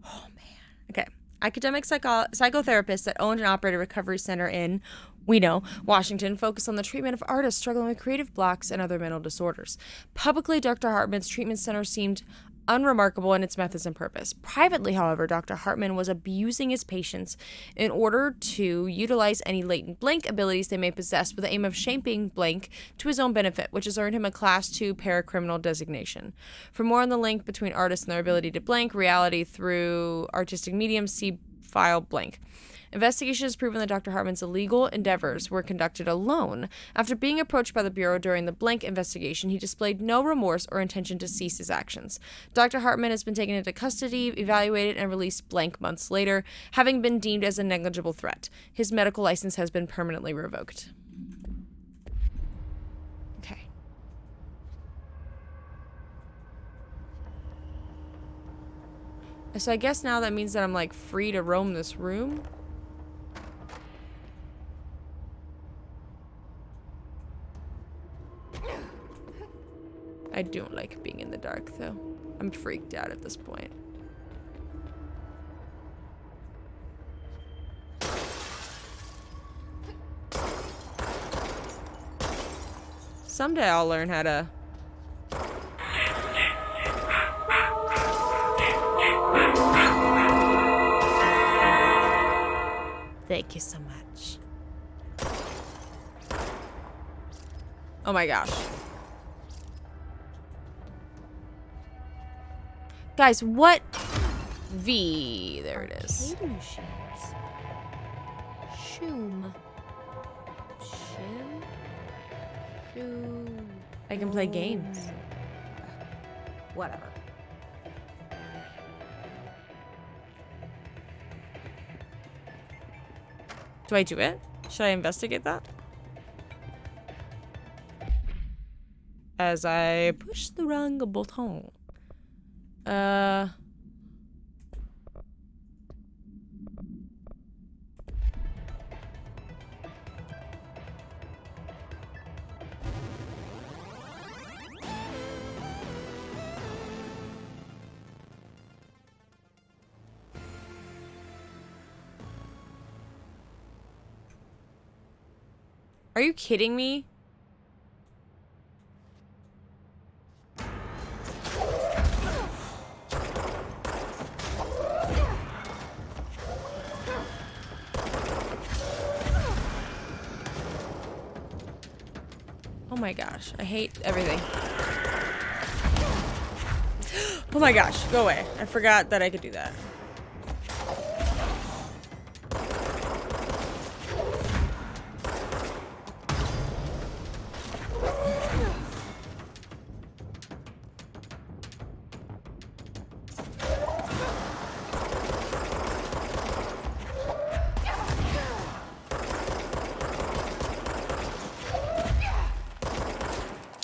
Oh, man. Okay. Academic psychotherapists that owned and operated a recovery center in, we know, Washington, focused on the treatment of artists struggling with creative blocks and other mental disorders. Publicly, Dr. Hartman's treatment center seemed unremarkable in its methods and purpose. Privately, however, Dr. Hartman was abusing his patients in order to utilize any latent blank abilities they may possess with the aim of shaping blank to his own benefit, which has earned him a Class 2 paracriminal designation. For more on the link between artists and their ability to blank reality through artistic mediums, see file blank. Investigation has proven that Dr. Hartman's illegal endeavors were conducted alone. After being approached by the Bureau during the blank investigation, he displayed no remorse or intention to cease his actions. Dr. Hartman has been taken into custody, evaluated, and released blank months later, having been deemed as a negligible threat. His medical license has been permanently revoked. Okay. So I guess now that means that I'm like free to roam this room. I don't like being in the dark, though. I'm freaked out at this point. Someday I'll learn how to... Thank you so much. Oh my gosh. Guys, what V? There it is. Arcade machines. Shoom. Shim? Shoom. I can play games. Whatever. Do I do it? Should I investigate that? As I push the wrong button. Are you kidding me? Oh my gosh, I hate everything. Oh my gosh, go away. I forgot that I could do that.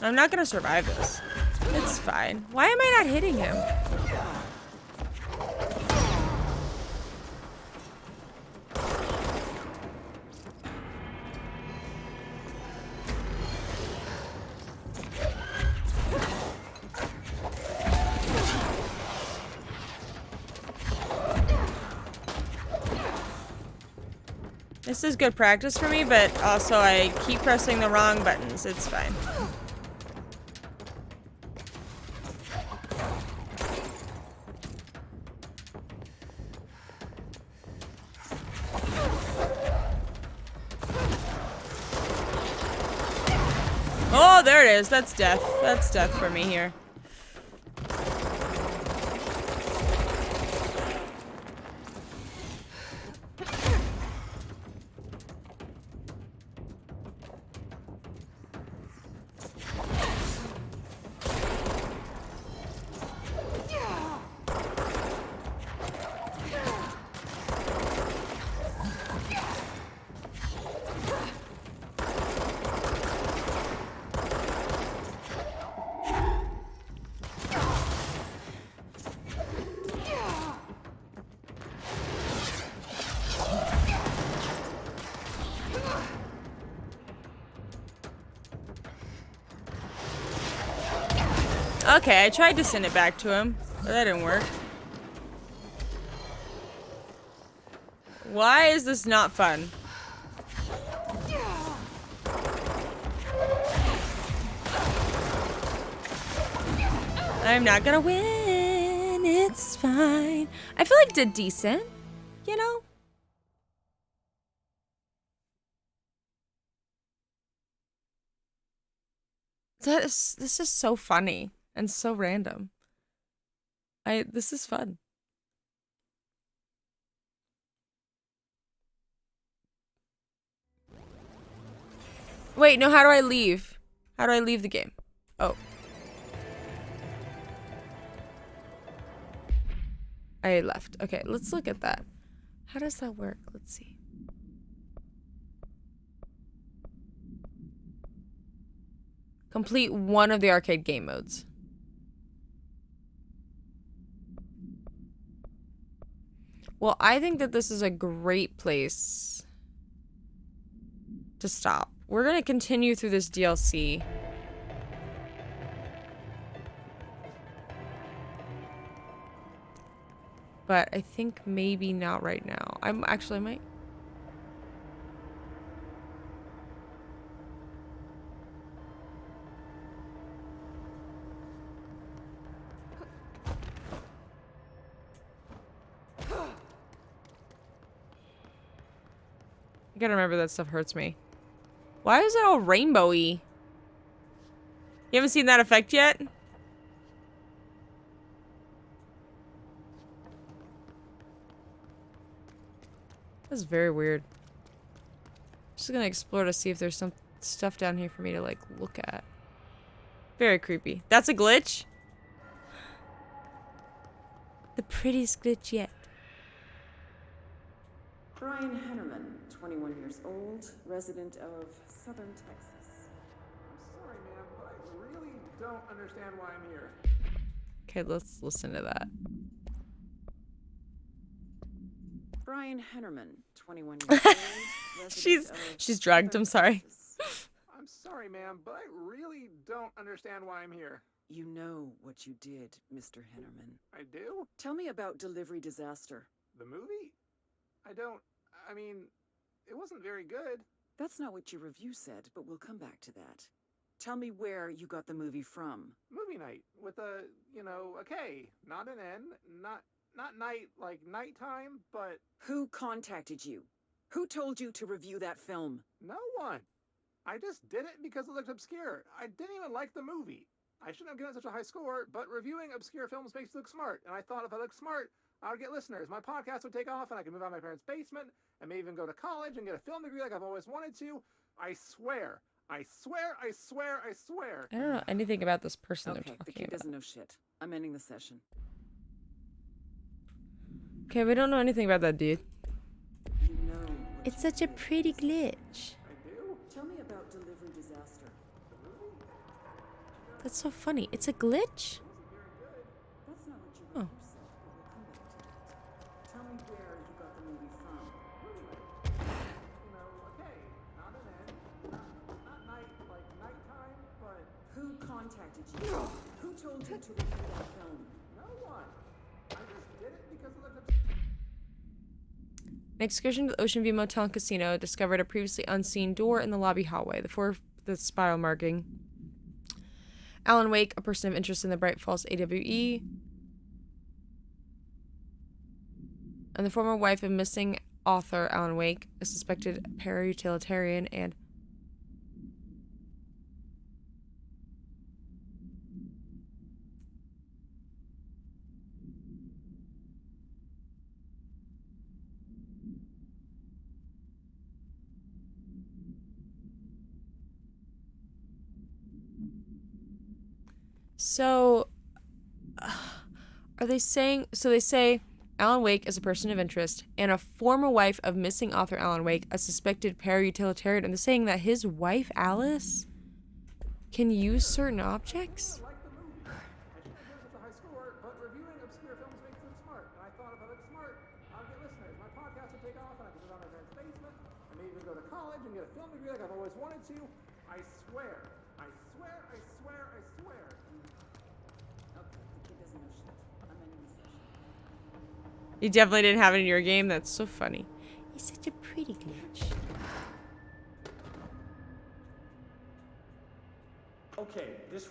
I'm not gonna survive this. It's fine. Why am I not hitting him? This is good practice for me, but also I keep pressing the wrong buttons. It's fine. Oh, there it is. That's death. That's death for me here. Okay, I tried to send it back to him, but that didn't work. Why is this not fun? I'm not gonna win. It's fine. I feel like I did decent, you know? This is so funny and so random. This is fun. Wait, no, how do I leave? How do I leave the game? Oh. I left. Okay, let's look at that. How does that work? Let's see. Complete one of the arcade game modes. Well, I think that this is a great place to stop. We're gonna continue through this DLC. But I think maybe not right now. I might. I gotta remember that stuff hurts me. Why is it all rainbowy? You haven't seen that effect yet? That's very weird. Just gonna explore to see if there's some stuff down here for me to, like, look at. Very creepy. That's a glitch? The prettiest glitch yet. Brian Hennerman, 21 years old, resident of southern Texas. I'm sorry, ma'am, but I really don't understand why I'm here. Okay, let's listen to that. Brian Hennerman, 21 years old, resident she's of drugged, southern I'm sorry. Texas. I'm sorry, ma'am, but I really don't understand why I'm here. You know what you did, Mr. Hennerman. I do? Tell me about Delivery Disaster. The movie? I mean, it wasn't very good. That's not what your review said, but we'll come back to that. Tell me where you got the movie from. Movie night with a K, not an N, not night like nighttime, but Who contacted you? Who told you to review that film? no one. I just did it because it looked obscure. I didn't even like the movie. I shouldn't have given it such a high score, but reviewing obscure films makes you look smart, and I thought if I looked smart, I would get listeners. My podcast would take off, and I could move out of my parents' basement, and maybe even go to college and get a film degree like I've always wanted to. I swear. I swear, I swear, I swear. I don't know anything about this person they're Okay, the talking kid about. doesn't know shit. I'm ending the session. Okay, we don't know anything about that dude. You know what It's you such a did. pretty glitch. I do? Tell me about Delivery Disaster. That's so funny. It's a glitch? That's not what your Oh. review said, but we'll come back to that. Tell me where you got the movie from. A K, not an N, not night like nighttime, but Who contacted you? Who told you to review that film? no one. I just did it because it looked obscure. An excursion to the Ocean View Motel and Casino discovered a previously unseen door in the lobby hallway. The spiral marking. Alan Wake, a person of interest in the Bright Falls AWE, and the former wife of missing author Alan Wake, a suspected para-utilitarian and So, are they saying, so they say Alan Wake is a person of interest and a former wife of missing author Alan Wake, a suspected para-utilitarian, and they're saying that his wife, Alice, can use certain objects? Like the movie. I shouldn't have given such a high score, but reviewing obscure films makes you look smart, and I thought if I looked smart, I'd get listeners. My podcast would take off, and I could move out of my parents' basement, and maybe even go to college and get a film degree like I've always wanted to. I swear. I swear, I swear, I swear. Okay, the kid doesn't know shit. I'm ending the session. You definitely didn't have it in your game. That's so funny. He's such a pretty glitch. Okay, this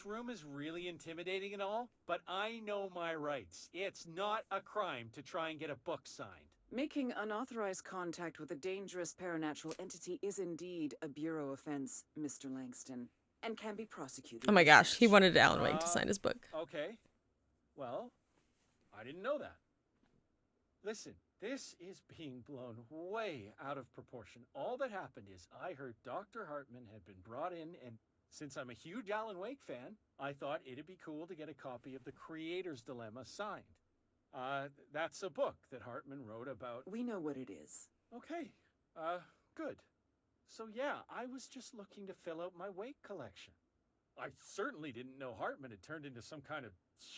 room is really intimidating and all, but I know my rights. It's not a crime to try and get a book signed. Making unauthorized contact with a dangerous paranatural entity is indeed a bureau offense, Mr. Langston, and can be prosecuted. Oh my gosh, he wanted Alan Wake to sign his book. Okay. Well, I didn't know that. Listen, this is being blown way out of proportion. All that happened is I heard Dr. Hartman had been brought in, and since I'm a huge Alan Wake fan, I thought it'd be cool to get a copy of The Creator's Dilemma signed. That's a book that Hartman wrote about. We know what it is. Okay, good. So yeah, I was just looking to fill out my Wake collection. I certainly didn't know Hartman had turned into some kind of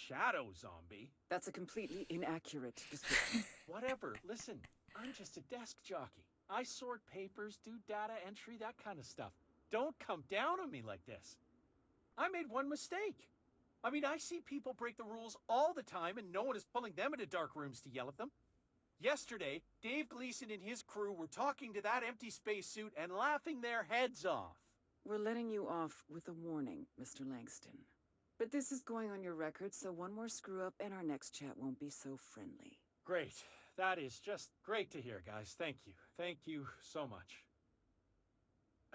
shadow zombie. That's a completely inaccurate description. Whatever, listen, I'm just a desk jockey. I sort papers, do data entry, that kind of stuff. Don't come down on me like this. I made one mistake. I mean, I see people break the rules all the time and no one is pulling them into dark rooms to yell at them. Yesterday, Dave Gleason and his crew were talking to that empty spacesuit and laughing their heads off. We're letting you off with a warning, Mr. Langston. But this is going on your record, so one more screw-up and our next chat won't be so friendly. Great. That is just great to hear, guys. Thank you. Thank you so much.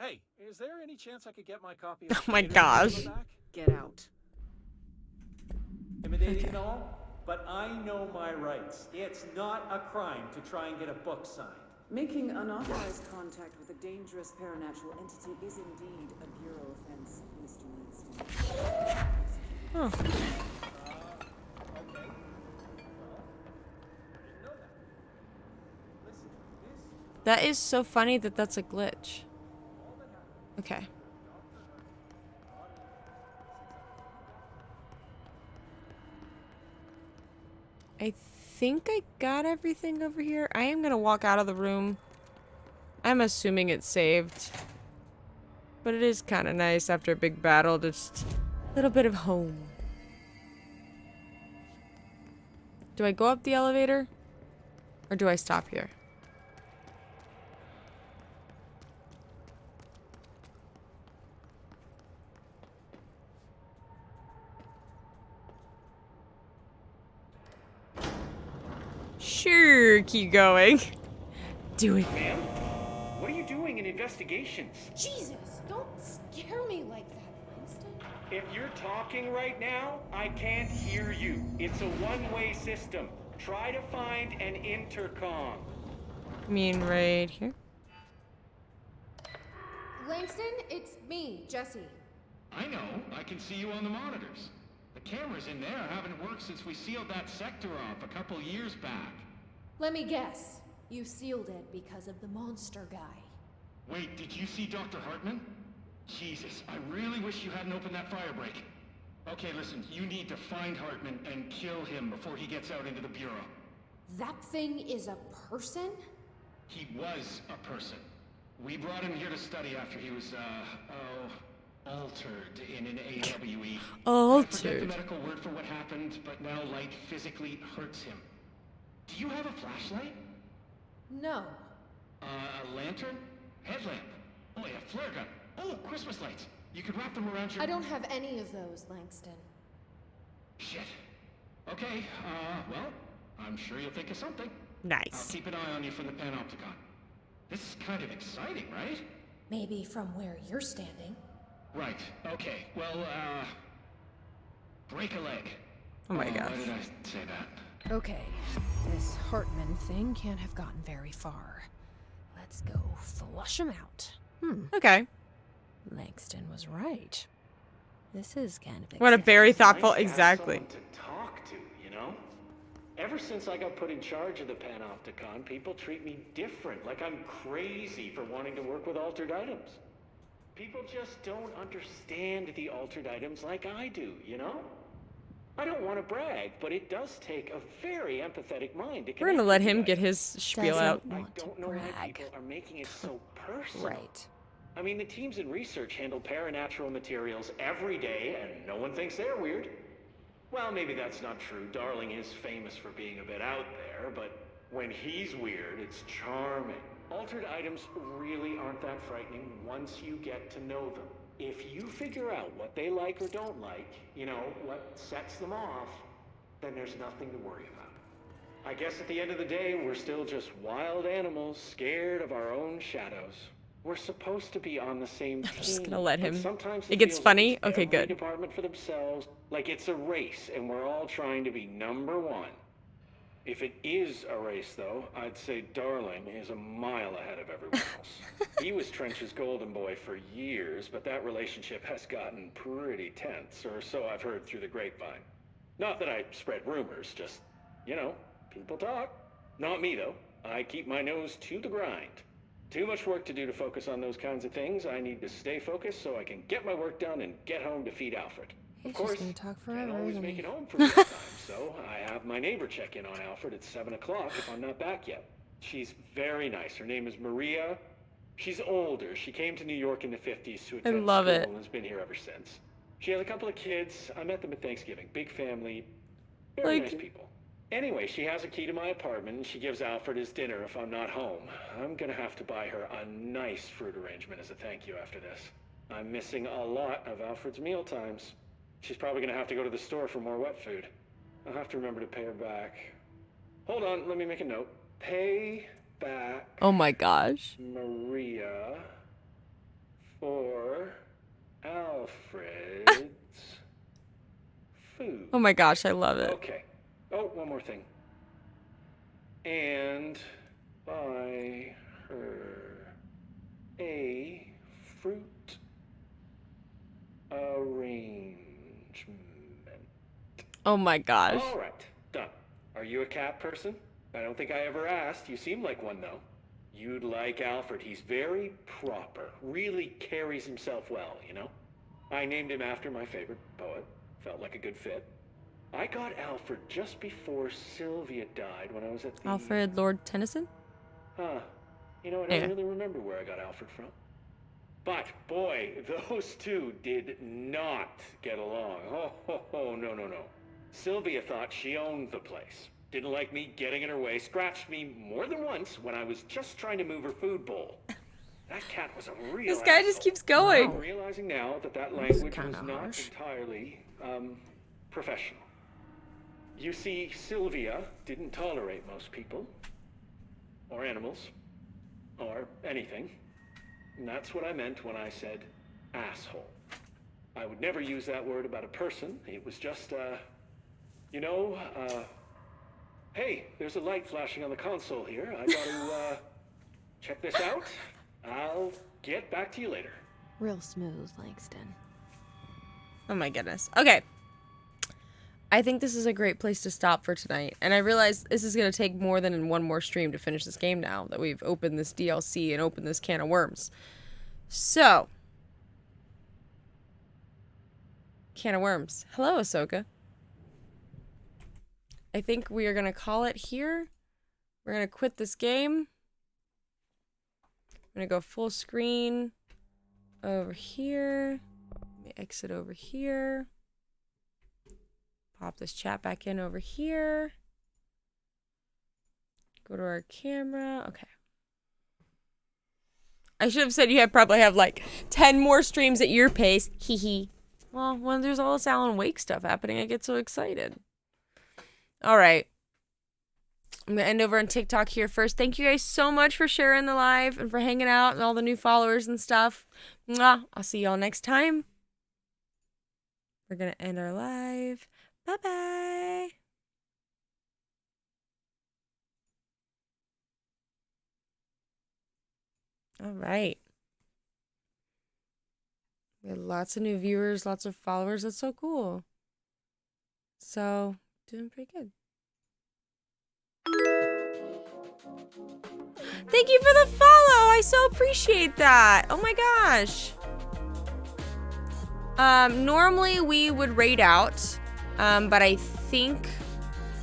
Hey, is there any chance I could get my copy of Oh my Creator's gosh. Dilemma back? Get out. Intimidating and all, but I know my rights. It's not a crime to try and get a book signed. Making unauthorized contact with a dangerous paranatural entity is indeed a bureau offense, Mr. Langston. Huh. Okay. Well, I didn't know that. Listen, this That is so funny that that's a glitch. Okay. I think I got everything over here. I am gonna walk out of the room. I'm assuming it's saved. But it is kind of nice after a big battle, just a little bit of home. Do I go up the elevator? Or do I stop here? Sure, keep going. Do it. Ma'am, what are you doing in investigations? Jesus, don't scare me like that, Langston. If you're talking right now, I can't hear you. It's a one-way system. Try to find an intercom. I mean, right here? Langston, it's me, Jesse. I know. I can see you on the monitors. The cameras in there haven't worked since we sealed that sector off a couple years back. Let me guess. You sealed it because of the monster guy. Wait, did you see Dr. Hartman? Jesus, I really wish you hadn't opened that fire break. Okay, listen, you need to find Hartman and kill him before he gets out into the Bureau. That thing is a person? He was a person. We brought him here to study after he was, altered in an AWE. I forget the medical word for what happened, but now light physically hurts him. Do you have a flashlight? No. A lantern? Headlamp? Oh, yeah, flare gun. Oh, Christmas lights. You could wrap them around your... I don't have any of those, Langston. Shit. Okay, well, I'm sure you'll think of something. Nice. I'll keep an eye on you from the Panopticon. This is kind of exciting, right? Maybe from where you're standing. Right, okay. Well, break a leg. Oh my gosh. Why did I say that? Okay, this Hartman thing can't have gotten very far. Let's go flush him out. Okay. Langston was right. This is kind of exciting. What a very thoughtful, Nice to have exactly. someone to talk to, you know? Ever since I got put in charge of the Panopticon, people treat me different, like I'm crazy for wanting to work with altered items. People just don't understand the altered items like I do, you know? I don't want to brag, but it does take a very empathetic mind to connect. We're gonna let with him you get guys. his spiel out. I don't know why people are making it so personal. Right. I mean, the teams in research handle paranatural materials every day, and no one thinks they're weird. Well, maybe that's not true. Darling is famous for being a bit out there, but when he's weird, it's charming. Altered items really aren't that frightening once you get to know them. If you figure out what they like or don't like, you know, what sets them off, then there's nothing to worry about. I guess at the end of the day, we're still just wild animals scared of our own shadows. We're supposed to be on the same team. I'm just gonna let him. Sometimes It gets feels funny. like it's Okay, every good. department for themselves, like it's a race, and we're all trying to be number one. If it is a race, though, I'd say Darling is a mile ahead of everyone else. He was Trench's golden boy for years, but that relationship has gotten pretty tense, or so I've heard through the grapevine. Not that I spread rumors, just, you know, people talk. Not me, though. I keep my nose to the grind. Too much work to do to focus on those kinds of things. I need to stay focused so I can get my work done and get home to feed Alfred. He's Of course, just gonna talk forever, can't always isn't make he? it home for meal time, so I have my neighbor check in on Alfred at 7 o'clock if I'm not back yet. She's very nice. Her name is Maria. She's older. She came to New York in the 50s to attend love school it. and has been here ever since. She has a couple of kids. I met them at Thanksgiving. Big family. Very nice people. Anyway, she has a key to my apartment, and she gives Alfred his dinner if I'm not home. I'm gonna have to buy her a nice fruit arrangement as a thank you after this. I'm missing a lot of Alfred's meal times. She's probably gonna have to go to the store for more wet food. I'll have to remember to pay her back. Hold on, let me make a note. Pay back Oh my gosh. Maria for Alfred's food. Oh my gosh, I love it. Okay. Oh, one more thing. And buy her a fruit arrangement. Oh my gosh. All right, done. Are you a cat person? I don't think I ever asked. You seem like one, though. You'd like Alfred. He's very proper. Really carries himself well, you know? I named him after my favorite poet. Felt like a good fit. I got Alfred just before Sylvia died when I was at the... Alfred Lord Tennyson? Huh. You know, I don't really remember where I got Alfred from. But, boy, those two did not get along. Oh, no. Sylvia thought she owned the place. Didn't like me getting in her way, scratched me more than once when I was just trying to move her food bowl. That cat was a real This guy just keeps going. I'm realizing now that language was not entirely, professional. You see, Sylvia didn't tolerate most people, or animals, or anything. And that's what I meant when I said asshole. I would never use that word about a person. It was just, hey, there's a light flashing on the console here. I gotta, check this out. I'll get back to you later. Real smooth, Langston. Oh my goodness. Okay. I think this is a great place to stop for tonight. And I realize this is going to take more than one more stream to finish this game now that we've opened this DLC and opened this can of worms. So. Can of worms. Hello, Ahsoka. I think we are going to call it here. We're going to quit this game. I'm going to go full screen over here. Let me exit over here. Pop this chat back in over here. Go to our camera. Okay. I should have said you probably have like 10 more streams at your pace. Hee hee. Well, when there's all this Alan Wake stuff happening, I get so excited. All right. I'm going to end over on TikTok here first. Thank you guys so much for sharing the live and for hanging out and all the new followers and stuff. Mwah. I'll see y'all next time. We're going to end our live. Bye-bye. All right. We had lots of new viewers, lots of followers. That's so cool. So, doing pretty good. Thank you for the follow. I so appreciate that. Oh my gosh. Normally we would raid out. But I think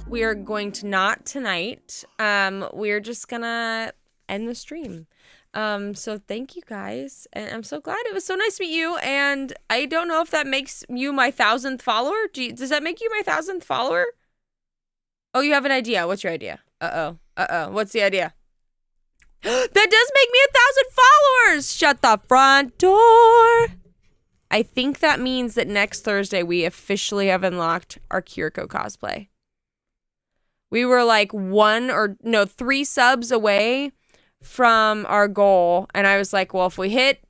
we are going to not tonight. We're just gonna end the stream. So thank you guys. And I'm so glad. It was so nice to meet you. And I don't know if that makes you my 1,000th follower. Does that make you my 1,000th follower? Oh, you have an idea. What's your idea? Uh-oh. What's the idea? That does make me 1,000 followers. Shut the front door. I think that means that next Thursday we officially have unlocked our Kiriko cosplay. We were like 3 subs away from our goal. And I was like, well, if we hit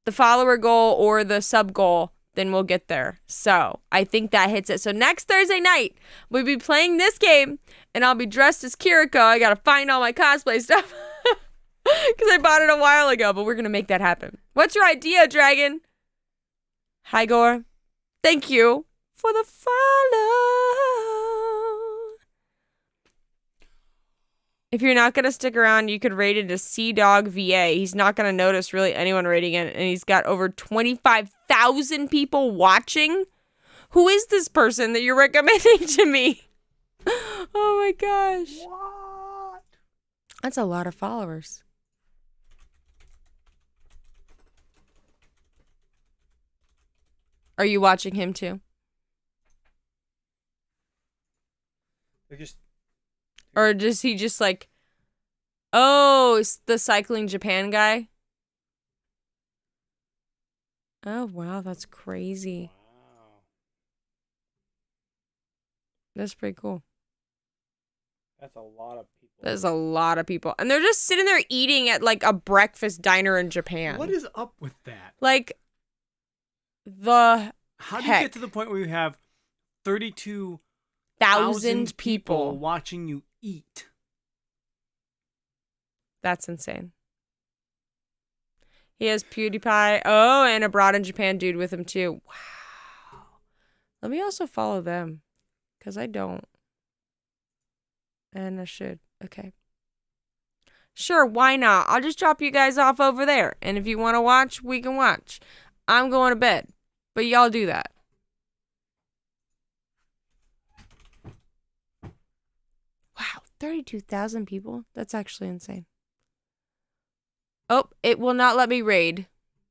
the follower goal or the sub goal, then we'll get there. So I think that hits it. So next Thursday night, we'll be playing this game and I'll be dressed as Kiriko. I got to find all my cosplay stuff because I bought it a while ago, but we're going to make that happen. What's your idea, Dragon? Hi, Gore. Thank you for the follow. If you're not going to stick around, you could rate it as Sea-Dog VA. He's not going to notice really anyone rating it. And he's got over 25,000 people watching. Who is this person that you're recommending to me? Oh my gosh. What? That's a lot of followers. Are you watching him too? Or does he just like, oh, it's the Cycling Japan guy? Oh, wow, that's crazy. That's pretty cool. That's a lot of people. There's a lot of people. And they're just sitting there eating at like a breakfast diner in Japan. What is up with that? Like, the How do you get to the point where you have 32,000 people watching you eat? That's insane. He has PewDiePie. Oh, and a Abroad in Japan dude with him too. Wow. Let me also follow them. Because I don't. And I should. Okay. Sure, why not? I'll just drop you guys off over there. And if you want to watch, we can watch. I'm going to bed. But y'all do that. Wow, 32,000 people? That's actually insane. Oh, it will not let me raid.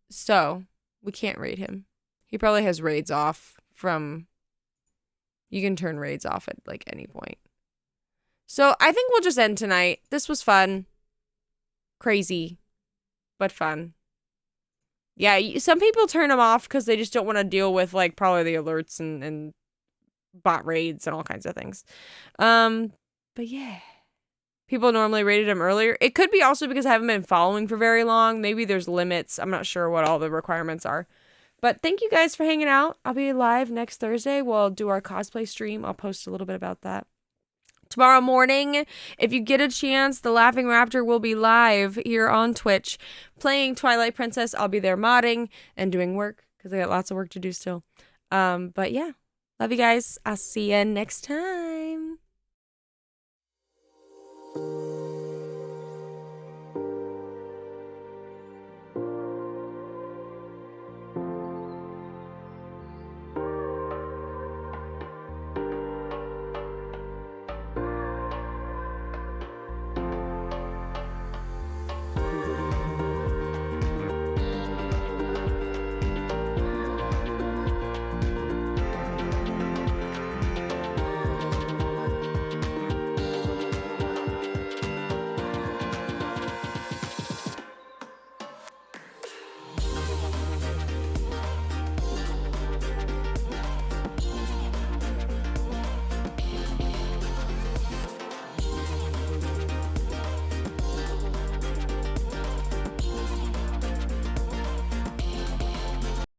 So, we can't raid him. He probably has raids off from... You can turn raids off at, like, any point. So, I think we'll just end tonight. This was fun. Crazy. But fun. Yeah, some people turn them off because they just don't want to deal with, like, probably the alerts and bot raids and all kinds of things. But yeah. People normally rated them earlier. It could be also because I haven't been following for very long. Maybe there's limits. I'm not sure what all the requirements are. But thank you guys for hanging out. I'll be live next Thursday. We'll do our cosplay stream. I'll post a little bit about that. Tomorrow morning, if you get a chance, the Laughing Raptor will be live here on Twitch playing Twilight Princess. I'll be there modding and doing work because I got lots of work to do still. But yeah, love you guys. I'll see you next time.